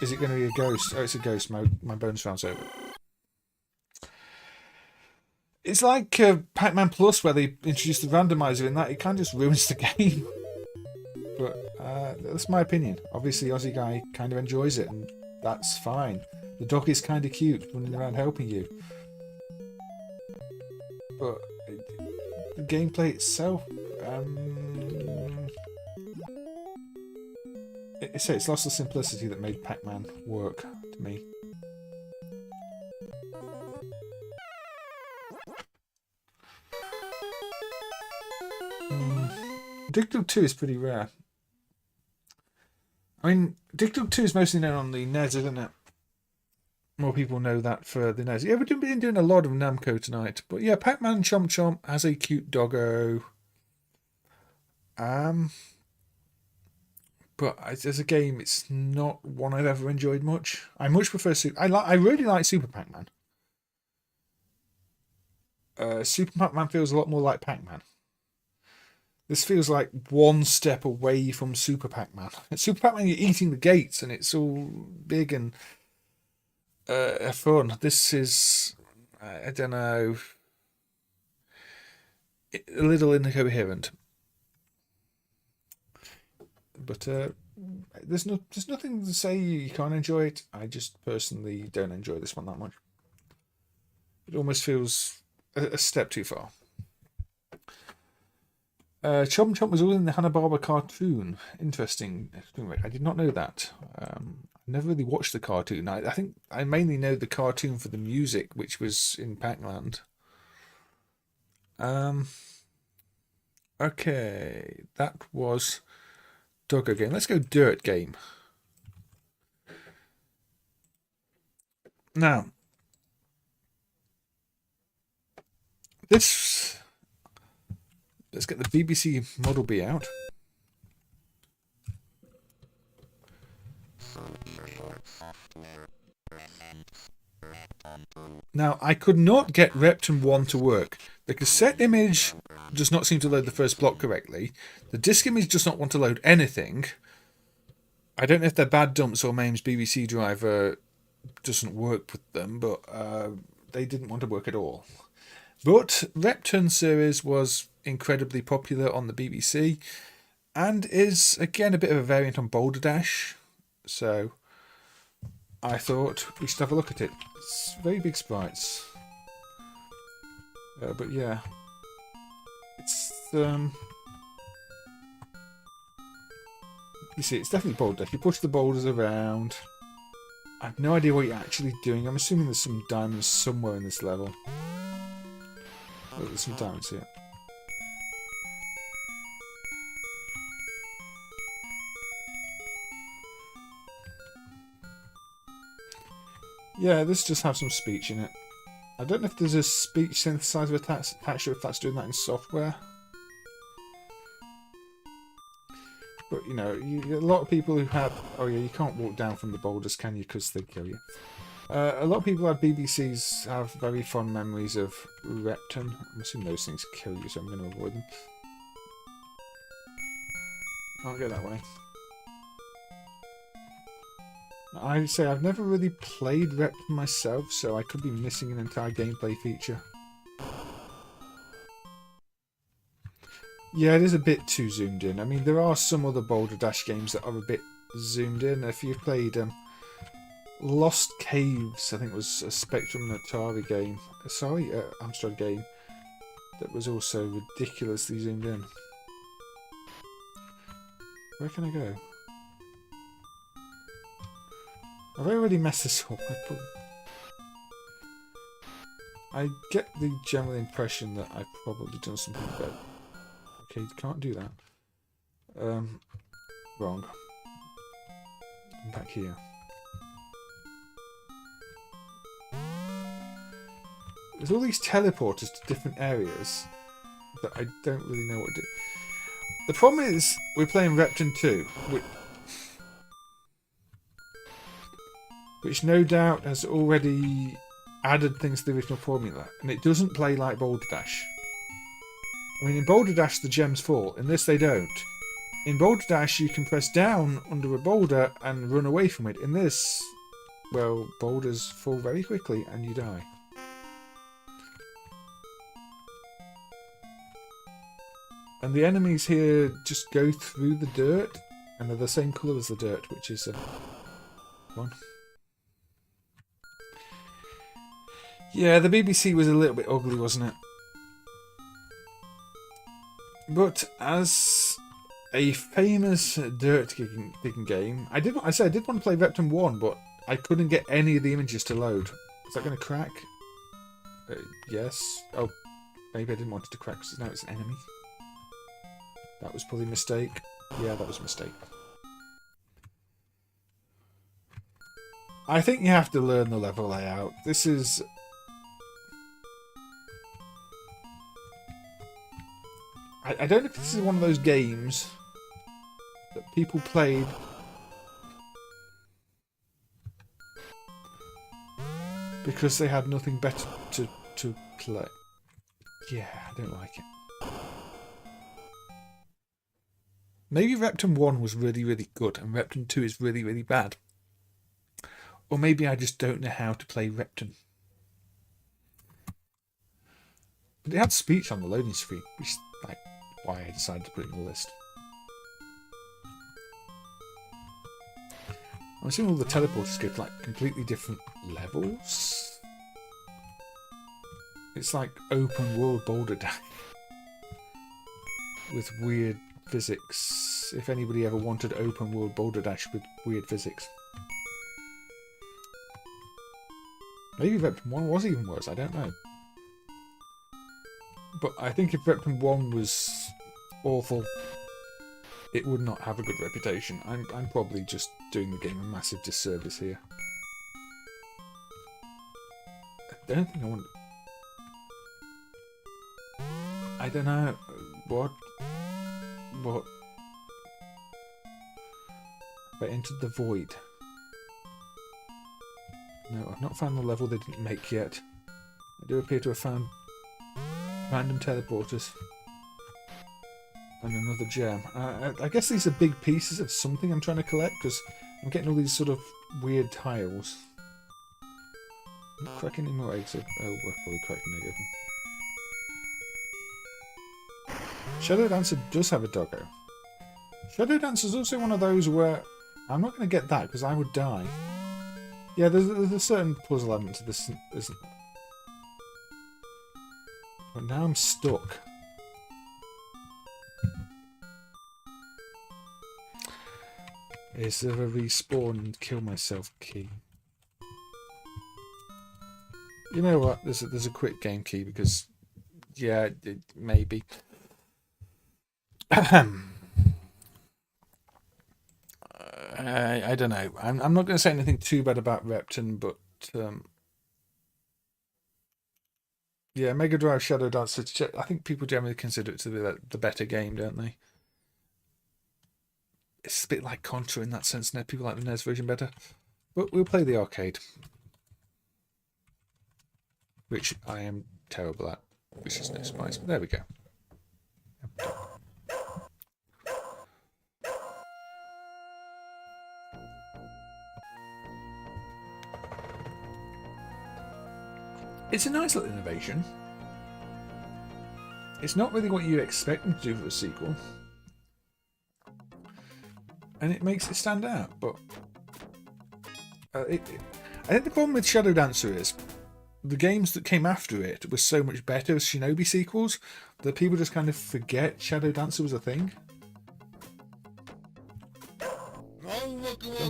is it going to be a ghost? Oh, it's a ghost. My bonus round's over. It's like Pac-Man Plus, where they introduced the randomizer in that. It kind of just ruins the game. But that's my opinion. Obviously, Aussie Guy kind of enjoys it, and that's fine. The dog is kind of cute, running around helping you. But the gameplay itself, it's lost the simplicity that made Pac-Man work to me. Dig Dug 2 is pretty rare. I mean, Dig Dug 2 is mostly known on the NES, isn't it? more people know that for the NES. Yeah, we've been doing a lot of Namco tonight. But yeah, Pac-Man Chomp Chomp has a cute doggo. But as a game, it's not one I've ever enjoyed much. I much prefer I really like Super Pac-Man. Super Pac-Man feels a lot more like Pac-Man. This feels like one step away from Super Pac-Man. At Super Pac-Man, you're eating the gates, and it's all big and fun. This is, I don't know, a little incoherent. But there's nothing to say you can't enjoy it. I just personally don't enjoy this one that much. It almost feels a step too far. Chomp Chomp was all in the Hanna-Barbera cartoon. Interesting. I did not know that. I never really watched the cartoon. I think I mainly know the cartoon for the music, which was in Pac-Land. Okay, that was Doggo game. Let's go Dirt game. Now, let's get the BBC Model B out. Now, I could not get Repton 1 to work. The cassette image does not seem to load the first block correctly. The disk image does not want to load anything. I don't know if they're bad dumps or MAME's BBC driver doesn't work with them, but they didn't want to work at all. But Repton series was incredibly popular on the BBC and is, again, a bit of a variant on Boulder Dash. So I thought we should have a look at it. It's very big sprites. But yeah. It's, you see, it's definitely Boulder Dash. You push the boulders around. I have no idea what you're actually doing. I'm assuming there's some diamonds somewhere in this level. Oh, there's some diamonds here. Yeah, this just has some speech in it. I don't know if there's a speech synthesizer attached, or if that's doing that in software. But, you know, a lot of people who have... Oh, yeah, you can't walk down from the boulders, can you? Because they kill you. A lot of people who have BBCs have very fond memories of Repton. I'm assuming those things kill you, so I'm going to avoid them. Can't go that way. I'd say I've never really played Repton myself, so I could be missing an entire gameplay feature. Yeah, it is a bit too zoomed in. I mean, there are some other Boulder Dash games that are a bit zoomed in. If you've played Lost Caves, I think it was a Spectrum and Atari game. Sorry, Amstrad game. That was also ridiculously zoomed in. Where can I go? Have I already messed this up? I get the general impression that I've probably done something bad. Okay, you can't do that. Wrong. I'm back here. There's all these teleporters to different areas that I don't really know what to do. The problem is, we're playing Repton 2, which no doubt has already added things to the original formula, and it doesn't play like Boulder Dash. I mean, in Boulder Dash the gems fall, in this they don't. In Boulder Dash you can press down under a boulder and run away from it. In this, well, boulders fall very quickly and you die. And the enemies here just go through the dirt, and they're the same colour as the dirt, which is one. Yeah, the BBC was a little bit ugly, wasn't it? But as a famous dirt digging game, I did want to play Repton 1, but I couldn't get any of the images to load. Is that going to crack? Yes. Oh, maybe I didn't want it to crack because now it's an enemy. That was probably a mistake. Yeah, that was a mistake. I think you have to learn the level layout. This is... I don't know if this is one of those games that people played because they had nothing better to play. Yeah, I don't like it. Maybe Repton 1 was really, really good and Repton 2 is really, really bad. Or maybe I just don't know how to play Repton. But it had speech on the loading screen, which is like why I decided to put it in the list. I'm assuming all the teleporters go to like completely different levels. It's like open world Boulder Dash with weird physics. If anybody ever wanted open world Boulder Dash with weird physics. Maybe Repton 1 was even worse, I don't know. But I think if Repton 1 was awful, it would not have a good reputation. I'm probably just doing the game a massive disservice here. I don't think I want... I don't know. What? If I entered the void. No, I've not found the level they didn't make yet. I do appear to have found random teleporters. And another gem. I guess these are big pieces of something I'm trying to collect, because I'm getting all these sort of weird tiles. I'm not cracking any more eggs. Oh, we're probably cracking an egg open. Shadow Dancer does have a doggo. Shadow Dancer is also one of those where I'm not going to get that because I would die. Yeah, there's a certain puzzle element to this, isn't there? But now I'm stuck. Is there a respawn and kill myself key? You know what? There's a quick game key because, yeah, maybe. I don't know. I'm not going to say anything too bad about Repton, but yeah, Mega Drive Shadow Dancer. I think people generally consider it to be the better game, don't they? It's a bit like Contra in that sense. Now people like the NES version better, but we'll play the arcade, which I am terrible at, which is no surprise. But there we go. It's a nice little innovation. It's not really what you expect them to do for a sequel. And it makes it stand out, but I think the problem with Shadow Dancer is the games that came after it were so much better as Shinobi sequels that people just kind of forget Shadow Dancer was a thing. Don't do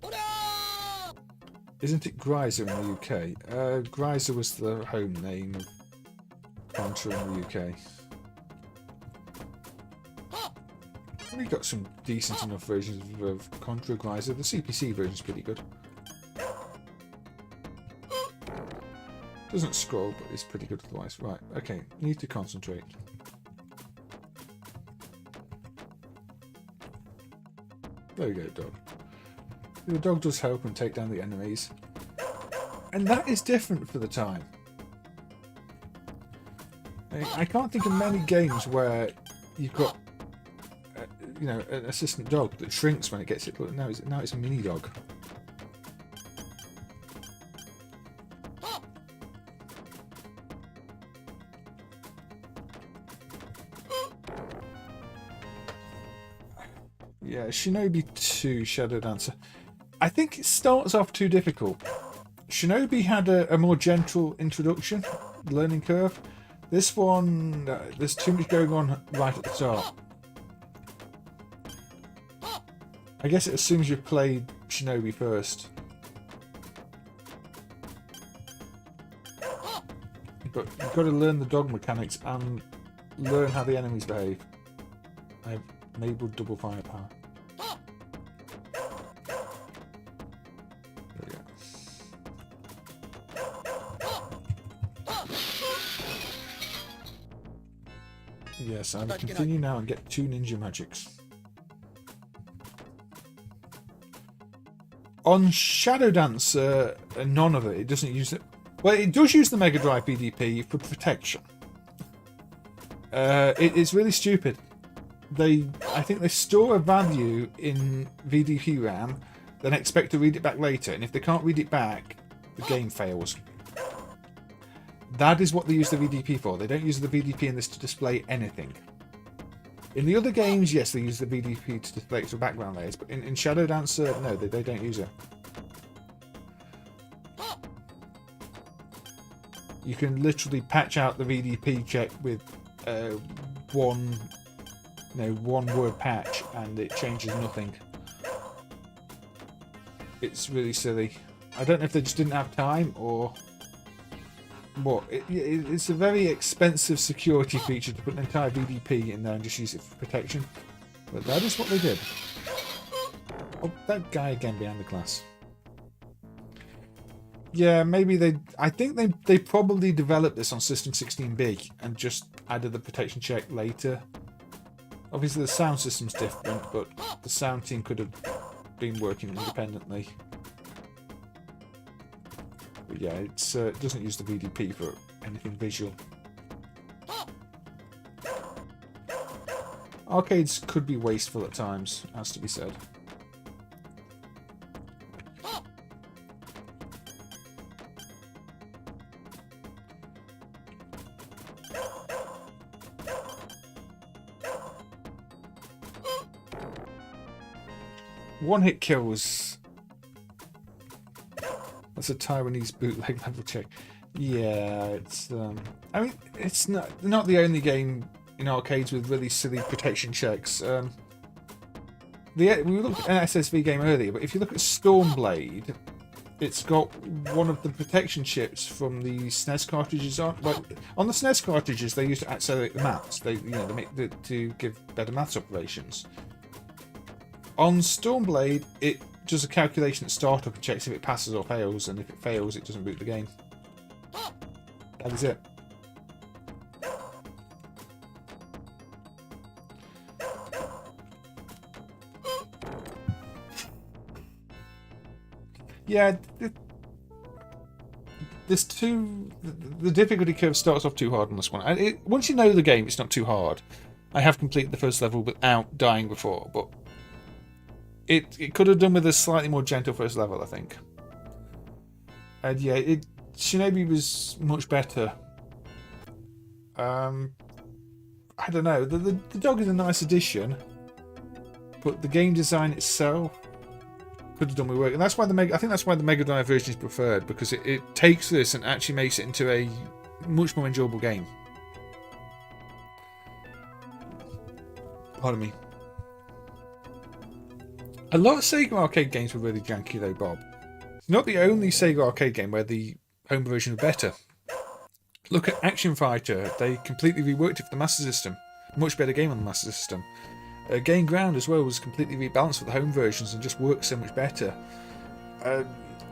that. Isn't it Greiser in the UK? Greiser was the home name of Contra in the UK. We got some decent enough versions of Contra Greiser. The CPC version is pretty good. Doesn't scroll, but it's pretty good otherwise. Right, okay, need to concentrate. There we go, dog. The dog does help and take down the enemies. And that is different for the time. I can't think of many games where you've got you know, an assistant dog that shrinks when it gets it. Now it's a mini dog. Yeah, Shinobi 2 Shadow Dancer. I think it starts off too difficult. Shinobi had a more gentle introduction, learning curve. This one, there's too much going on right at the start. I guess it assumes you've played Shinobi first. But you've got to learn the dog mechanics and learn how the enemies behave. I've enabled double firepower. Yes, I will continue now and get 2 ninja magics. On Shadowdancer, none of it. It doesn't use it. Well, it does use the Mega Drive VDP for protection. It's really stupid. I think they store a value in VDP RAM, then expect to read it back later, and if they can't read it back, the game fails. That is what they use the VDP for. They don't use the VDP in this to display anything. In the other games, yes, they use the VDP to display extra background layers, but in Shadow Dancer, no, they don't use it. You can literally patch out the VDP check with one word patch, and it changes nothing. It's really silly. I don't know if they just didn't have time or what. It's a very expensive security feature to put an entire VDP in there and just use it for protection. But that is what they did. Oh, that guy again behind the glass. Yeah, maybe they... I think they probably developed this on System 16B and just added the protection check later. Obviously the sound system's different, but the sound team could have been working independently. But yeah, it doesn't use the VDP for anything visual. Arcades could be wasteful at times, has to be said. One-hit kills. That's a Taiwanese bootleg level check. Yeah, it's. I mean, it's not the only game in arcades with really silly protection checks. We looked at an SSV game earlier, but if you look at Stormblade, it's got one of the protection chips from the SNES cartridges on. But on the SNES cartridges, they used to accelerate the maths. They to give better maths operations. On Stormblade, it does a calculation at startup and checks if it passes or fails, and if it fails, it doesn't boot the game. That is it. Yeah, there's the difficulty curve starts off too hard on this one. And once you know the game, it's not too hard. I have completed the first level without dying before, but it could have done with a slightly more gentle first level, I think. And yeah, Shinobi was much better. I don't know. The dog is a nice addition, but the game design itself could have done with work, and that's why I think that's why the Mega Drive version is preferred, because it takes this and actually makes it into a much more enjoyable game. Pardon me. A lot of Sega arcade games were really janky though, Bob. It's not the only Sega arcade game where the home version was better. Look at Action Fighter. They completely reworked it for the Master System. Much better game on the Master System. Game Ground as well was completely rebalanced for the home versions and just works so much better.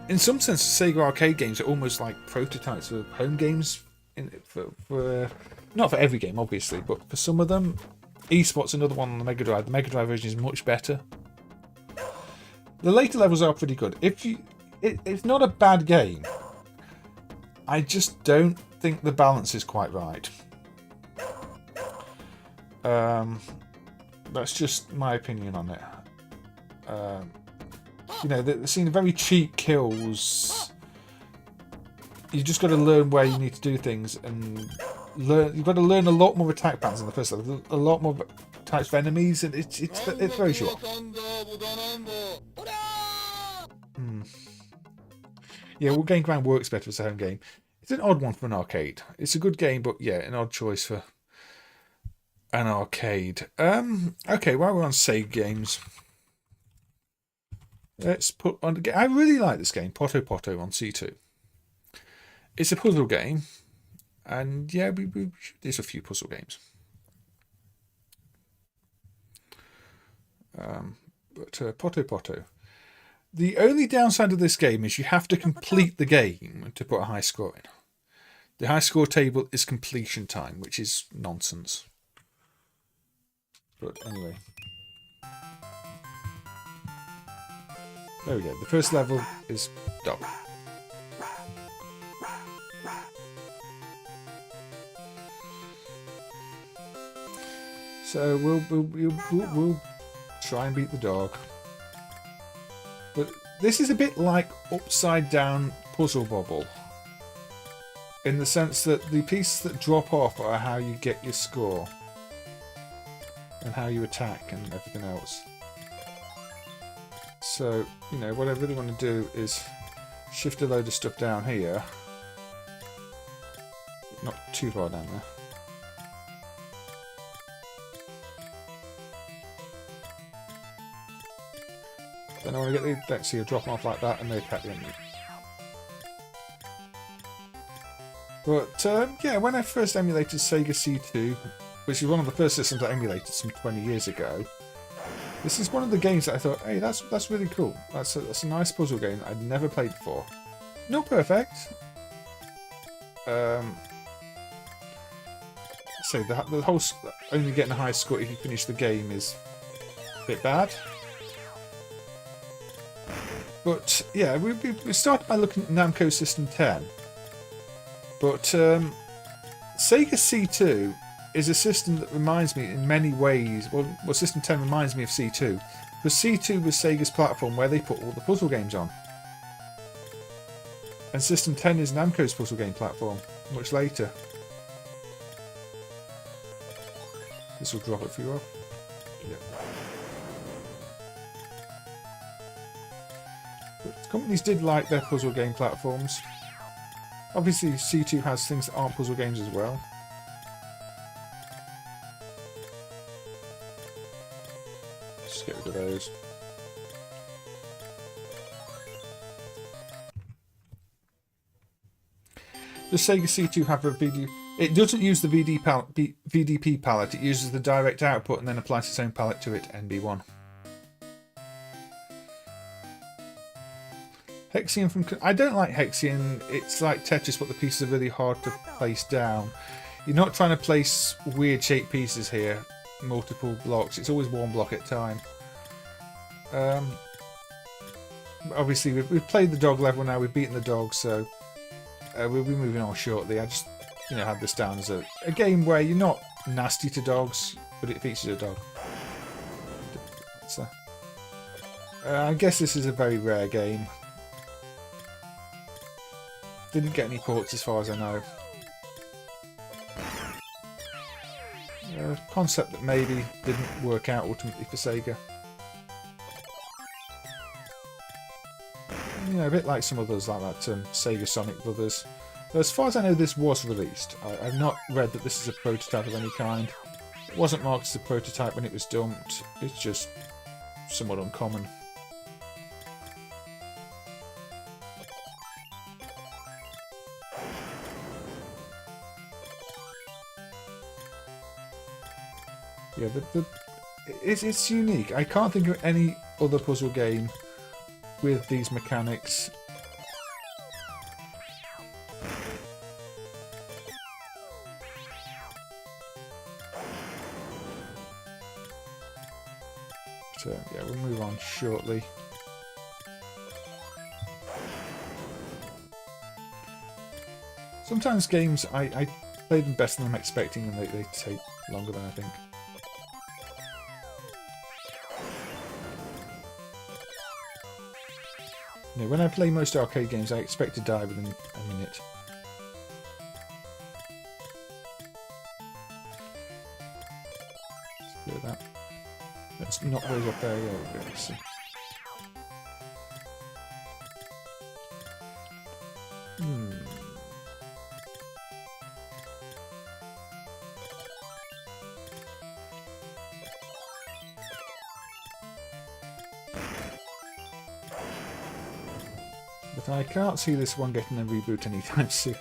In some sense, Sega arcade games are almost like prototypes of home games. Not for every game, obviously, but for some of them. Esport's another one on the Mega Drive. The Mega Drive version is much better. The later levels are pretty good. It's not a bad game. I just don't think the balance is quite right. That's just my opinion on it. They're seeing very cheap kills. You just got to learn where you need to do things, and you've got to learn a lot more attack patterns in the first level. A lot more types of enemies, and it's very short. Yeah, well, Game Ground works better as a home game. It's an odd one for an arcade. It's a good game, but yeah, an odd choice for an arcade. Okay, while we're on Sega games, let's put on. I really like this game, Poto Poto on C2. It's a puzzle game, and yeah, there's a few puzzle games. But Poto Poto. The only downside of this game is you have to complete the game to put a high score in. The high score table is completion time, which is nonsense. But anyway. There we go. The first level is dog. So we'll try and beat the dog. But this is a bit like upside down puzzle bobble. In the sense that the pieces that drop off are how you get your score. And how you attack and everything else. So, you know, what I really want to do is shift a load of stuff down here. Not too far down there. Then I want to get the, let's see, drop them off like that and they attack the enemy. But, yeah, when I first emulated Sega C2, which is one of the first systems I emulated some 20 years ago, this is one of the games that I thought, hey, that's really cool. That's a nice puzzle game I'd never played before. Not perfect. So the whole only getting a high score if you finish the game is a bit bad. But yeah, we started by looking at Namco System 10. But Sega C2 is a system that reminds me in many ways, well System 10 reminds me of C2, because C2 was Sega's platform where they put all the puzzle games on. And System 10 is Namco's puzzle game platform, much later. This will drop it for you off. Yep. But companies did like their puzzle game platforms. Obviously C2 has things that aren't puzzle games as well. Just get rid of those. Does Sega C2 have a VD? It doesn't use the VDP palette, it uses the direct output and then applies its own palette to it, NB1. Hexion from... I don't like Hexion, it's like Tetris but the pieces are really hard to place down. You're not trying to place weird shaped pieces here, multiple blocks, it's always one block at a time. Obviously we've played the dog level now, we've beaten the dog, so we'll be moving on shortly. I just, you know, had this down as a game where you're not nasty to dogs, but it features a dog. So, I guess this is a very rare game. Didn't get any ports as far as I know. Concept that maybe didn't work out ultimately for Sega. You know, a bit like some others like that, Sega Sonic Brothers. As far as I know, this was released. I've not read that this is a prototype of any kind. It wasn't marked as a prototype when it was dumped. It's just somewhat uncommon. Yeah, it's unique. I can't think of any other puzzle game with these mechanics. So yeah, we'll move on shortly. Sometimes games I play them better than I'm expecting and they take longer than I think. You know, when I play most arcade games, I expect to die within a minute. Let's clear that. Let's knock those up there. Yeah, we'll go. Let's see. But I can't see this one getting a reboot anytime soon.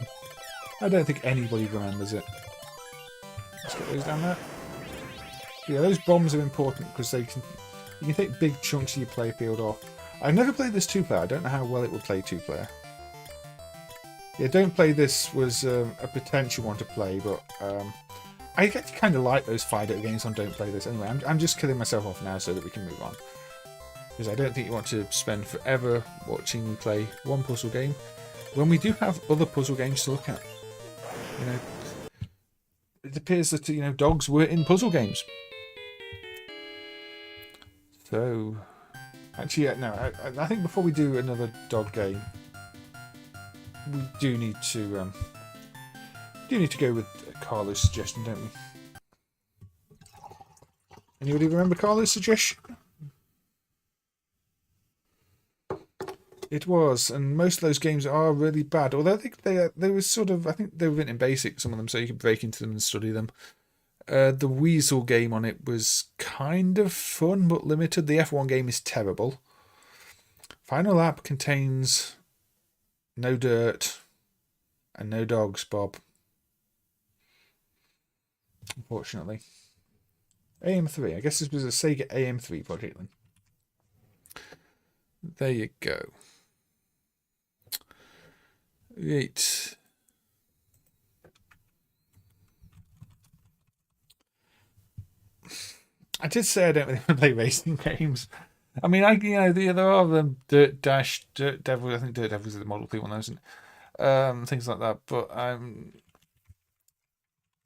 I don't think anybody remembers it. Let's get those down there. Yeah, those bombs are important because you can take big chunks of your playfield off. I've never played this 2-player. I don't know how well it would play 2-player. Yeah, Don't Play This was a potential one to play, but I actually kind of like those Fido games on Don't Play This. Anyway, I'm just killing myself off now so that we can move on. Because I don't think you want to spend forever watching me play one puzzle game when we do have other puzzle games to look at. You know, it appears that, you know, dogs were in puzzle games. So, actually, no, I think before we do another dog game, we do need to go with Carlo's suggestion, don't we? Anybody remember Carlo's suggestion? It was, and most of those games are really bad. Although I think they were sort of, I think they were written in BASIC, some of them, so you could break into them and study them. The Weasel game on it was kind of fun but limited. The F1 game is terrible. Final Lap contains no dirt and no dogs, Bob. Unfortunately. AM3. I guess this was a Sega AM3 project then. There you go. Right. I did say I don't really want to play racing games. I mean, there are Dirt Dash, Dirt Devil. I think Dirt Devil is the Model 3 one, isn't it? Things like that. But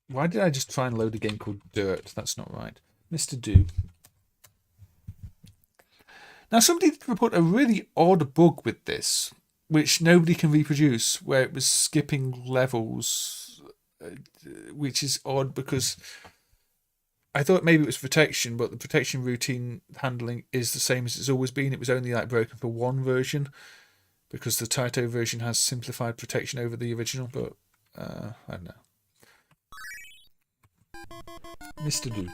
why did I just try and load a game called Dirt? That's not right. Mr. Do. Now, somebody did report a really odd bug with this, which nobody can reproduce, where it was skipping levels, which is odd because I thought maybe it was protection, but the protection routine handling is the same as it's always been. It was only like broken for one version because the Taito version has simplified protection over the original, but I don't know. Mr. Do.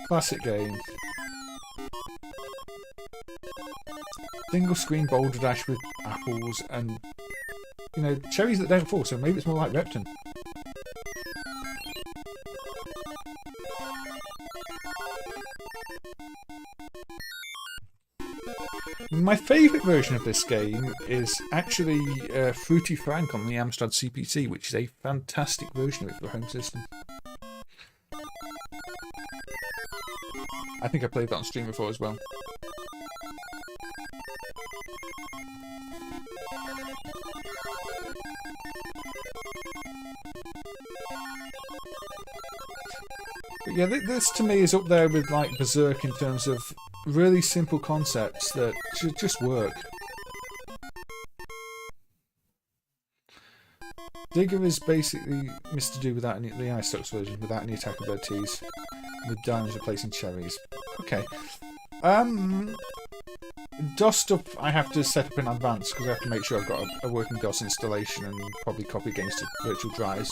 Classic game. Single screen Boulder Dash with apples and, you know, cherries that don't fall, so maybe it's more like Repton. My favourite version of this game is actually Fruity Frank on the Amstrad CPC, which is a fantastic version of it for home system. I think I played that on stream before as well. But yeah, this to me is up there with like Berserk in terms of really simple concepts that should just work. Digger is basically Mr. Do without any, the Icebox version, without any attack abilities, with diamonds replacing cherries. Okay. DOS stuff I have to set up in advance because I have to make sure I've got a working DOS installation and probably copy games to virtual drives.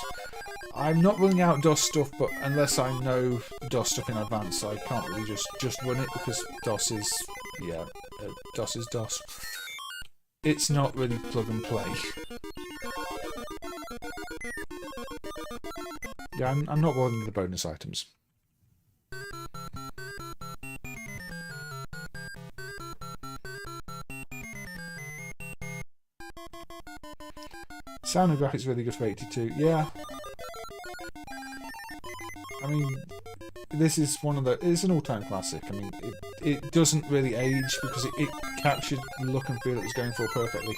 I'm not running out DOS stuff, but unless I know DOS stuff in advance, I can't really just run it because DOS is, yeah, DOS is DOS. It's not really plug and play. Yeah, I'm not bothering with the bonus items. Sound and graphics really good for 82. Yeah. I mean, this is one of the... It's an all-time classic. I mean, it doesn't really age because it captured the look and feel it was going for perfectly.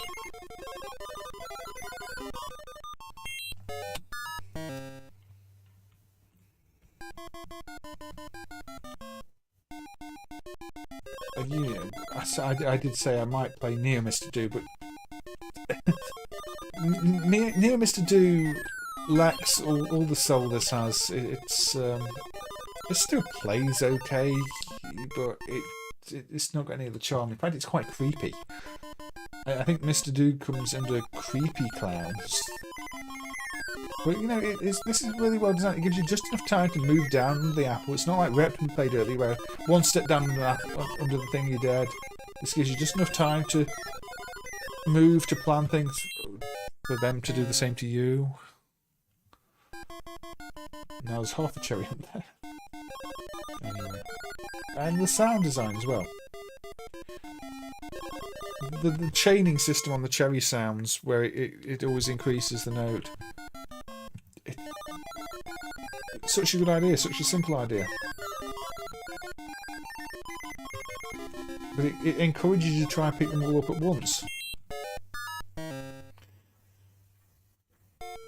I did say I might play Neo Mr. Do, but Neo Mr. Do lacks all the soul this has. It still plays okay, but it's not got any of the charm. In fact, it's quite creepy. I think Mr. Do comes under creepy clowns. But you know, this is really well designed. It gives you just enough time to move down the apple. It's not like Repton played earlier, where one step down under the thing you're dead. This gives you just enough time to move, to plan things for them to do the same to you. Now there's half a cherry up there. Anyway. And the sound design as well. the chaining system on the cherry sounds, where it always increases the note. It's such a good idea, such a simple idea. But it encourages you to try and pick them all up at once.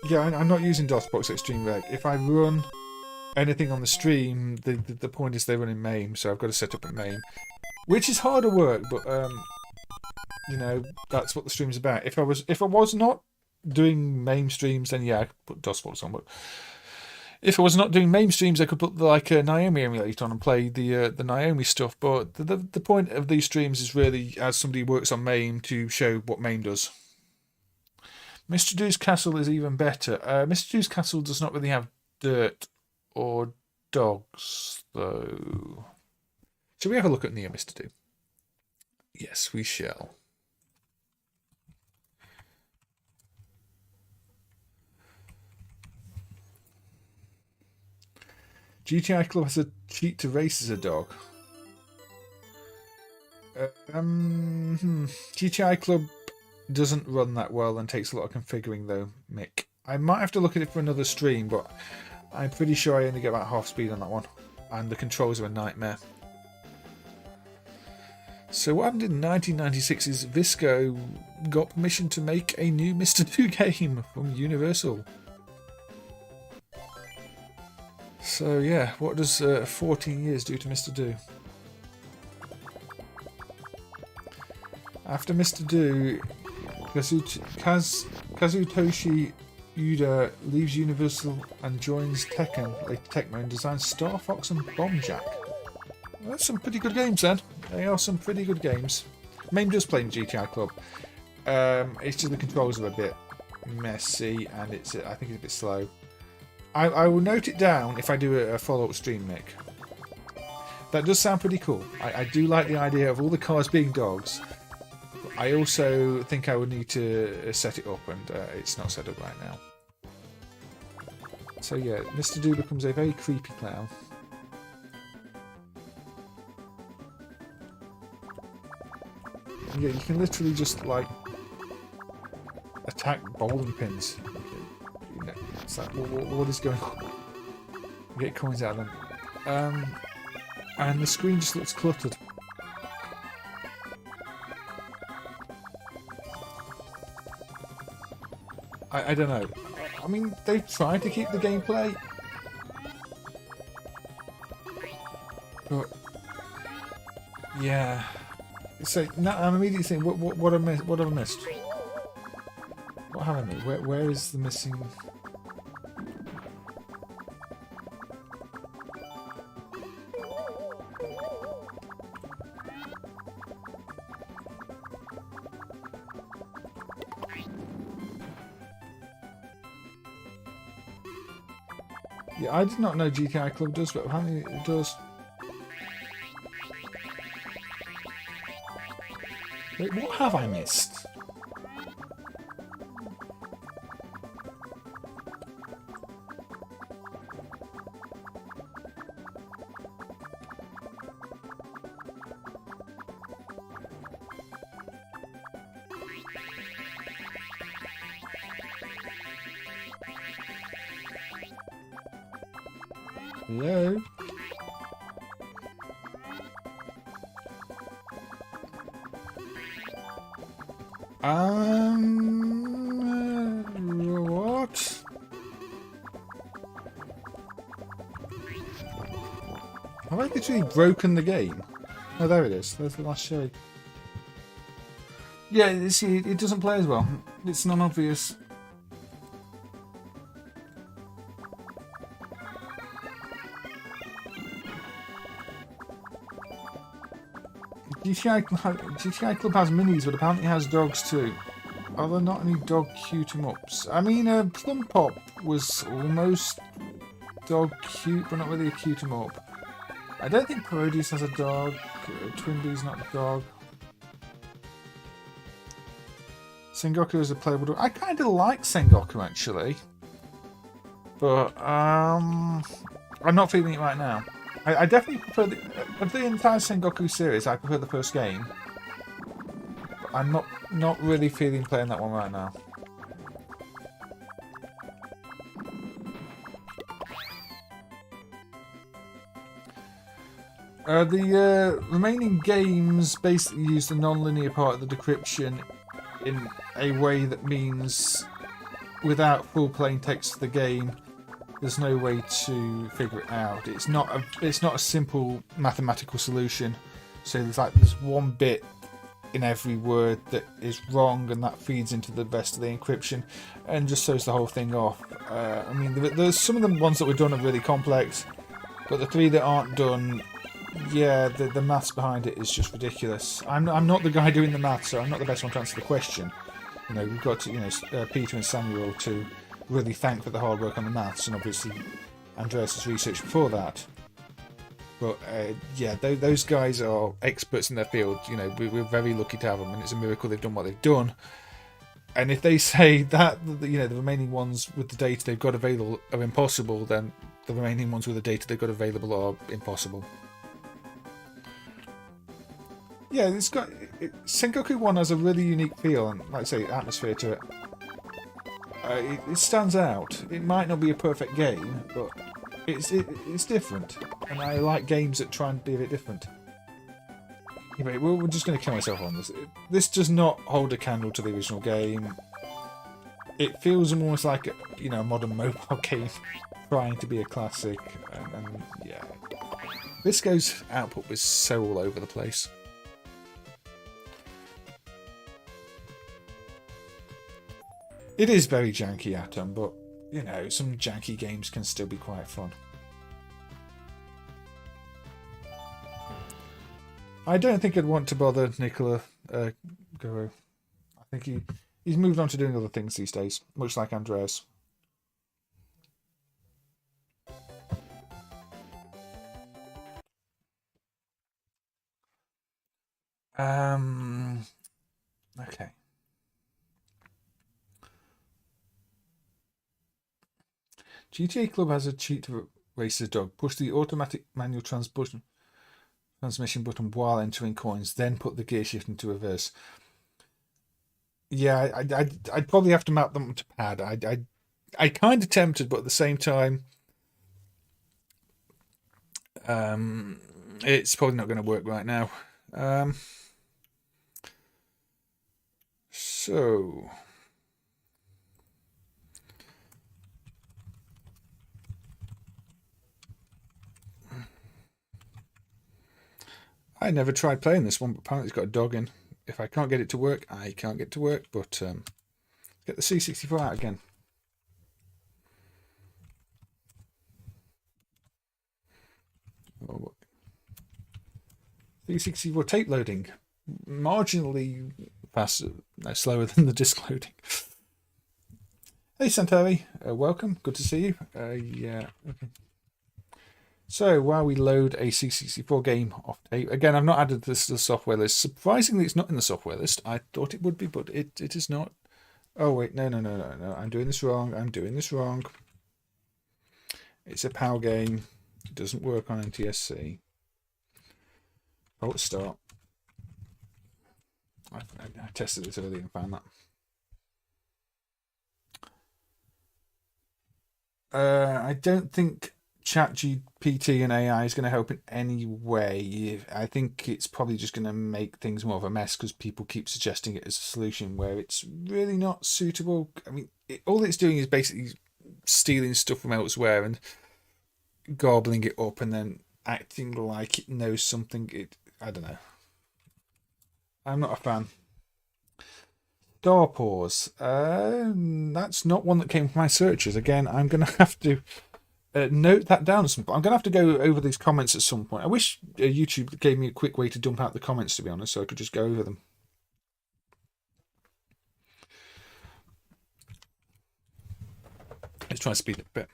Yeah, I'm not using DOSBox Extreme Reg. If I run anything on the stream, the point is they run in MAME, so I've got to set up a MAME. Which is harder work, but you know, that's what the stream's about. If I was not doing MAME streams, then yeah, I could put DOSBox on, but if I was not doing MAME streams, I could put like a Naomi emulator on and play the Naomi stuff. But the point of these streams is really, as somebody who works on MAME, to show what MAME does. Mr. Do's Castle is even better. Mr. Do's Castle does not really have dirt or dogs, though. Shall we have a look at Neo Mr. Do? Yes, we shall. GTI Club has a cheat to race as a dog. GTI Club doesn't run that well and takes a lot of configuring though, Mick. I might have to look at it for another stream, but I'm pretty sure I only get about half speed on that one. And the controls are a nightmare. So what happened in 1996 is Visco got permission to make a new Mr. Do game from Universal. So yeah, what does 14 years do to Mr. Do? After Mr. Do, Kazutoshi Uda leaves Universal and joins Tekken, later Tecmo, and designs Star Fox and Bombjack. Well, that's some pretty good games then. They are some pretty good games. MAME does play in GTI Club. It's just the controls are a bit messy and I think it's a bit slow. I will note it down if I do a follow-up stream, Nick. That does sound pretty cool. I do like the idea of all the cars being dogs. I also think I would need to set it up, and it's not set up right now. So yeah, Mr. Do becomes a very creepy clown. Yeah, you can literally just like attack bowling pins. You know, it's like, what is going on? You get coins out of them. And the screen just looks cluttered. I don't know. I mean, they've tried to keep the gameplay, but yeah. So now I'm immediately thinking, what have I missed? What have I missed? Where is the missing? Yeah, I did not know GTI Club does, but apparently it does. Wait, what have I missed? Hello? What? Have I literally broken the game? Oh, there it is. There's the last shade. Yeah, see, it doesn't play as well. It's non-obvious. GTI Club has minis, but apparently has dogs too. Are there not any dog cute-em-ups? I mean, Plump Pop was almost dog cute, but not really a cute-em-up. I don't think Parodius has a dog. Twinbee not a dog. Sengoku is a playable dog. I kind of like Sengoku actually, but I'm not feeling it right now. I definitely prefer of the entire Sengoku series. I prefer the first game. but I'm not really feeling playing that one right now. The remaining games basically use the non-linear part of the decryption in a way that means without full plain text of the game, there's no way to figure it out. It's not a simple mathematical solution. So there's one bit in every word that is wrong, and that feeds into the rest of the encryption, and just throws the whole thing off. I mean, there's some of the ones that were done are really complex, but the three that aren't done, yeah, the maths behind it is just ridiculous. I'm not the guy doing the maths, so I'm not the best one to answer the question. You know, we've got to, Peter and Samuel to really thank for the hard work on the maths, and obviously Andreas' research before that. But yeah, those guys are experts in their field. You know, we're very lucky to have them, and it's a miracle they've done what they've done. And if they say that, you know, the remaining ones with the data they've got available are impossible, then the remaining ones with the data they've got available are impossible. Yeah, Sengoku 1 has a really unique feel and, like I say, atmosphere to it. It stands out. It might not be a perfect game, but it's different. And I like games that try and be a bit different. Anyway, we're just going to kill myself on this. This does not hold a candle to the original game. It feels almost like a modern mobile game trying to be a classic. And yeah, this goes output was so all over the place. It is very janky, Atom, but, you know, some janky games can still be quite fun. I don't think I'd want to bother Nicola Guru. I think he's moved on to doing other things these days, much like Andreas. Okay. GTA Club has a cheat to race the dog. Push the automatic manual transmission button while entering coins, then put the gear shift into reverse. Yeah, I'd probably have to map them to pad. I kind of tempted, but at the same time, it's probably not going to work right now. So. I never tried playing this one, but apparently it's got a dog in. If I can't get it to work, I can't get it to work, but get the C64 out again. Oh, C64 tape loading. Marginally faster, slower than the disc loading. Hey Santori, welcome, good to see you. Yeah, okay. So while we load a C64 game off tape, again, I've not added this to the software list. Surprisingly, it's not in the software list. I thought it would be, but it is not. Oh wait, no. I'm doing this wrong. It's a PAL game. It doesn't work on NTSC. Oh, start. I tested this earlier and found that. I don't think ChatGPT and AI is going to help in any way. I think it's probably just going to make things more of a mess because people keep suggesting it as a solution where it's really not suitable. I mean, all it's doing is basically stealing stuff from elsewhere and gobbling it up and then acting like it knows something. I don't know. I'm not a fan. Star Paws. That's not one that came from my searches. Again, I'm going to have to note that down at some point. I'm going to have to go over these comments at some point. I wish YouTube gave me a quick way to dump out the comments, to be honest, so I could just go over them. Let's try and speed it a bit.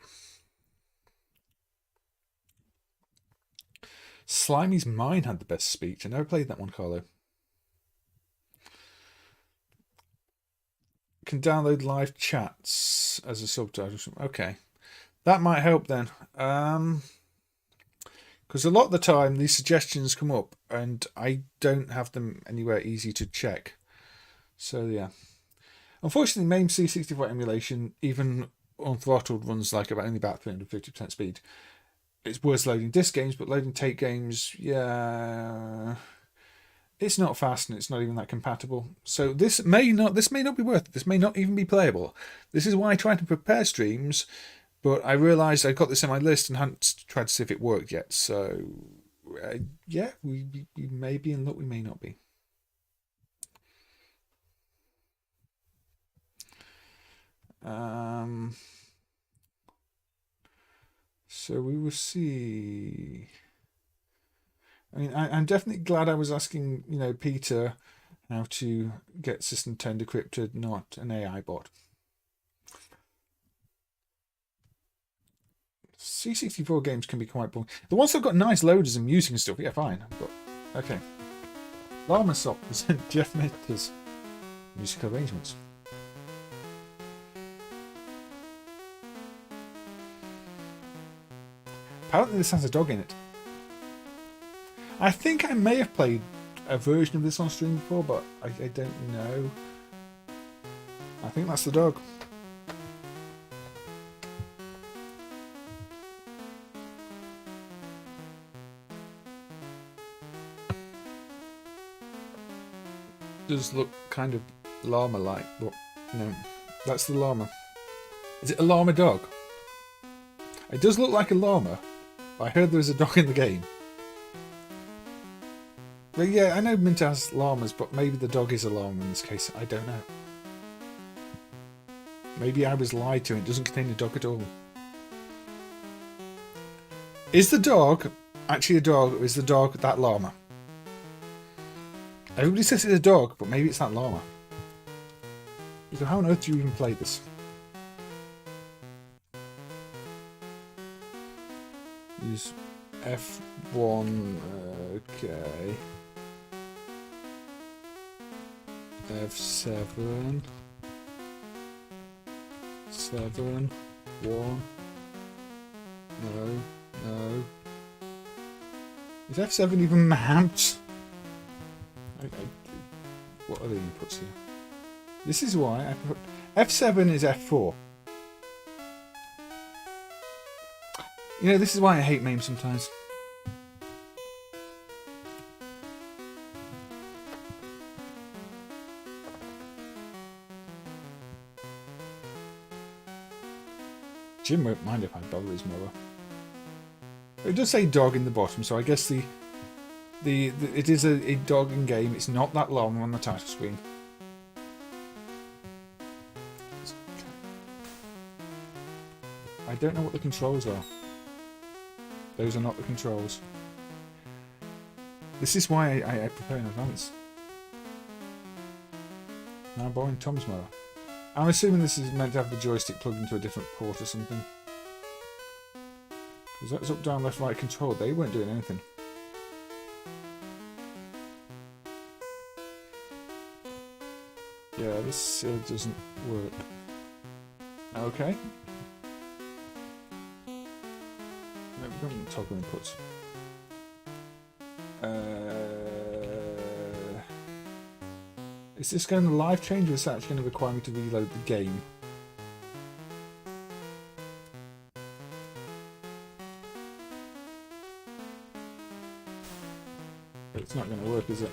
Slimy's Mine had the best speech. I never played that one, Carlo. Can download live chats as a subtitle. Okay. That might help then. Because a lot of the time these suggestions come up and I don't have them anywhere easy to check. So yeah. Unfortunately, MAME C64 emulation, even unthrottled, runs like only about 350% speed. It's worse loading disc games, but loading tape games, yeah, it's not fast and it's not even that compatible. So this may not be worth it. This may not even be playable. This is why I tried to prepare streams, but I realised I got this on my list and hadn't tried to see if it worked yet. So yeah, we may be in luck, we may not be. So we will see. I mean, I'm definitely glad I was asking, Peter how to get System 10 decrypted, not an AI bot. C64 games can be quite boring. The ones that have got nice loaders and music and stuff, yeah, fine. But okay. Llama Sop present Jeff Mitter's musical arrangements. Apparently this has a dog in it. I think I may have played a version of this on stream before, but I don't know. I think that's the dog. Does look kind of llama-like, but no, that's the llama. Is it a llama dog? It does look like a llama, but I heard there was a dog in the game. But yeah, I know Mint has llamas, but maybe the dog is a llama in this case. I don't know. Maybe I was lied to and it doesn't contain a dog at all. Is the dog actually a dog, or is the dog that llama? Everybody says it's a dog, but maybe it's that llama. So how on earth do you even play this? Use F1, okay. F7. 7. 1. No. Is F7 even mapped? What are the inputs here? This is why I put F7 is F4. This is why I hate MAME sometimes. Jim won't mind if I bother his mower. It does say dog in the bottom, so I guess it is a dog in game. It's not that long on the title screen. I don't know what the controls are. Those are not the controls. This is why I prepare in advance. Now I'm borrowing Tom's mower. I'm assuming this is meant to have the joystick plugged into a different port or something. Because that's up, down, left, right control. They weren't doing anything. Yeah, this doesn't work. Okay. No, we don't toggle inputs. Is this going to live change, or is that actually going to require me to reload the game? It's not going to work, is it?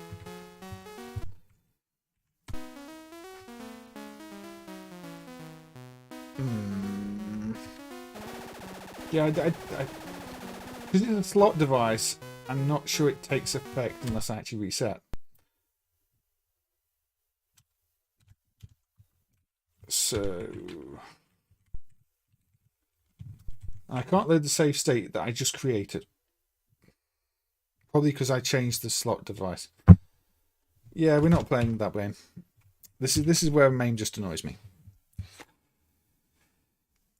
Yeah, because it's a slot device, I'm not sure it takes effect unless I actually reset. So I can't load the save state that I just created. Probably because I changed the slot device. Yeah, we're not playing that game. This is where MAME just annoys me.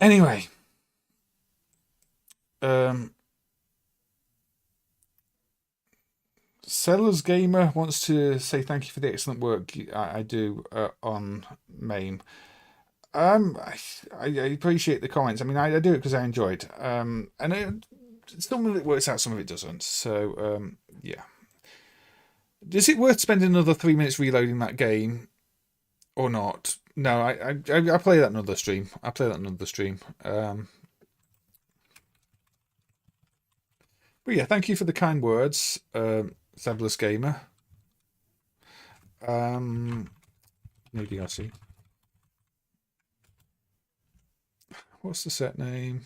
Anyway. Sellers Gamer wants to say thank you for the excellent work I do on MAME. I appreciate the comments. I mean, I do it because I enjoy it. And some of it works out, some of it doesn't. So, yeah. Is it worth spending another 3 minutes reloading that game? or not. No, I play that another stream. I play that another stream. But yeah, thank you for the kind words, Fabulous Gamer. No DLC. What's the set name?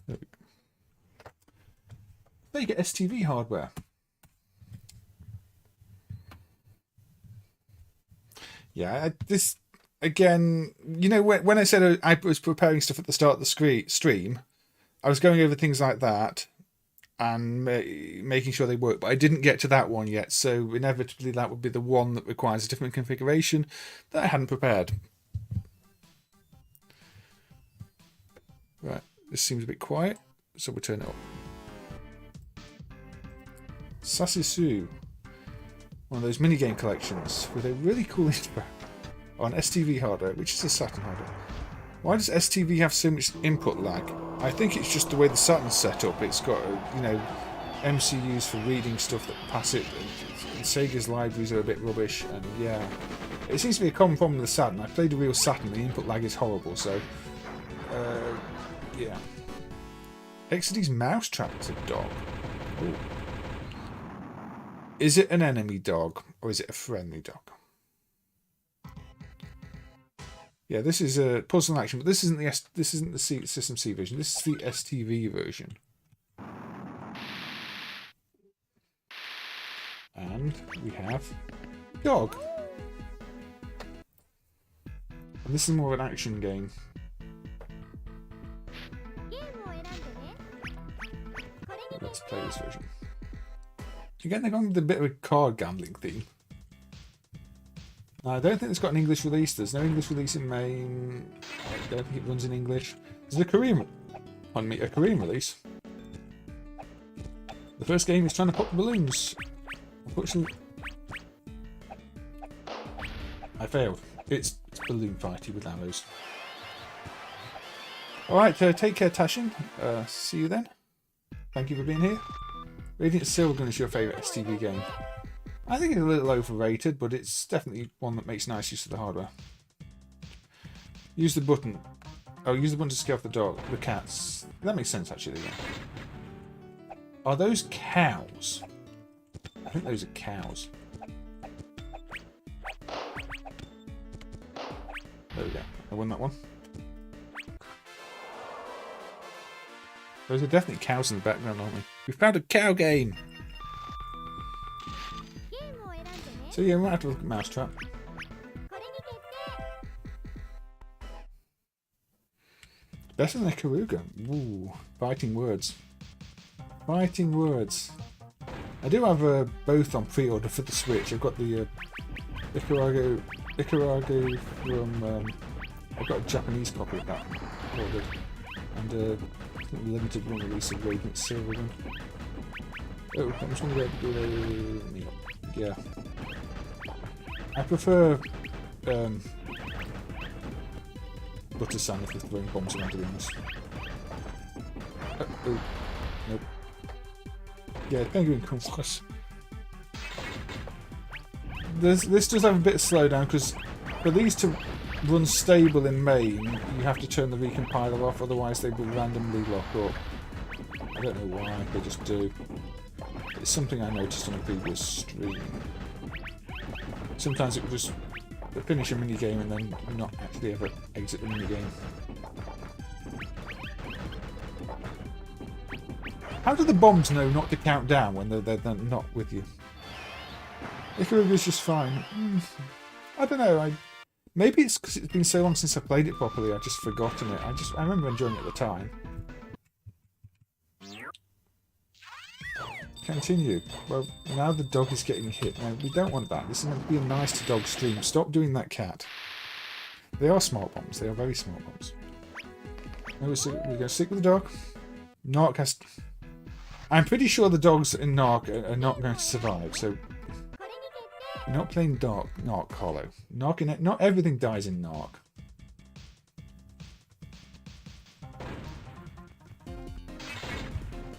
There we go. There you get STV hardware. Yeah, this again. You know, when I said I was preparing stuff at the start of the stream, I was going over things like that and making sure they work, but I didn't get to that one yet. So inevitably, that would be the one that requires a different configuration that I hadn't prepared. Right, this seems a bit quiet, so we'll turn it up. Sasisu, one of those minigame collections with a really cool intro on STV hardware, which is a Saturn hardware. Why does STV have so much input lag? I think it's just the way the Saturn's set up. It's got, you know, MCUs for reading stuff that pass it, and Sega's libraries are a bit rubbish, and yeah. It seems to be a common problem with the Saturn. I played a real Saturn, the input lag is horrible, so yeah. Exidy's Mousetrap is a dog. Ooh. Is it an enemy dog or is it a friendly dog? Yeah, this is a puzzle and action, but this isn't the System C version. This is the STV version. And we have dog. And this is more of an action game. Let's play this version. Again, they're going with a bit of a card gambling theme. I don't think it's got an English release. There's no English release in MAME. I don't think it runs in English. There's a Korean release. The first game is trying to pop balloons. Unfortunately, I failed. It's balloon fighty with arrows. Alright, take care, Tashin. See you then. Thank you for being here. Radiant Silvergun is your favourite STV game. I think it's a little overrated, but it's definitely one that makes nice use of the hardware. Use the button. Oh, use the button to scare off the cats. That makes sense, actually. Yeah. Are those cows? I think those are cows. There we go. I won that one. Those are definitely cows in the background, aren't we? We found a cow game! So yeah, we might have to look at Mousetrap. Better than a Karuga. Ooh, fighting words. Fighting words. I do have both on pre-order for the Switch. I've got the Icarago from... I've got a Japanese copy of that ordered. And a limited run release of Radiant Silvergun. Oh, I'm just going to go... Yeah. I prefer Butter Sand if they're throwing bombs around, to be honest. Oh, nope. Yeah, Penguin Compass. This does have a bit of slowdown because for these to run stable in MAME, you have to turn the recompiler off, otherwise they will randomly lock up. I don't know why, they just do. It's something I noticed on a previous stream. Sometimes it will just finish a minigame and then not actually ever exit the minigame. How do the bombs know not to count down when they're not with you? Ikaruga's just fine. I don't know. Maybe it's because it's been so long since I played it properly. I've just forgotten it. I remember enjoying it at the time. Continue. Well, now the dog is getting hit. Now, we don't want that. This is meant to be a nice to dog stream. Stop doing that, cat. They are smart bombs. They are very smart bombs. Now we're going to stick with the dog. Narc has... I'm pretty sure the dogs in Narc are not going to survive, so... You're not playing Narc Hollow. Not everything dies in Narc.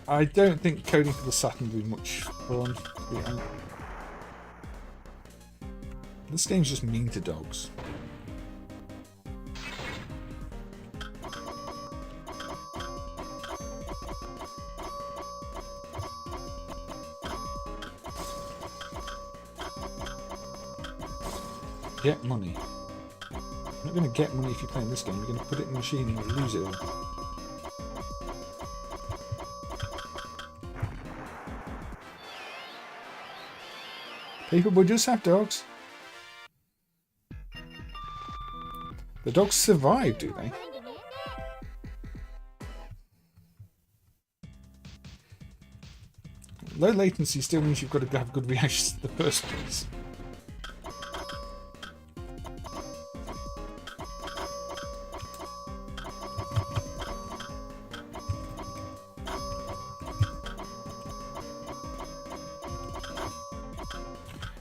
I don't think coding for the Saturn would be much fun. Yeah. This game's just mean to dogs. Get money. You're not going to get money if you're playing this game. You're going to put it in the machine and you lose it all. People just have dogs. The dogs survive, do they? Low latency still means you've got to have good reactions in the first place.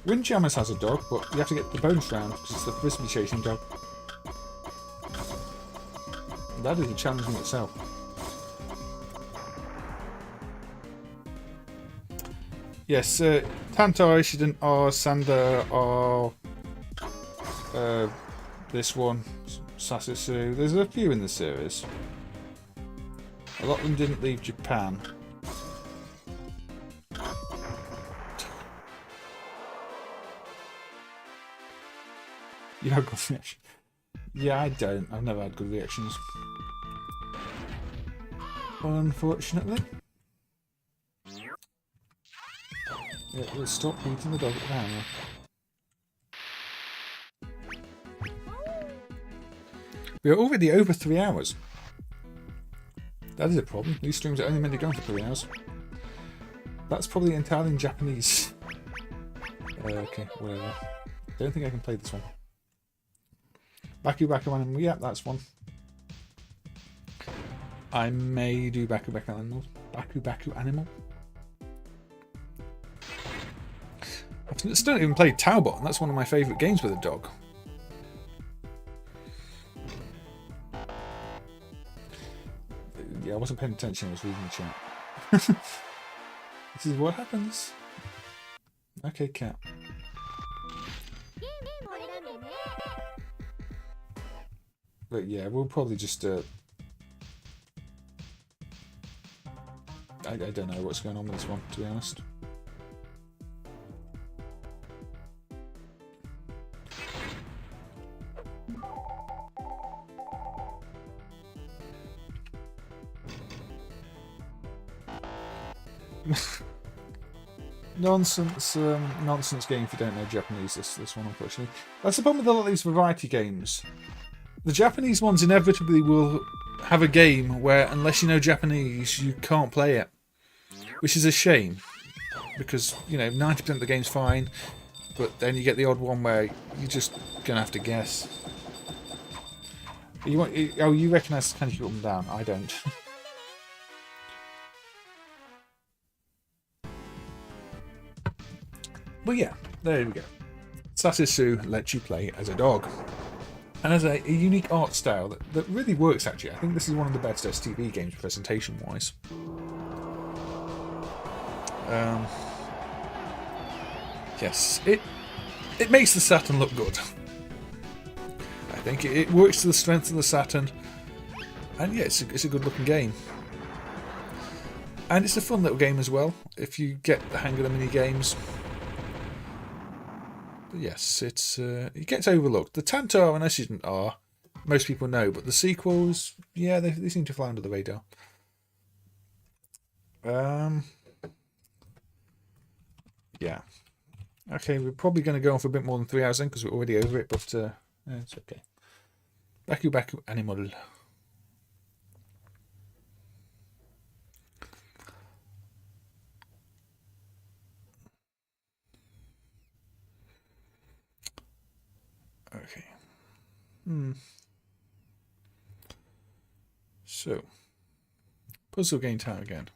Windjammers has a dog, but you have to get the bonus round because it's the frisbee chasing dog. That is a challenge in itself. Yes, Tantai, Shiden are Sander are this one, Sasisu. There's a few in the series. A lot of them didn't leave Japan. You have good reactions? Yeah, I don't. I've never had good reactions. Unfortunately. Yeah, let's stop beating the dog at the hammer. We are already over 3 hours. That is a problem. These streams are only meant to go on for 3 hours. That's probably entirely in Japanese. Okay, whatever. Don't think I can play this one. Baku Baku Animal, yeah, that's one. I may do Baku Baku Animal. Baku Baku Animal? I've still not even played Taubot, and that's one of my favourite games with a dog. Yeah, I wasn't paying attention, I was reading the chat. This is what happens. Okay, cat. But yeah, we'll probably just I don't know what's going on with this one, to be honest. Nonsense game if you don't know Japanese, this one, unfortunately. That's the problem with a lot of these variety games. The Japanese ones inevitably will have a game where, unless you know Japanese, you can't play it. Which is a shame. Because, you know, 90% of the game's fine, but then you get the odd one where you're just going to have to guess. You recognise the Panicuru up and down. I don't. But yeah, there we go. Sasisu lets you play as a dog. And has a unique art style that really works, actually. I think this is one of the best STV games presentation-wise. Yes, it makes the Saturn look good. I think it works to the strength of the Saturn. And yeah, it's a good-looking game. And it's a fun little game as well, if you get the hang of the mini-games. Yes, it gets overlooked. The Tantar and Essendon are, most people know, but the sequels, yeah, they seem to fly under the radar. Yeah. Okay, we're probably going to go on for a bit more than 3 hours then, because we're already over it, but yeah, it's okay. Baku Baku Animal. Okay. So, puzzle game time again.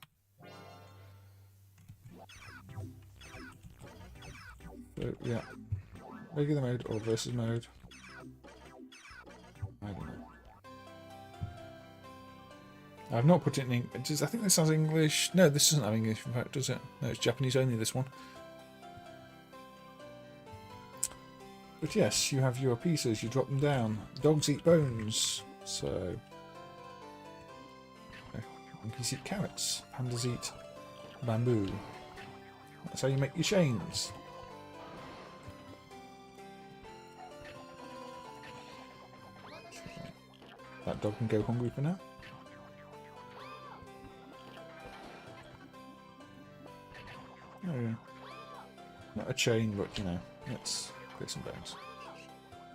So, yeah. Regular mode or versus mode. I don't know. I've not put it in English. I think this has English. No, this doesn't have English, in fact, does it? No, it's Japanese only, this one. But yes, you have your pieces, you drop them down. Dogs eat bones, so... Monkeys eat carrots, pandas eat bamboo. That's how you make your chains. That dog can go hungry for now. Oh yeah. Not a chain, but you know, let's get some bones.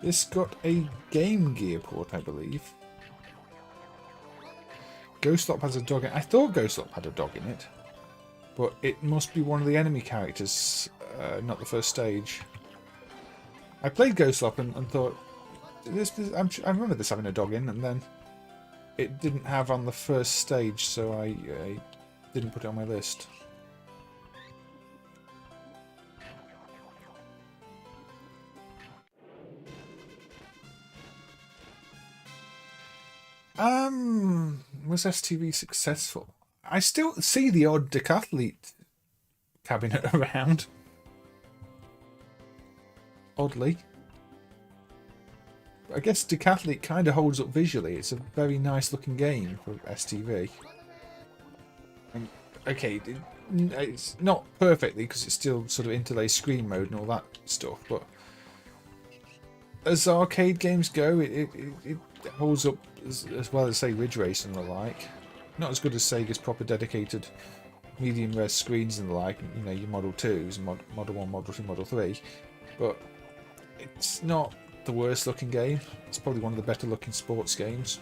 This got a Game Gear port, I believe. Ghostlop has a dog in it. I thought Ghostlop had a dog in it, but it must be one of the enemy characters, not the first stage. I played Ghostlop and thought, I remember this having a dog in, and then it didn't have on the first stage, so I didn't put it on my list. Was STV successful? I still see the odd decathlete cabinet around. Oddly. I guess Decathlete kind of holds up visually. It's a very nice looking game for STV. And, okay, it's not perfectly because it's still sort of interlaced screen mode and all that stuff, but as arcade games go, it holds up as well as, say, Ridge Race and the like. Not as good as Sega's proper dedicated medium res screens and the like, you know, your Model 2s, Model 1, Model 2, Model 3, but it's not the worst looking game. It's probably one of the better looking sports games.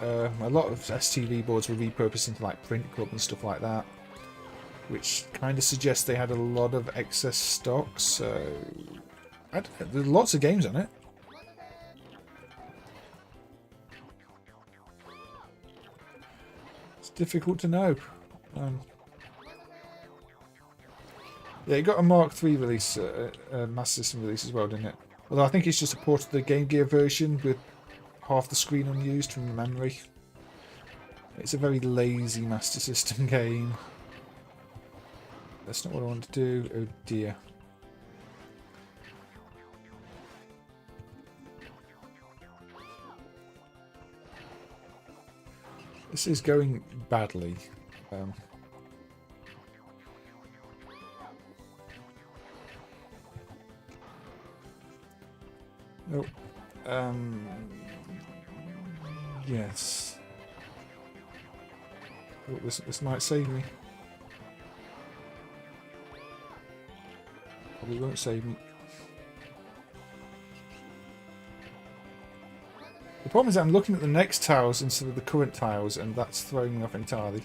A lot of STV boards were repurposed into like Print Club and stuff like that, which kind of suggests they had a lot of excess stock, so there's lots of games on it. It's difficult to know. Yeah, it got a Mark III release, Master System release as well, didn't it? Although I think it's just a port of the Game Gear version with half the screen unused from memory. It's a very lazy Master System game. That's not what I want to do. Oh dear. This is going badly. Oh, yes. Oh, this might save me. Probably won't save me. The problem is that I'm looking at the next tiles instead of the current tiles, and that's throwing me off entirely.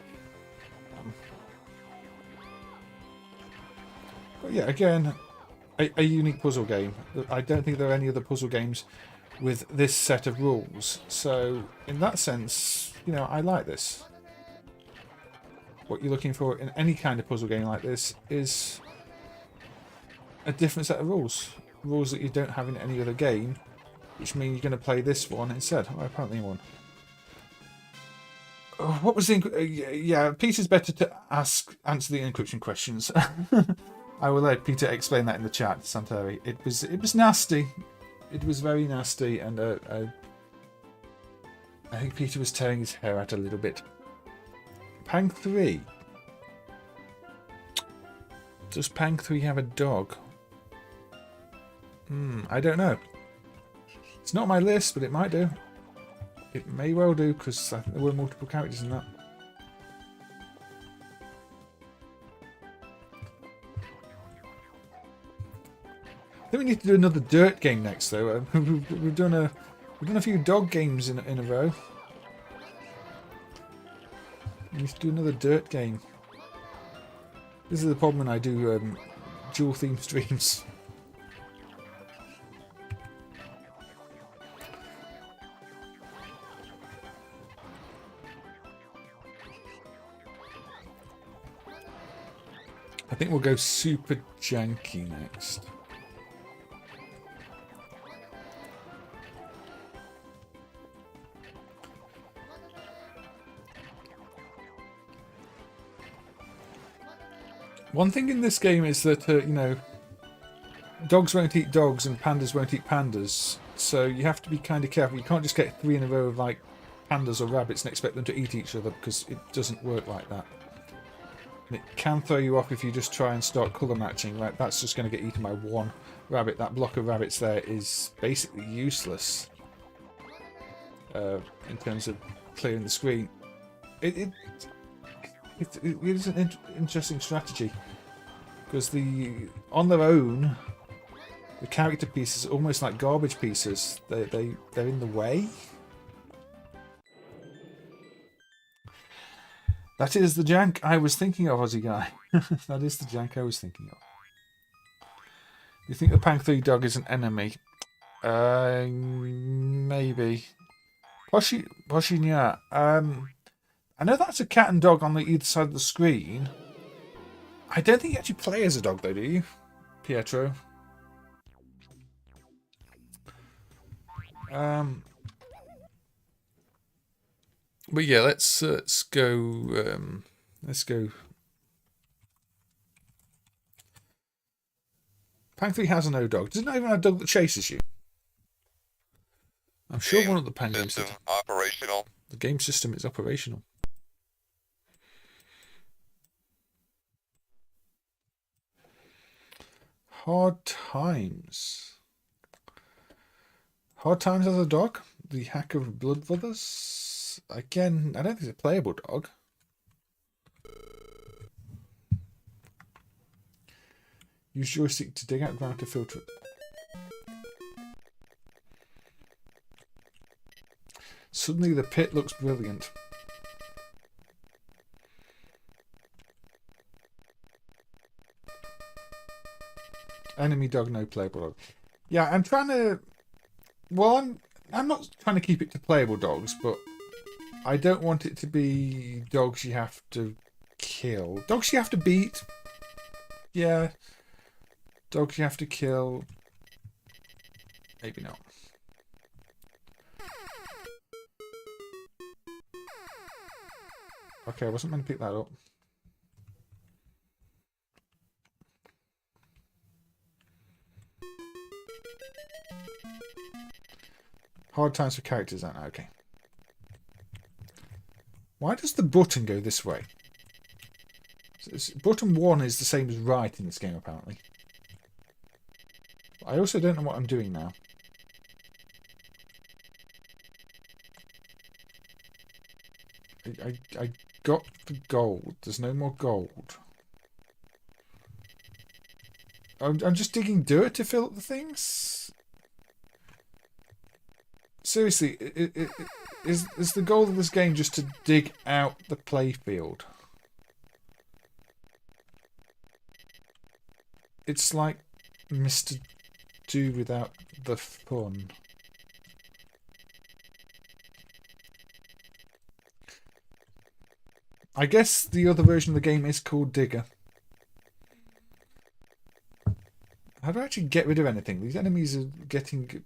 But yeah, again, a unique puzzle game. I don't think there are any other puzzle games with this set of rules. So, in that sense, you know, I like this. What you're looking for in any kind of puzzle game like this is a different set of rules. Rules that you don't have in any other game, which mean you're going to play this one instead. Oh, apparently one. What was the... yeah, Peter's better to answer the encryption questions. I will let Peter explain that in the chat, Santeri. It was nasty. It was very nasty, and I think Peter was tearing his hair out a little bit. Pang 3. Does Pang 3 have a dog? I don't know. It's not on my list, but it might do. It may well do, because I think there were multiple characters in that. I think we need to do another dirt game next, though. We've done a few dog games in a row. We need to do another dirt game. This is the problem when I do dual theme streams. I think we'll go super janky next. One thing in this game is that, you know, dogs won't eat dogs and pandas won't eat pandas. So you have to be kind of careful. You can't just get 3 in a row of, like, pandas or rabbits and expect them to eat each other, because it doesn't work like that. And it can throw you off if you just try and start colour matching. Like, that's just going to get eaten by 1 rabbit. That block of rabbits there is basically useless in terms of clearing the screen. It is an interesting strategy, because on their own, the character pieces are almost like garbage pieces. They're in the way. That is the jank I was thinking of, Aussie guy. That is the jank I was thinking of. You think the Pac-3 dog is an enemy? Maybe. Poshinya. I know that's a cat and dog on the either side of the screen. I don't think you actually play as a dog, though, do you, Pietro? But yeah, let's go. Let's go. Pac-3 has no dog. Does it not even have a dog that chases you? I'm sure one of the penguins. System operational. The game system is operational. Hard Times. Hard Times as a dog? The Hack of Blood Brothers? Again, I don't think it's a playable dog. Use joystick to dig out ground to filter it. Suddenly the pit looks brilliant. Enemy dog, no playable dog. Yeah, I'm trying to... Well, I'm not trying to keep it to playable dogs, but I don't want it to be dogs you have to kill. Dogs you have to beat. Yeah. Dogs you have to kill. Maybe not. Okay, I wasn't meant to pick that up. Hard times for characters, aren't I? Okay. Why does the button go this way? Button 1 is the same as right in this game, apparently. I also don't know what I'm doing now. I got the gold. There's no more gold. I'm just digging dirt to fill up the things? Seriously, is the goal of this game just to dig out the playfield? It's like Mr. Do without the fun. I guess the other version of the game is called Digger. How do I actually get rid of anything? These enemies are getting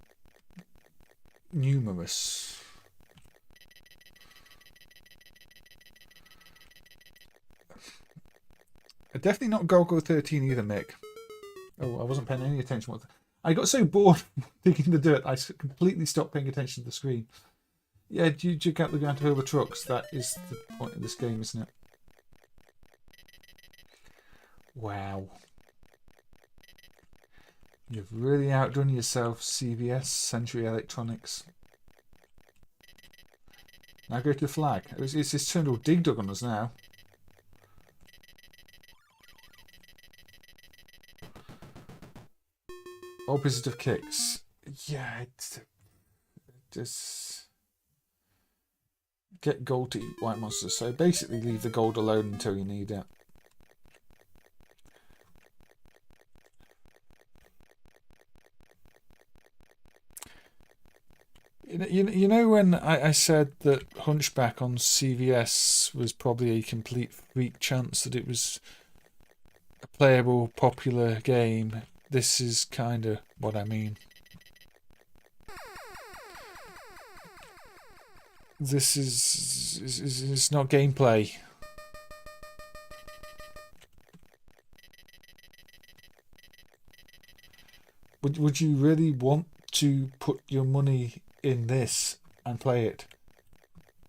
numerous. Definitely not Golgo 13 either, Mick. Oh, I wasn't paying any attention. I got so bored digging the dirt, I completely stopped paying attention to the screen. Yeah, you check out the ground to hurl the trucks. That is the point of this game, isn't it? Wow. You've really outdone yourself, CVS, Century Electronics. Now go to the flag. It's turned all dig dug on us now. Opposite of kicks. Yeah, it's just get gold to eat white monsters. So basically leave the gold alone until you need it. You know when I said that Hunchback on CVS was probably a complete freak chance that it was a playable, popular game? This is kind of what I mean. This is not gameplay. Would you really want to put your money in this and play it?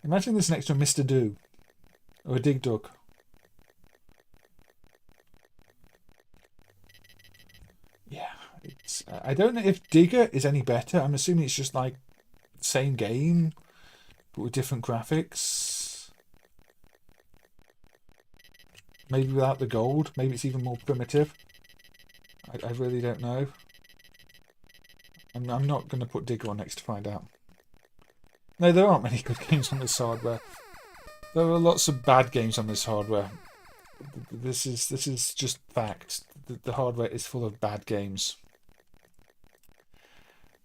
Imagine this next to a Mr. Do or a Dig Dug. Yeah, it's. I don't know if Digger is any better. I'm assuming it's just like same game but with different graphics. Maybe without the gold. Maybe it's even more primitive. I really don't know. I'm not going to put Digger on next to find out. No, there aren't many good games on this hardware. There are lots of bad games on this hardware. This is just fact. The hardware is full of bad games.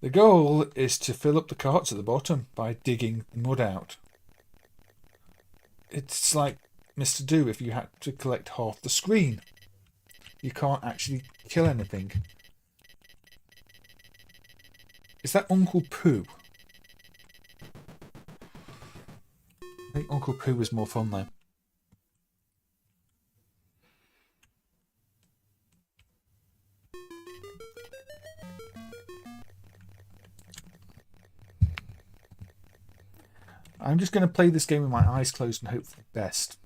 The goal is to fill up the carts at the bottom by digging mud out. It's like Mr. Do if you had to collect half the screen. You can't actually kill anything. Is that Uncle Pooh? I think Uncle Pooh was more fun though. I'm just going to play this game with my eyes closed and hope for the best.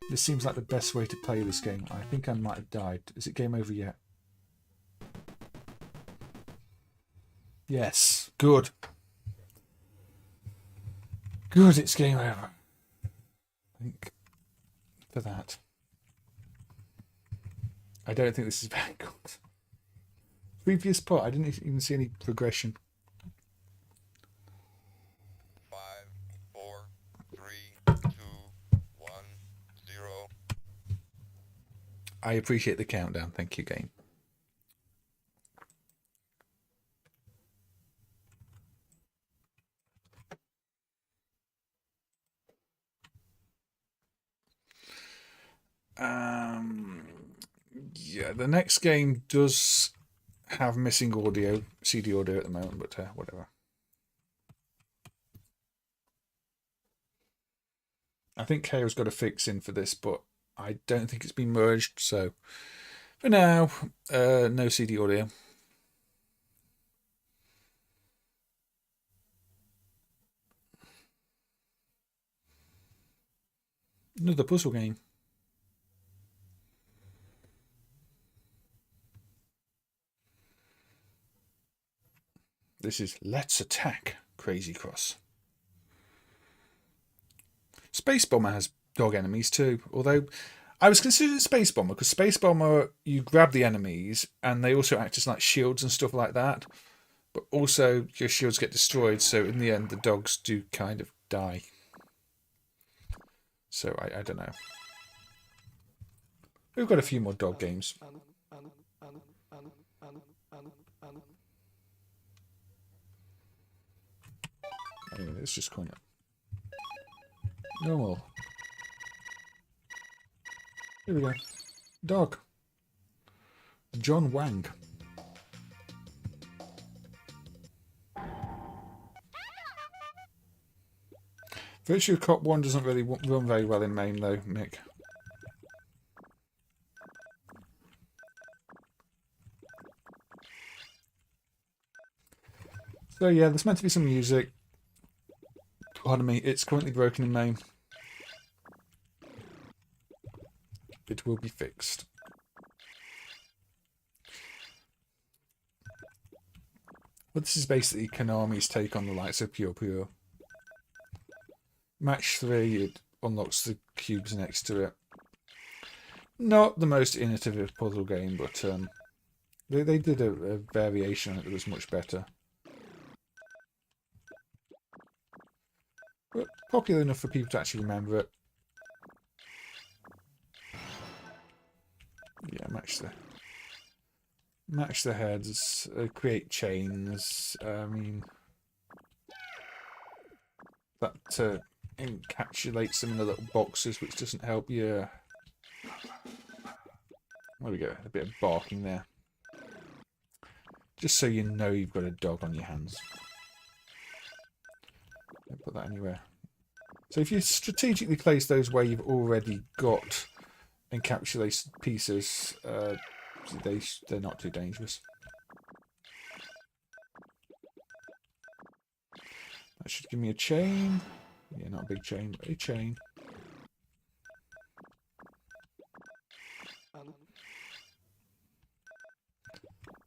This seems like the best way to play this game. I think I might have died. Is it game over yet? Yes. Good. Good, it's game over. Thank for that. I don't think this is very good. Previous part, I didn't even see any progression. 5, 4, 3, 2, 1, 0. I appreciate the countdown. Thank you, game. Yeah, the next game does have missing audio, CD audio at the moment, but whatever. I think KO's got a fix in for this, but I don't think it's been merged, so for now, no CD audio. Another puzzle game. This is Let's Attack Crazy Cross. Space Bomber has dog enemies too, although I was considering Space Bomber because Space Bomber, you grab the enemies and they also act as like shields and stuff like that, but also your shields get destroyed, so in the end the dogs do kind of die. So I don't know. We've got a few more dog games. Anyway, let's just coin it. Normal. Here we go. Dog. John Wang. Virtua Cop 1 doesn't really run very well in MAME though, Mick. So yeah, there's meant to be some music. Pardon me, it's currently broken in MAME. It will be fixed. But this is basically Konami's take on the likes of Pure Pure. Match 3, it unlocks the cubes next to it. Not the most innovative puzzle game, but they did a variation on it that was much better. But popular enough for people to actually remember it. Yeah, match the heads, create chains. I mean, that encapsulates them in the little boxes, which doesn't help you. There we go, a bit of barking there. Just so you know you've got a dog on your hands. Don't put that anywhere. So if you strategically place those where you've already got encapsulated pieces, They're not too dangerous. That should give me a chain. Yeah, not a big chain, but a chain.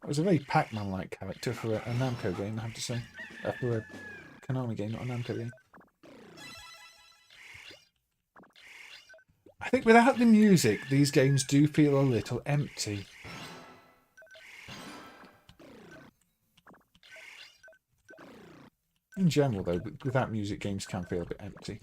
That was a very Pac-Man-like character for a Namco game, I have to say. For a Konami game, not a Namco game. I think without the music, these games do feel a little empty. In general, though, without music, games can feel a bit empty.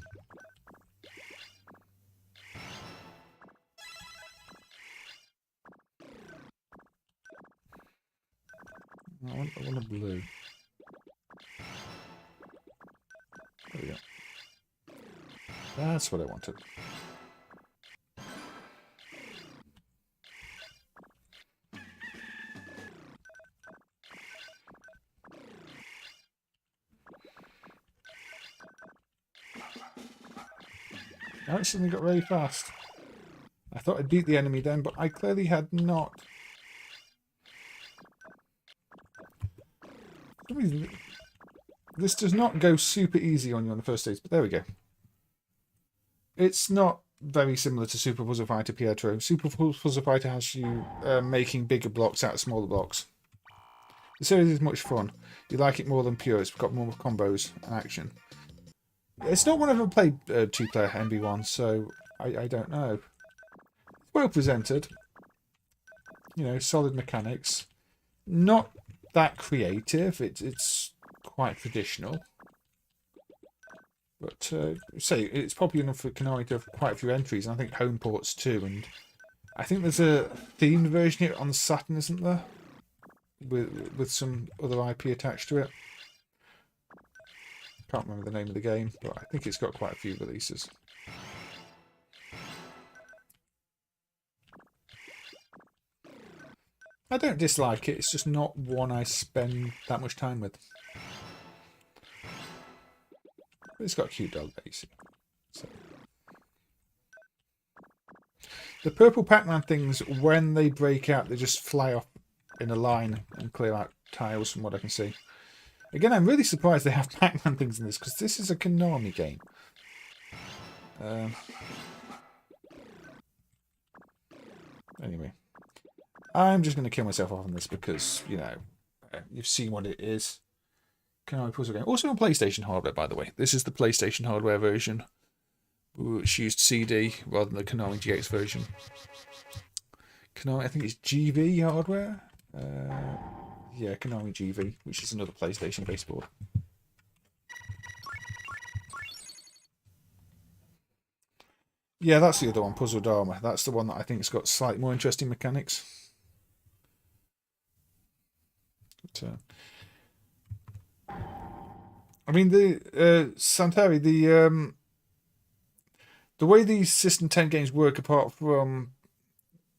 I want a blue. There we go. That's what I wanted. Now it suddenly got really fast. I thought I'd beat the enemy then, but I clearly had not. This does not go super easy on you on the first stage, but there we go. It's not very similar to Super Puzzle Fighter Pietro. Super Puzzle Fighter has you making bigger blocks out of smaller blocks. The series is much fun. You like it more than Pure. It's got more combos and action. It's not one I've ever played two-player MV1, so I don't know. Well presented. You know, solid mechanics. Not that creative. It's quite traditional. But, say, it's popular enough for Konami to have quite a few entries, and I think home ports too, and I think there's a themed version here on Saturn, isn't there? With some other IP attached to it. Can't remember the name of the game, but I think it's got quite a few releases. I don't dislike it, it's just not one I spend that much time with. But it's got a cute dog, basically. So. The purple Pac-Man things, when they break out, they just fly off in a line and clear out tiles from what I can see. Again, I'm really surprised they have Pac-Man things in this, because this is a Konami game. Anyway. I'm just going to kill myself off on this because, you know, you've seen what it is. Konami puzzle game. Also on PlayStation hardware, by the way. This is the PlayStation hardware version, which used CD rather than the Konami GX version. Konami, I think it's GV hardware. Yeah, Konami GV, which is another PlayStation-based board. Yeah, that's the other one, Puzzle Dharma. That's the one that I think's got slightly more interesting mechanics. But, I mean, the Santeri, the way these System 10 games work, apart from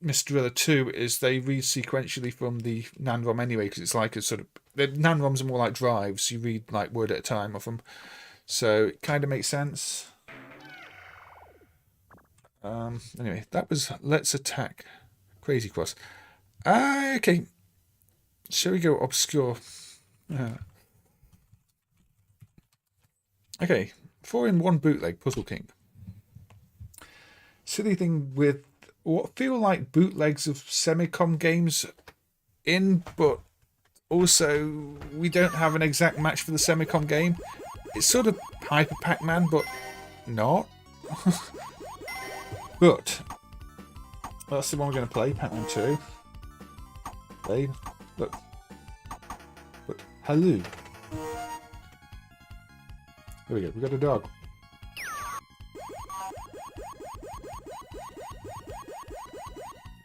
mrdrilrg 2, is they read sequentially from the NAND-ROM anyway, because it's like a sort of... The NAND-ROMs are more like drives, you read like word at a time of them. So it kind of makes sense. Anyway, that was Let's Attack Crazy Cross. Okay. Shall we go obscure? Okay. 4-in-1 bootleg Puzzle King. Silly thing with what feel like bootlegs of Semicom games in, but also we don't have an exact match for the Semicom game. It's sort of Hyper Pac-Man, but not. But that's the one we're going to play, Pac-Man 2. Babe, look. But hello. Here we go. We got a dog.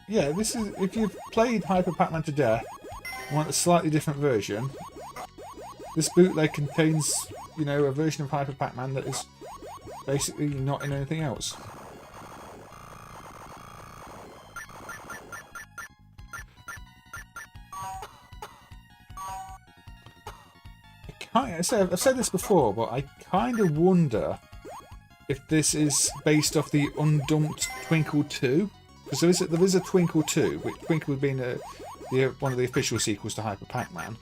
Yeah, this is if you've played Hyper Pac-Man to death, and want a slightly different version. This bootleg contains, you know, a version of Hyper Pac-Man that is basically not in anything else. I've said this before, but I kind of wonder if this is based off the undumped Twinkle 2. Because there is a Twinkle 2, which Twinkle being one of the official sequels to Hyper Pac-Man.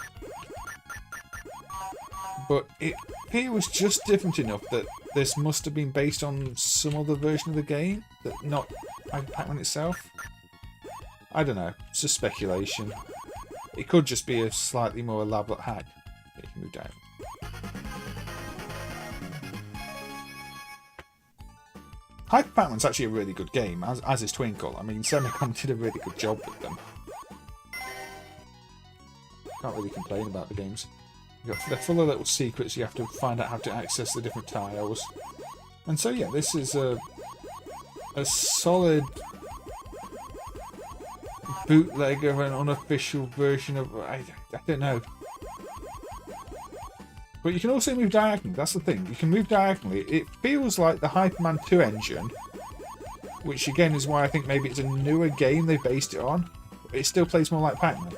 But it was just different enough that this must have been based on some other version of the game, that not Hyper Pac-Man itself. I don't know. It's just speculation. It could just be a slightly more elaborate hack. Yeah, you can move down. Hyper Pac-Man's actually a really good game, as is Twinkle. I mean, Semicom did a really good job with them. Can't really complain about the games. They're full of little secrets. You have to find out how to access the different tiles. And so yeah, this is a solid bootleg of an unofficial version of... I don't know. But you can also move diagonally, that's the thing. You can move diagonally. It feels like the Hyperman 2 engine, which again is why I think maybe it's a newer game they based it on. But it still plays more like Pac-Man.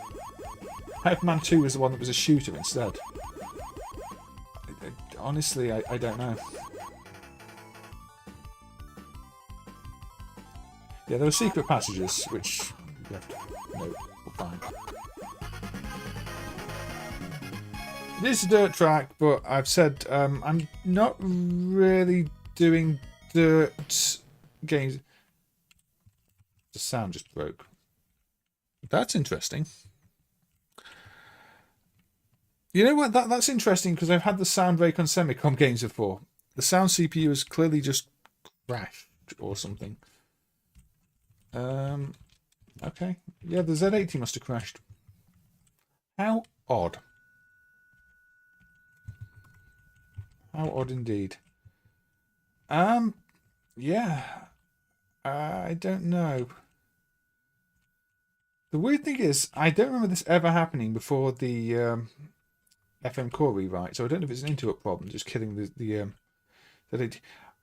Hyperman 2 was the one that was a shooter instead. Honestly, I don't know. Yeah, there were secret passages, which you have to know or find. It is a dirt track, but I've said I'm not really doing dirt games. The sound just broke. That's interesting. You know what? That's interesting because I've had the sound break on Semicom games before. The sound CPU has clearly just crashed or something. Okay. Yeah, the Z80 must have crashed. How odd. How odd indeed. Yeah. I don't know. The weird thing is, I don't remember this ever happening before the FM core rewrite, so I don't know if it's an interrupt problem, just killing the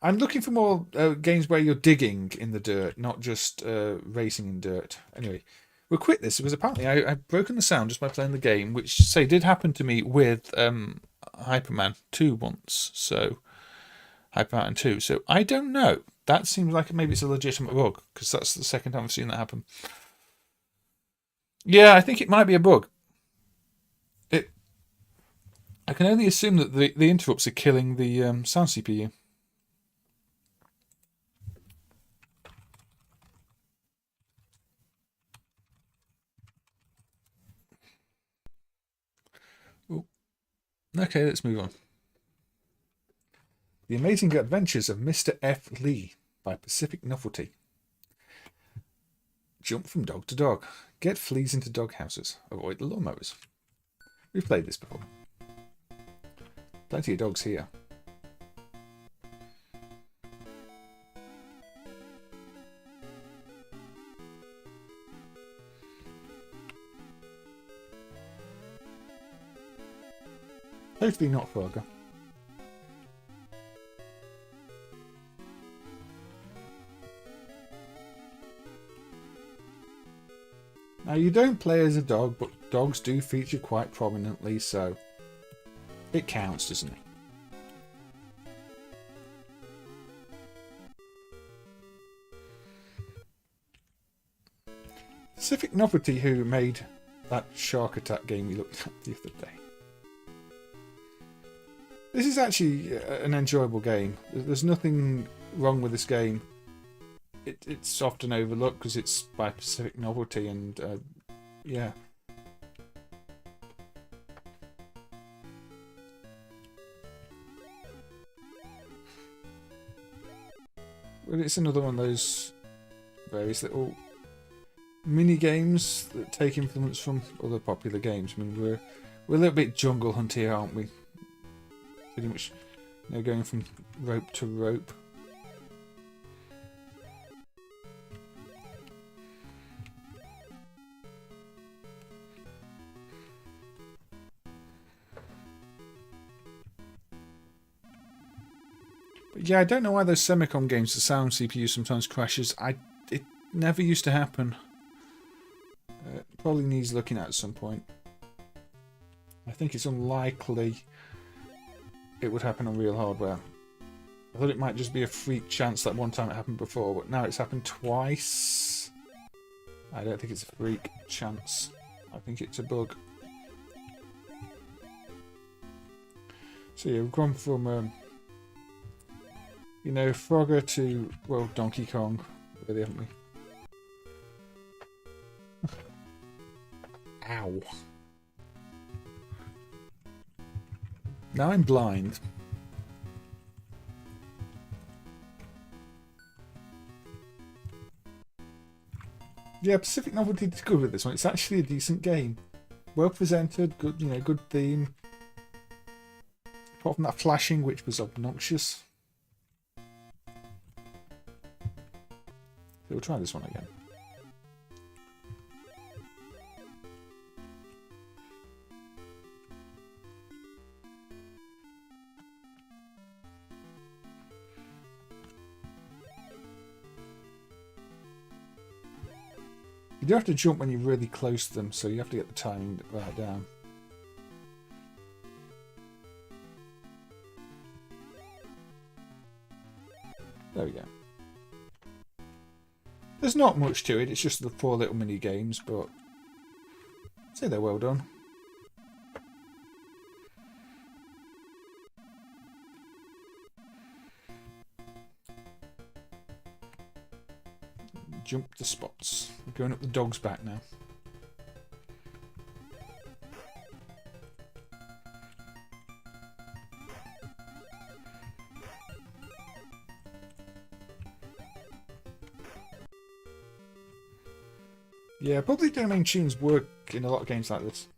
I'm looking for more games where you're digging in the dirt, not just racing in dirt. Anyway, we'll quit this because apparently I've broken the sound just by playing the game, which say did happen to me with Hyperman 2 once. So Hyperman 2. So I don't know. That seems like maybe it's a legitimate bug because that's the second time I've seen that happen. Yeah, I think it might be a bug. I can only assume that the interrupts are killing the sound CPU. Ooh. Okay, let's move on. The Amazing Adventures of Mr. F. Lee by Pacific Novelty. Jump from dog to dog. Get fleas into dog houses. Avoid the lawnmowers. We've played this before. Plenty of dogs here. Hopefully not Frogger. Now you don't play as a dog, but dogs do feature quite prominently, so it counts, doesn't it? Pacific Novelty, who made that Shark Attack game we looked at the other day. This is actually an enjoyable game. There's nothing wrong with this game. It's often overlooked because it's by Pacific Novelty, and yeah. Well, it's another one of those various little mini games that take influence from other popular games. I mean, we're a little bit Jungle Hunt here, aren't we? Pretty much, you know, going from rope to rope. But yeah, I don't know why those Semicom games, the sound CPU sometimes crashes. It never used to happen. Probably needs looking at some point. I think it's unlikely it would happen on real hardware. I thought it might just be a freak chance that one time it happened before, but now it's happened twice. I don't think it's a freak chance. I think it's a bug. So yeah, we've gone from, you know, Frogger to, well, Donkey Kong, really, haven't we? Ow. Now I'm blind. Yeah, Pacific Novelty did good with this one. It's actually a decent game. Well presented, good, you know, good theme. Apart from that flashing, which was obnoxious. So we'll try this one again. You do have to jump when you're really close to them, so you have to get the timing right down. There we go. There's not much to it, it's just the 4 little mini games, but I'd say they're well done. Jump the spots. We're going up the dog's back now. Yeah, probably domain tunes work in a lot of games like this.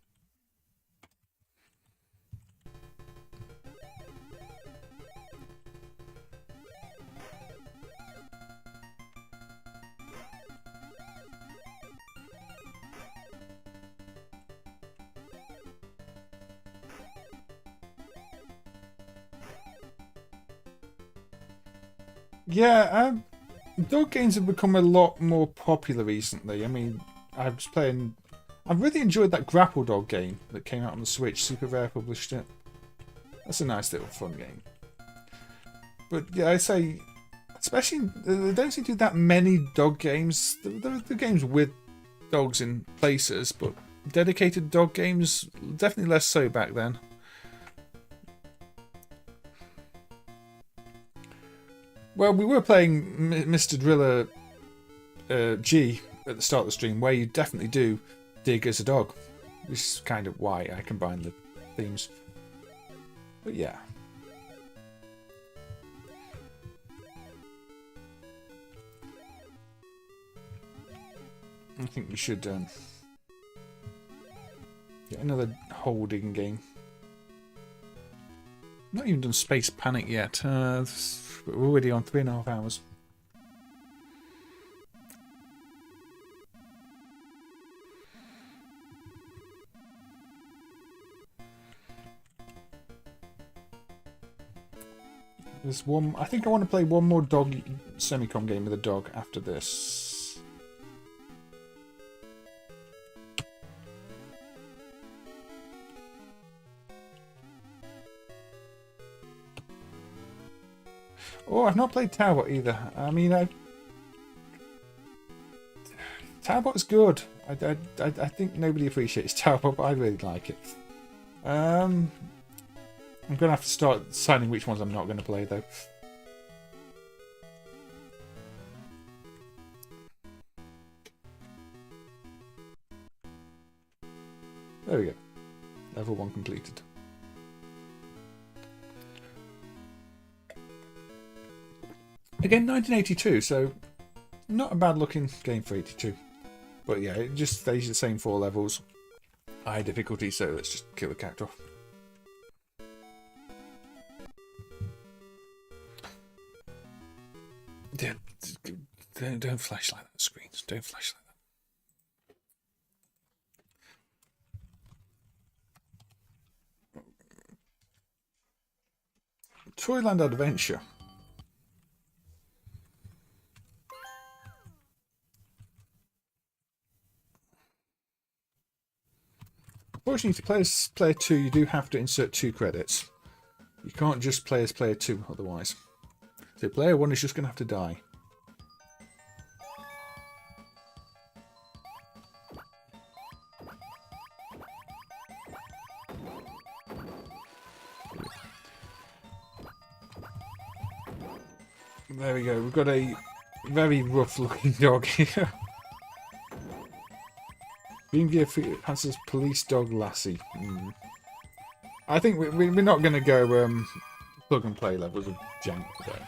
Yeah, dog games have become a lot more popular recently. I mean, I really enjoyed that Grapple Dog game that came out on the Switch. Super Rare published it. That's a nice little fun game. But yeah, I'd say, especially, there don't seem to be that many dog games. There are games with dogs in places, but dedicated dog games, definitely less so back then. Well, we were playing Mr. Driller G at the start of the stream, where you definitely do dig as a dog. This is kind of why I combine the themes. But yeah. I think we should get another holding game. Not even done Space Panic yet. We're already on 3.5 hours. There's one. I think I want to play one more dog semicom game with a dog after this. Oh, I've not played Towbot either. I mean, Towbot's good. I think nobody appreciates Towbot, but I really like it. I'm going to have to start deciding which ones I'm not going to play, though. There we go. Level 1 completed. Again, 1982, so not a bad looking game for 82. But yeah, it just stays the same 4 levels. High difficulty, so let's just kill the cat off. Yeah, don't flash like that, screens. Don't flash like that. Toyland Adventure. Unfortunately, to play as player 2, you do have to insert 2 credits. You can't just play as player 2 otherwise. So player 1 is just going to have to die. There we go. We've got a very rough-looking dog here. Beam Gear has this police dog Lassie. I think we're not going to go plug and play levels of jank today.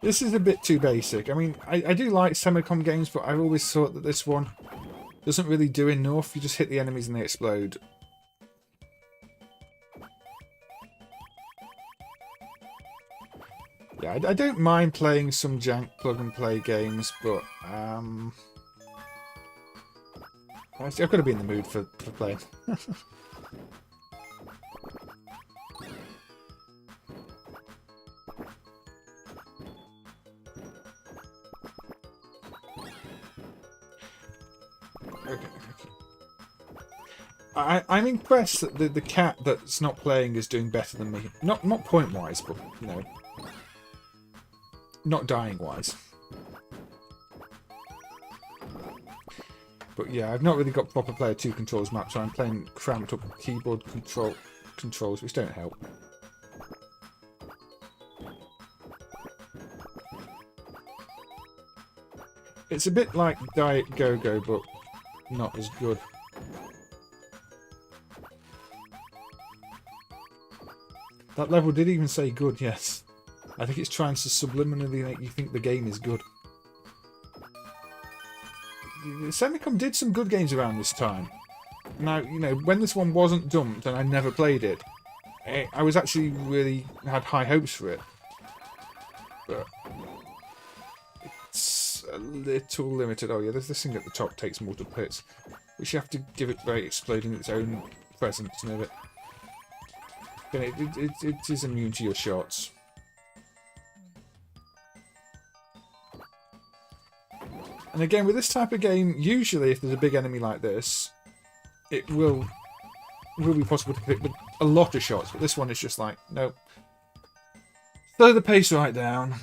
This is a bit too basic. I mean, I do like Semicom games, but I've always thought that this one doesn't really do enough. You just hit the enemies and they explode. Yeah, I don't mind playing some jank plug-and-play games, but I've got to be in the mood for playing. I'm impressed that the cat that's not playing is doing better than me. Not point-wise, but, you know, not dying-wise. But yeah, I've not really got proper player 2 controls mapped, so I'm playing cramped up keyboard controls, which don't help. It's a bit like Diet Go-Go, but not as good. That level did even say good, yes. I think it's trying to subliminally make you think the game is good. Semicom did some good games around this time. Now, you know, when this one wasn't dumped and I never played it, I was actually really had high hopes for it. But it's a little limited. Oh yeah, there's this thing at the top takes multiple hits, which you have to give it very exploding its own presence and everything. It is immune to your shots. And again, with this type of game, usually if there's a big enemy like this, it will be possible to hit with a lot of shots. But this one is just like, nope. Slow the pace right down.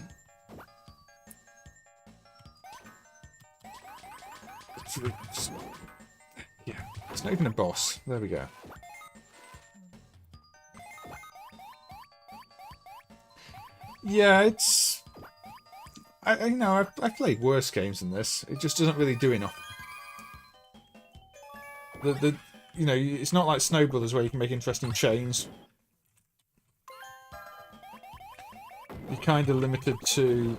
Yeah, it's not even a boss. There we go. Yeah, it's... you know, I've played worse games than this. It just doesn't really do enough. You know, it's not like Snow Brothers where you can make interesting chains. You're kind of limited to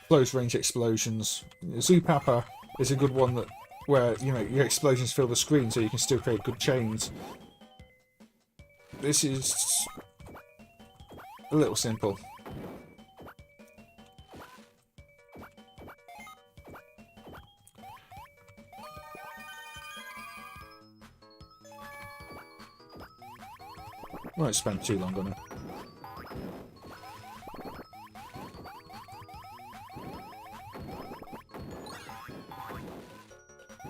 close range explosions. Zoo Papa is a good one where, you know, your explosions fill the screen so you can still create good chains. This is a little simple. Won't spend too long on it.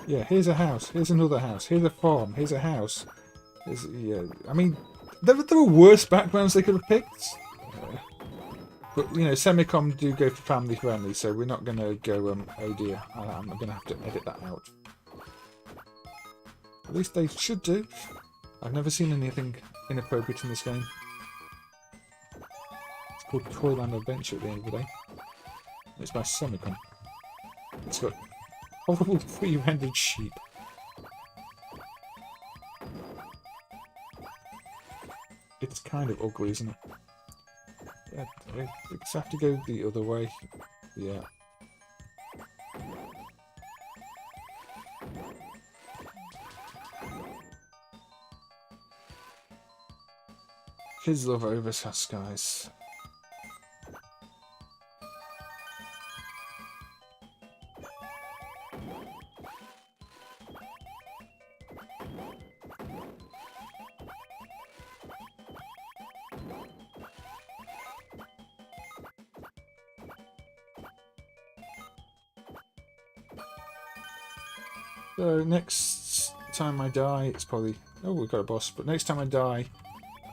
Yeah, here's a house, here's another house, here's a farm, here's a house. Yeah, I mean, there were worse backgrounds they could have picked. But, you know, Semicom do go for family friendly, so we're not going to go, oh dear, I'm going to have to edit that out. At least they should do. I've never seen anything inappropriate in this game. It's called Toyland Adventure at the end of the day. It's by Semicom. It's got horrible pre-rendered sheep. It's kind of ugly, isn't it? Yeah, I just have to go the other way. Yeah. Kids love overcast skies. So next time I die, it's probably... Oh, we've got a boss. But next time I die,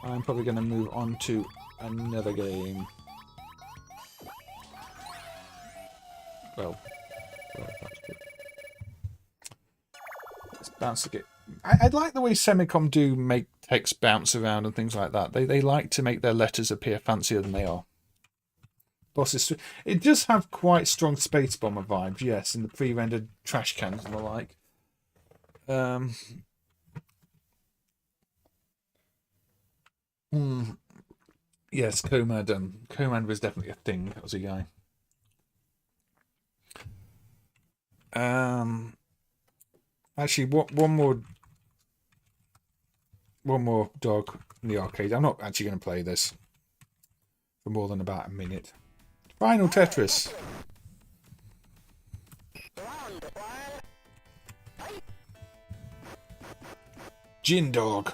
I'm probably going to move on to another game. Well, that's good. Let's bounce to get I like the way Semicom do make text bounce around and things like that. They like to make their letters appear fancier than they are. Bosses, it does have quite strong Space Bomber vibes, yes, in the pre-rendered trash cans and the like. Yes, Comad was definitely a thing as a guy. Actually, one more dog in the arcade. I'm not actually going to play this for more than about a minute. Final Tetris. Gin Dog.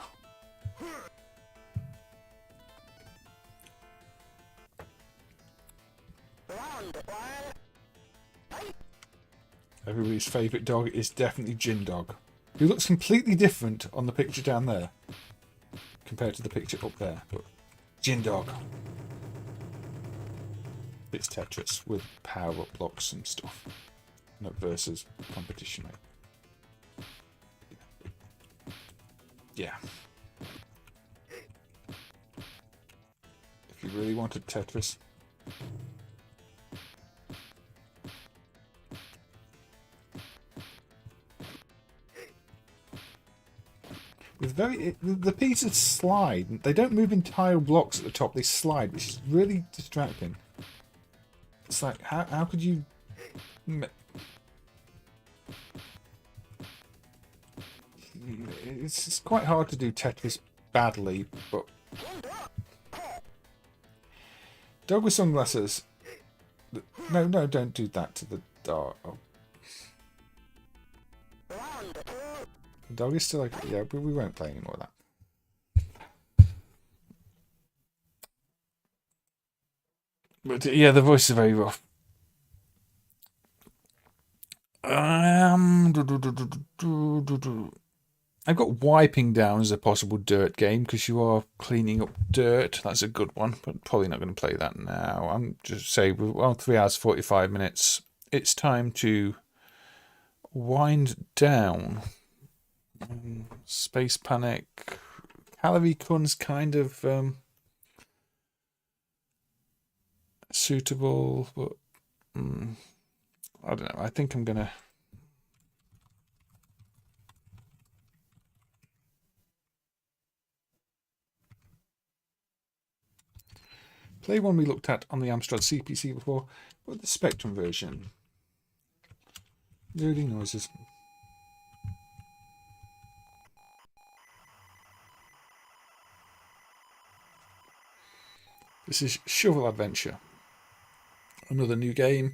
Everybody's favourite dog is definitely Gin Dog, who looks completely different on the picture down there compared to the picture up there. But Gin Dog. It's Tetris with power-up blocks and stuff. Not versus competition, mate. Yeah. If you really wanted Tetris. With the pieces slide. They don't move in tile blocks at the top. They slide, which is really distracting. It's like, how could you... It's quite hard to do Tetris badly, but... Dog with sunglasses. No, don't do that to the dog. Oh. The dog is still like... Yeah, but we won't play any more of that. But yeah, the voice is very rough. I've got wiping down as a possible dirt game because you are cleaning up dirt. That's a good one, but probably not going to play that now. I'm just saying we're on 3 hours 45 minutes. It's time to wind down. Space Panic. Calorie Kun's kind of suitable, but I don't know. I think I'm gonna play one we looked at on the Amstrad CPC before, but the Spectrum version. Loading noises. This is Shovel Adventure. Another new game.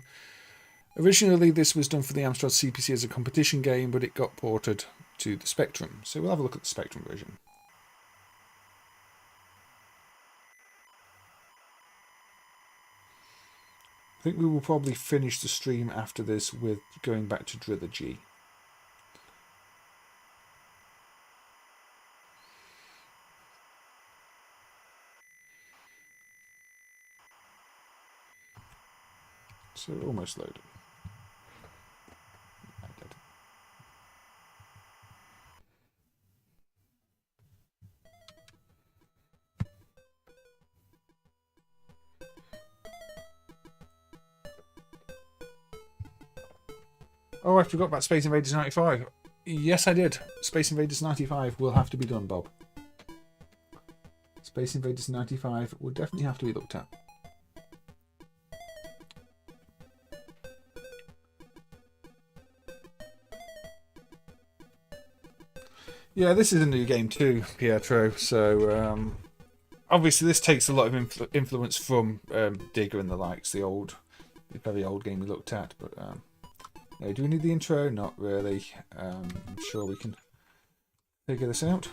Originally this was done for the Amstrad CPC as a competition game, but it got ported to the Spectrum. So we'll have a look at the Spectrum version. I think we will probably finish the stream after this with going back to drillrg. So almost loaded. Oh, I forgot about Space Invaders 95. Yes, I did. Space Invaders 95 will have to be done, Bob. Space Invaders 95 will definitely have to be looked at. Yeah, this is a new game too, Pietro. So obviously this takes a lot of influence from Digger and the likes, the very old game we looked at. But no, do we need the intro? Not really. I'm sure we can figure this out.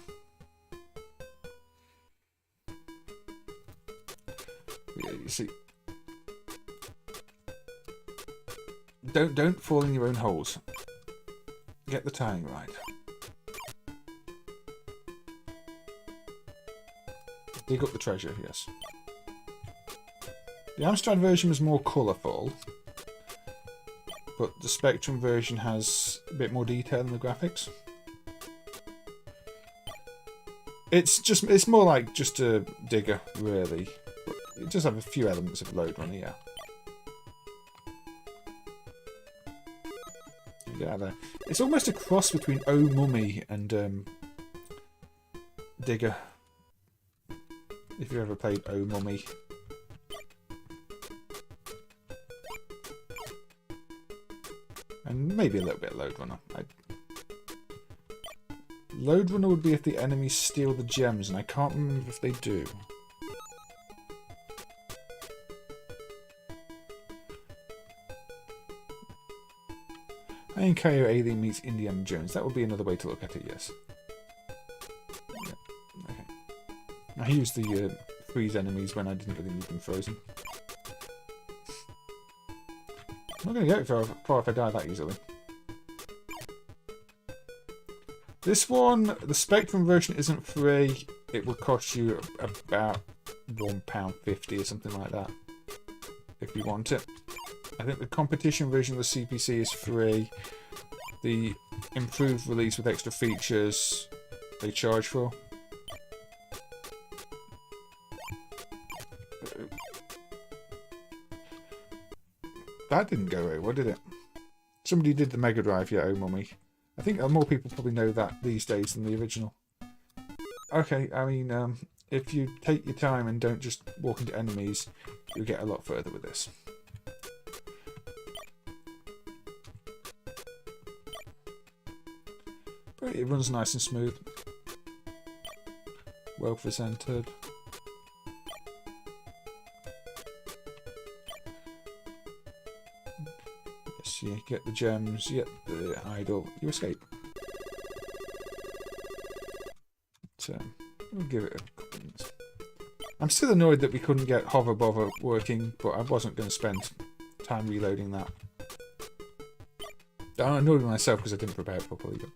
Yeah, you see, don't fall in your own holes. Get the timing right. Dig up the treasure, yes. The Amstrad version was more colourful, but the Spectrum version has a bit more detail in the graphics. It's more like just a digger, really. But it does have a few elements of load runner, yeah. Get out of there. It's almost a cross between Oh Mummy and Digger. If you ever played Oh Mummy. And maybe a little bit of Load Runner. Load Runner would be if the enemies steal the gems, and I can't remember if they do. Heiankyo Alien meets Indiana Jones. That would be another way to look at it, yes. Yeah. Okay. I used the freeze enemies when I didn't really need them frozen. I'm not going to get very far if I die that easily. This one, the Spectrum version isn't free. It will cost you about £1.50 or something like that, if you want it. I think the competition version of the CPC is free. The improved release with extra features they charge for. That didn't go very well, did it? Somebody did the Mega Drive, yeah, oh mummy. I think more people probably know that these days than the original. Okay, I mean, if you take your time and don't just walk into enemies, you'll get a lot further with this. But it runs nice and smooth. Well presented. Yes, you get the gems, you get the idol, you escape. So, we'll give it a couple minutes. I'm still annoyed that we couldn't get Hover Bother working, but I wasn't going to spend time reloading that. I'm annoyed with myself because I didn't prepare it properly. But...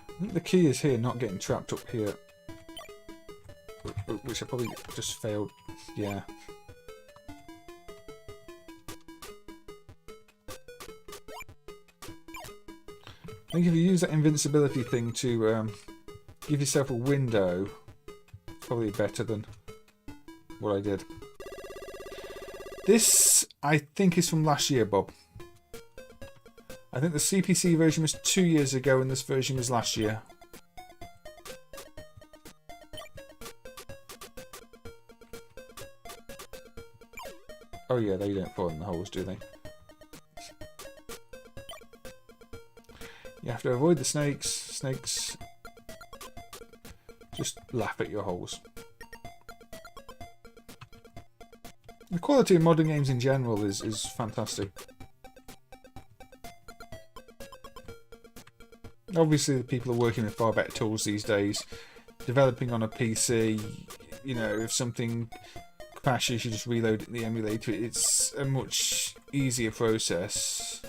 I think the key is here, not getting trapped up here. Which I probably just failed. Yeah. I think if you use that invincibility thing to give yourself a window, it's probably better than what I did. This, I think, is from last year, Bob. I think the CPC version was 2 years ago and this version was last year. Oh yeah, they don't fall in the holes, do they? You have to avoid the snakes. Snakes just laugh at your holes. The quality of modern games in general is fantastic. Obviously, the people are working with far better tools these days. Developing on a PC, you know, if something crashes, you just reload it in the emulator. It's a much easier process.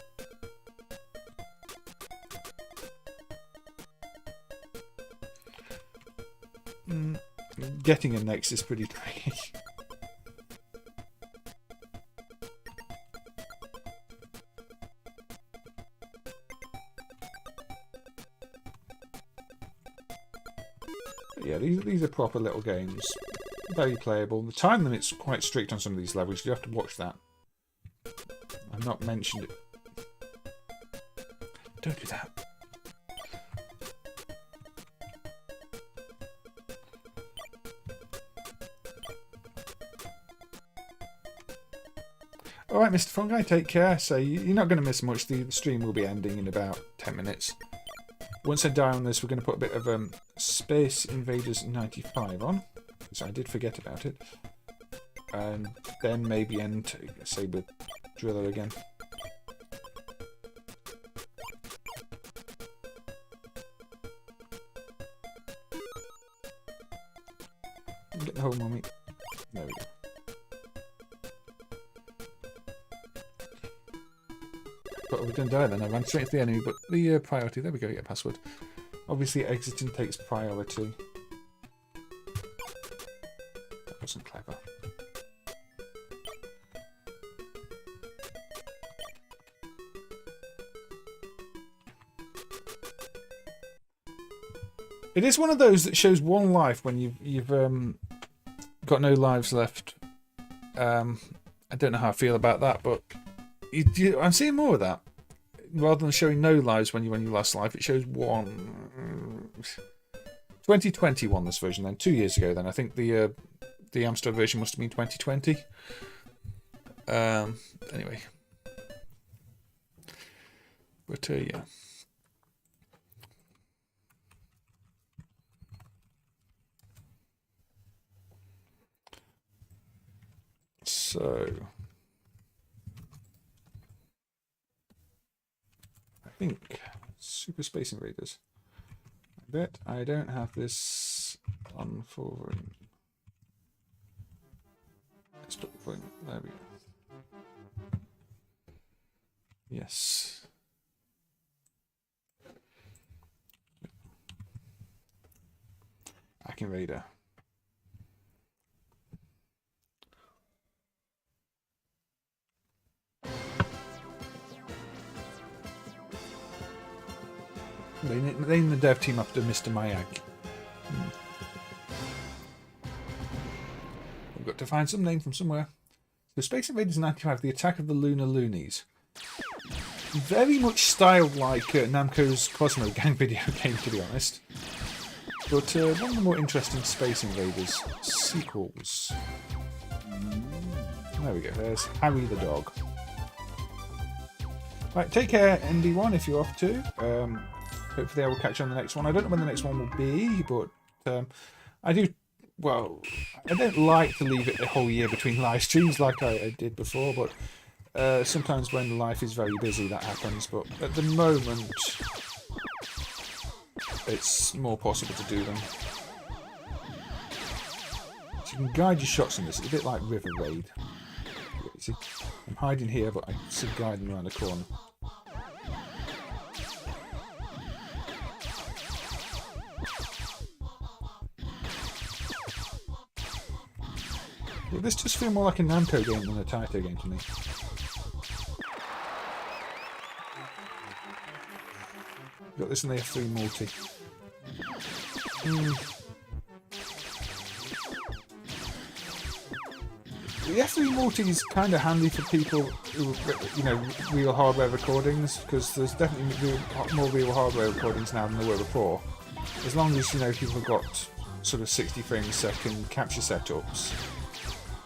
Getting a next is pretty tricky. Yeah, these are proper little games. Very playable. The time limit's quite strict on some of these levels. You have to watch that. I've not mentioned it. Don't do that. Alright, Mr. Fungi, take care. So you're not going to miss much. The stream will be ending in about 10 minutes. Once I die on this, we're going to put a bit of Space Invaders 95 on. So I did forget about it. And then maybe end, say, with Driller again. Get the whole mummy. There we go. But we didn't die then. I ran straight to the enemy, but the priority. There we go, get password. Obviously, exiting takes priority. That wasn't clever. It is one of those that shows one life when you've got no lives left. I don't know how I feel about that, but I'm seeing more of that. Rather than showing no lives when you lost life, it shows one. 2021 this version, then 2 years ago. Then I think the Amstrad version must have been 2020. Anyway, but yeah. So, I think Super Space Invaders. I bet I don't have this on for. Let's put the point. There we go. Yes. Pac Invader. They named the dev team after Mr. Mayag. We've got to find some name from somewhere. So Space Invaders 95, The Attack of the Lunar Loonies. Very much styled like Namco's Cosmo Gang video game, to be honest. But one of the more interesting Space Invaders sequels. There we go, there's Harry the dog. Right, take care, ND1, if you're off too. Hopefully I will catch you on the next one. I don't know when the next one will be, but I do... Well, I don't like to leave it the whole year between live streams like I did before, but sometimes when life is very busy that happens. But at the moment, it's more possible to do them. So you can guide your shots in this. It's a bit like River Raid. You see, I'm hiding here, but I should guide them around the corner. Well, this just feels more like a Namco game than a Taito game to me. Got this in the F3 multi. The F3 multi is kind of handy for people who, you know, real hardware recordings, because there's definitely more real hardware recordings now than there were before. As long as, you know, people have got sort of 60 frames a second capture setups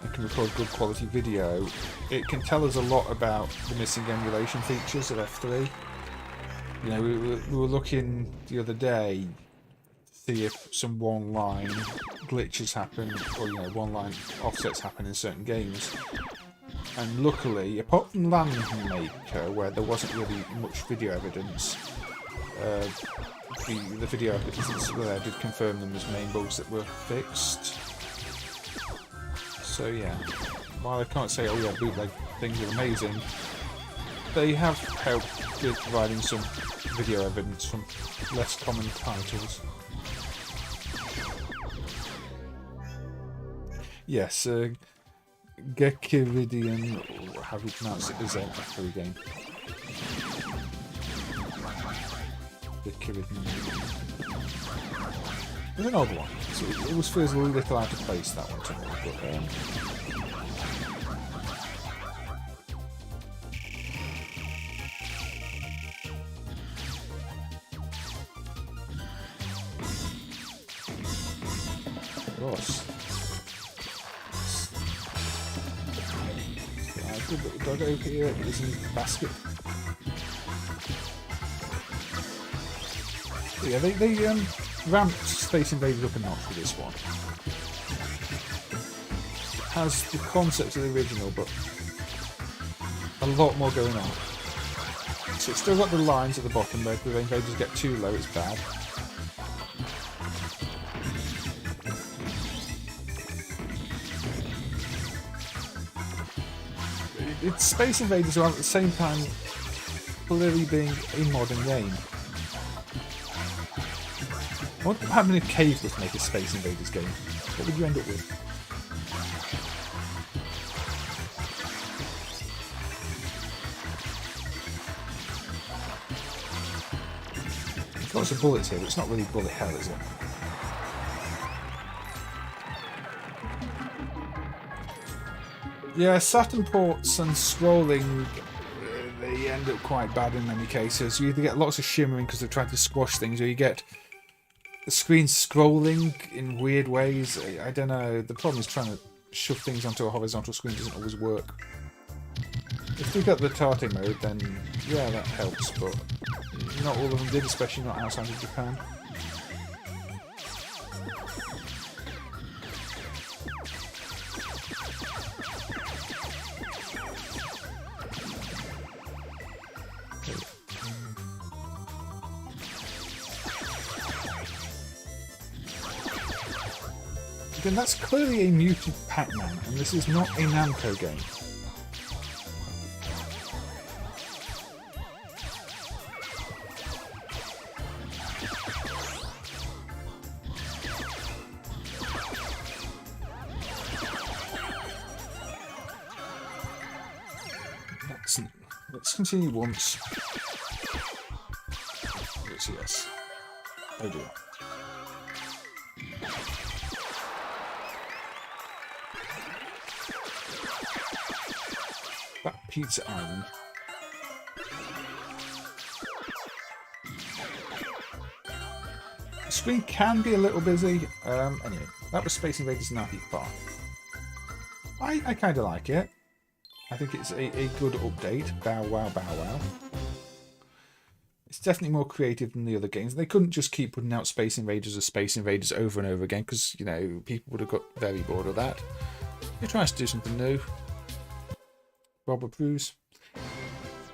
and can record good quality video, it can tell us a lot about the missing emulation features of F3. You know, we were looking the other day to see if some one-line glitches happen, or, you know, one-line offsets happen in certain games. And luckily, apart from Landmaker, where there wasn't really much video evidence, the video evidence there did confirm them as main bugs that were fixed. So yeah, while I can't say, oh yeah, bootleg things are amazing, they have helped with providing some video evidence from less common titles. Yes, Gekiridian, or how do you pronounce it, is a Atari game. Gekiridian. It's an odd one. So it was feels a little out of place, that one to me, but Ross. Good little dog over here is in the basket. But yeah, they ramped Space Invaders up a notch for this one. It has the concept of the original, but a lot more going on. So it's still got the lines at the bottom, but if the invaders get too low, it's bad. It's Space Invaders are at the same time clearly being a modern game. I wonder what happened if Cave was to make a Space Invaders game. What would you end up with? There's lots of bullets here, but it's not really bullet hell, is it? Yeah, Saturn ports and scrolling, they end up quite bad in many cases. You either get lots of shimmering because they're trying to squash things, or you get the screen scrolling in weird ways. I don't know. The problem is trying to shove things onto a horizontal screen doesn't always work. If we got the Tate mode, then yeah, that helps, but not all of them did, especially not outside of Japan. Again, that's clearly a muted Pac-Man, and this is not a Namco game. Let's continue once. Yes. Oh dear. That Pizza Island. The screen can be a little busy. Anyway, that was Space Invaders Nappy Park. I kind of like it. I think it's a good update. Bow wow, bow wow. It's definitely more creative than the other games. They couldn't just keep putting out Space Invaders or Space Invaders over and over again because, you know, people would have got very bored of that. They're trying to do something new. Bob approves.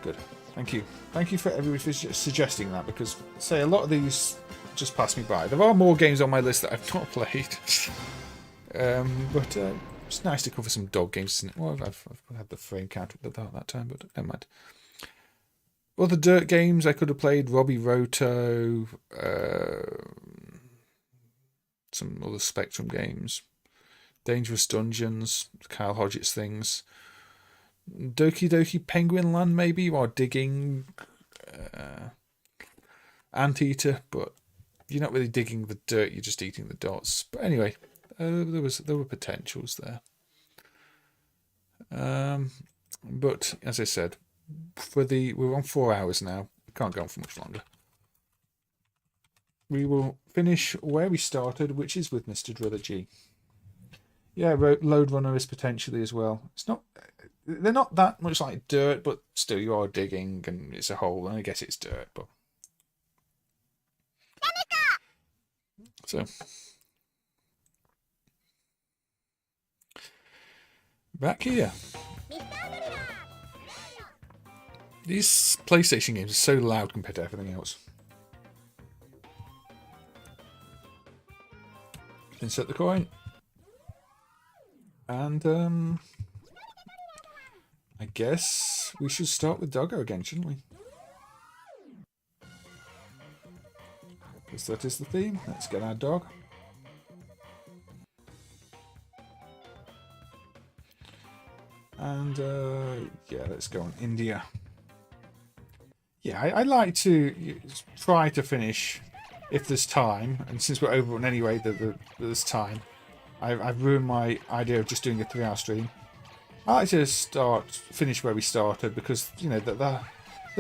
Good. Thank you. Thank you for everybody for suggesting that, because, say, a lot of these just pass me by. There are more games on my list that I've not played. But it's nice to cover some dog games, isn't it? Well, I've had the frame count at that time, but never mind. Other dirt games I could have played, Robbie Roto, some other Spectrum games, Dangerous Dungeons, Kyle Hodgett's things, Doki Doki Penguin Land maybe, or Digging, Anteater, but you're not really digging the dirt, you're just eating the dots. But anyway, there were potentials there. But as I said, we're on 4 hours now. We can't go on for much longer. We will finish where we started, which is with mrdrilrg. Yeah, Load Runner is potentially as well. They're not that much like dirt, but still you are digging, and it's a hole, and I guess it's dirt, but so back here. These PlayStation games are so loud compared to everything else. Insert the coin. And, I guess we should start with Doggo again, shouldn't we? Because that is the theme. Let's get our dog. And, yeah, let's go on India. Yeah, I like to try to finish if there's time, and since we're overrun anyway, there's time. I've ruined my idea of just doing a 3-hour stream. I like to finish where we started, because, you know, the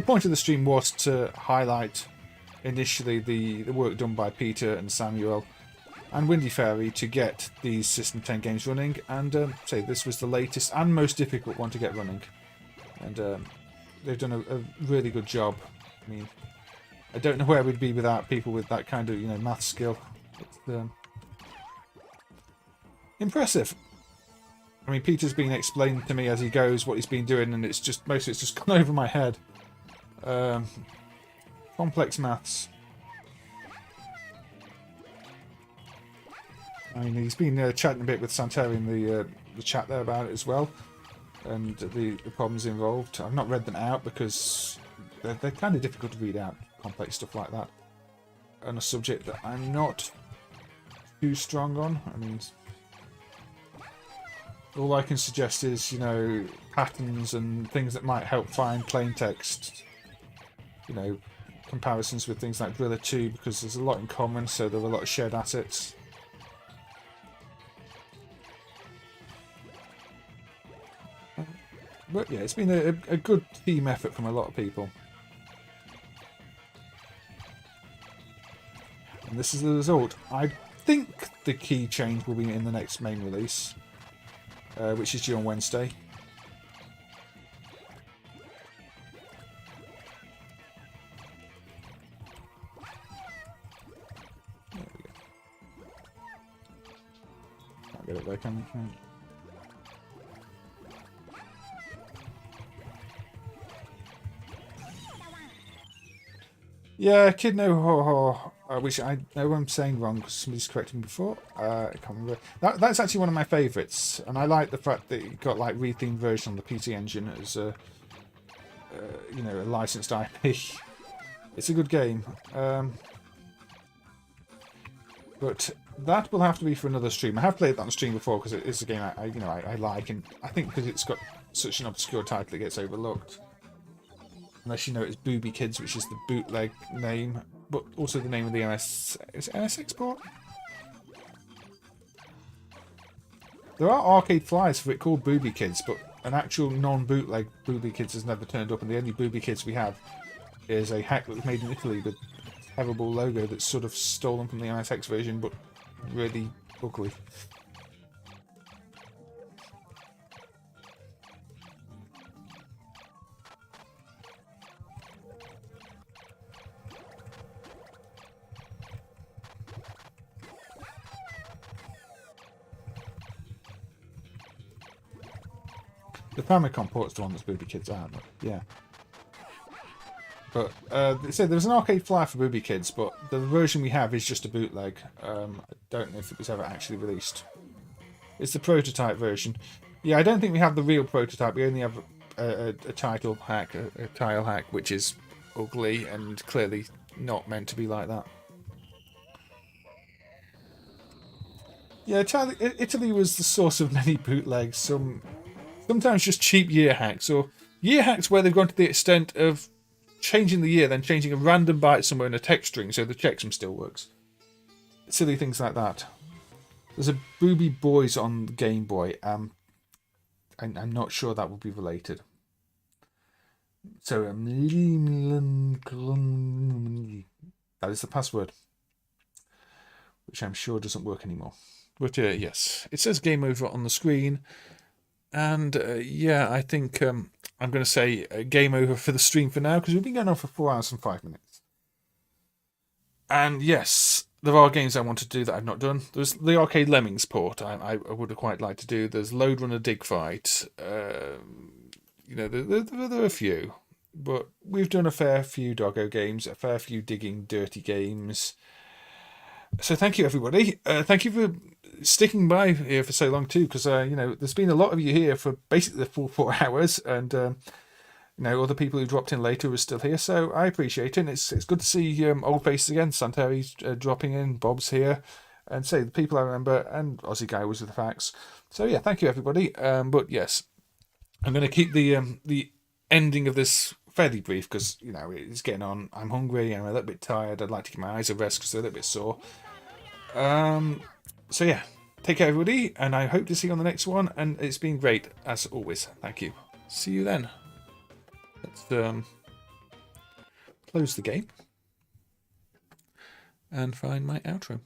point of the stream was to highlight initially the work done by Peter and Samuel and Windy Fairy to get these System 10 games running, and say this was the latest and most difficult one to get running, and they've done a really good job. I mean, I don't know where we'd be without people with that kind of, you know, math skill. It's impressive. I mean, Peter's been explaining to me as he goes what he's been doing, and it's just most of it's just gone over my head. Complex maths. I mean, he's been chatting a bit with Santeri in the chat there about it as well, and the problems involved. I've not read them out because they're kind of difficult to read out, complex stuff like that. on a subject that I'm not too strong on. I mean, all I can suggest is, you know, patterns and things that might help find plain text. You know, comparisons with things like Driller 2, because there's a lot in common, so there are a lot of shared assets. But yeah, it's been a good team effort from a lot of people. And this is the result. I think the key change will be in the next main release, which is due on Wednesday. There we go. Can't get it there, can we? Yeah, Kid No Ho Ho, which I know I'm saying wrong because somebody's corrected me before. I can't remember. That's actually one of my favourites, and I like the fact that it got like rethemed version on the PC Engine as a, you know, a licensed IP. It's a good game, but that will have to be for another stream. I have played that on stream before because it is a game I like, and I think because it's got such an obscure title, it gets overlooked. Unless you know it's Booby Kids, which is the bootleg name, but also the name of the MS... Is it MSX port? There are arcade flyers for it called Booby Kids, but an actual non-bootleg Booby Kids has never turned up, and the only Booby Kids we have is a hack that was made in Italy with a terrible logo that's sort of stolen from the MSX version, but really ugly. The Famicom port's the one that's Booby Kids out, but yeah. But they said there's an arcade flyer for Booby Kids, but the version we have is just a bootleg. I don't know if it was ever actually released. It's the prototype version. Yeah, I don't think we have the real prototype. We only have a title hack, a tile hack, which is ugly and clearly not meant to be like that. Yeah, Italy was the source of many bootlegs. Sometimes just cheap year hacks, or year hacks where they've gone to the extent of changing the year, then changing a random byte somewhere in a text string so the checksum still works. Silly things like that. There's a Booby Boys on the Game Boy. I'm not sure that will be related. So, that is the password, which I'm sure doesn't work anymore. But yes, it says game over on the screen. And yeah, I think I'm going to say game over for the stream for now, because we've been going on for 4 hours and 5 minutes. And yes, there are games I want to do that I've not done. There's the Arcade Lemmings port I would have quite liked to do. There's Load Runner Dig Fight. You know, there are a few. But we've done a fair few Doggo games, a fair few digging dirty games. So thank you, everybody. Thank you for sticking by here for so long too, because you know, there's been a lot of you here for basically the full 4 hours, and you know, other people who dropped in later are still here, so I appreciate it. And it's good to see old faces again. Santeri's dropping in, Bob's here, and say the people I remember, and Aussie Guy was with the facts. So yeah, thank you, everybody. But yes, I'm going to keep the ending of this fairly brief, because you know, it's getting on. I'm hungry and I'm a little bit tired. I'd like to give my eyes a rest because they're a little bit sore. So yeah, take care, everybody, and I hope to see you on the next one. And it's been great as always. Thank you. See you then. Let's close the game and find my outro.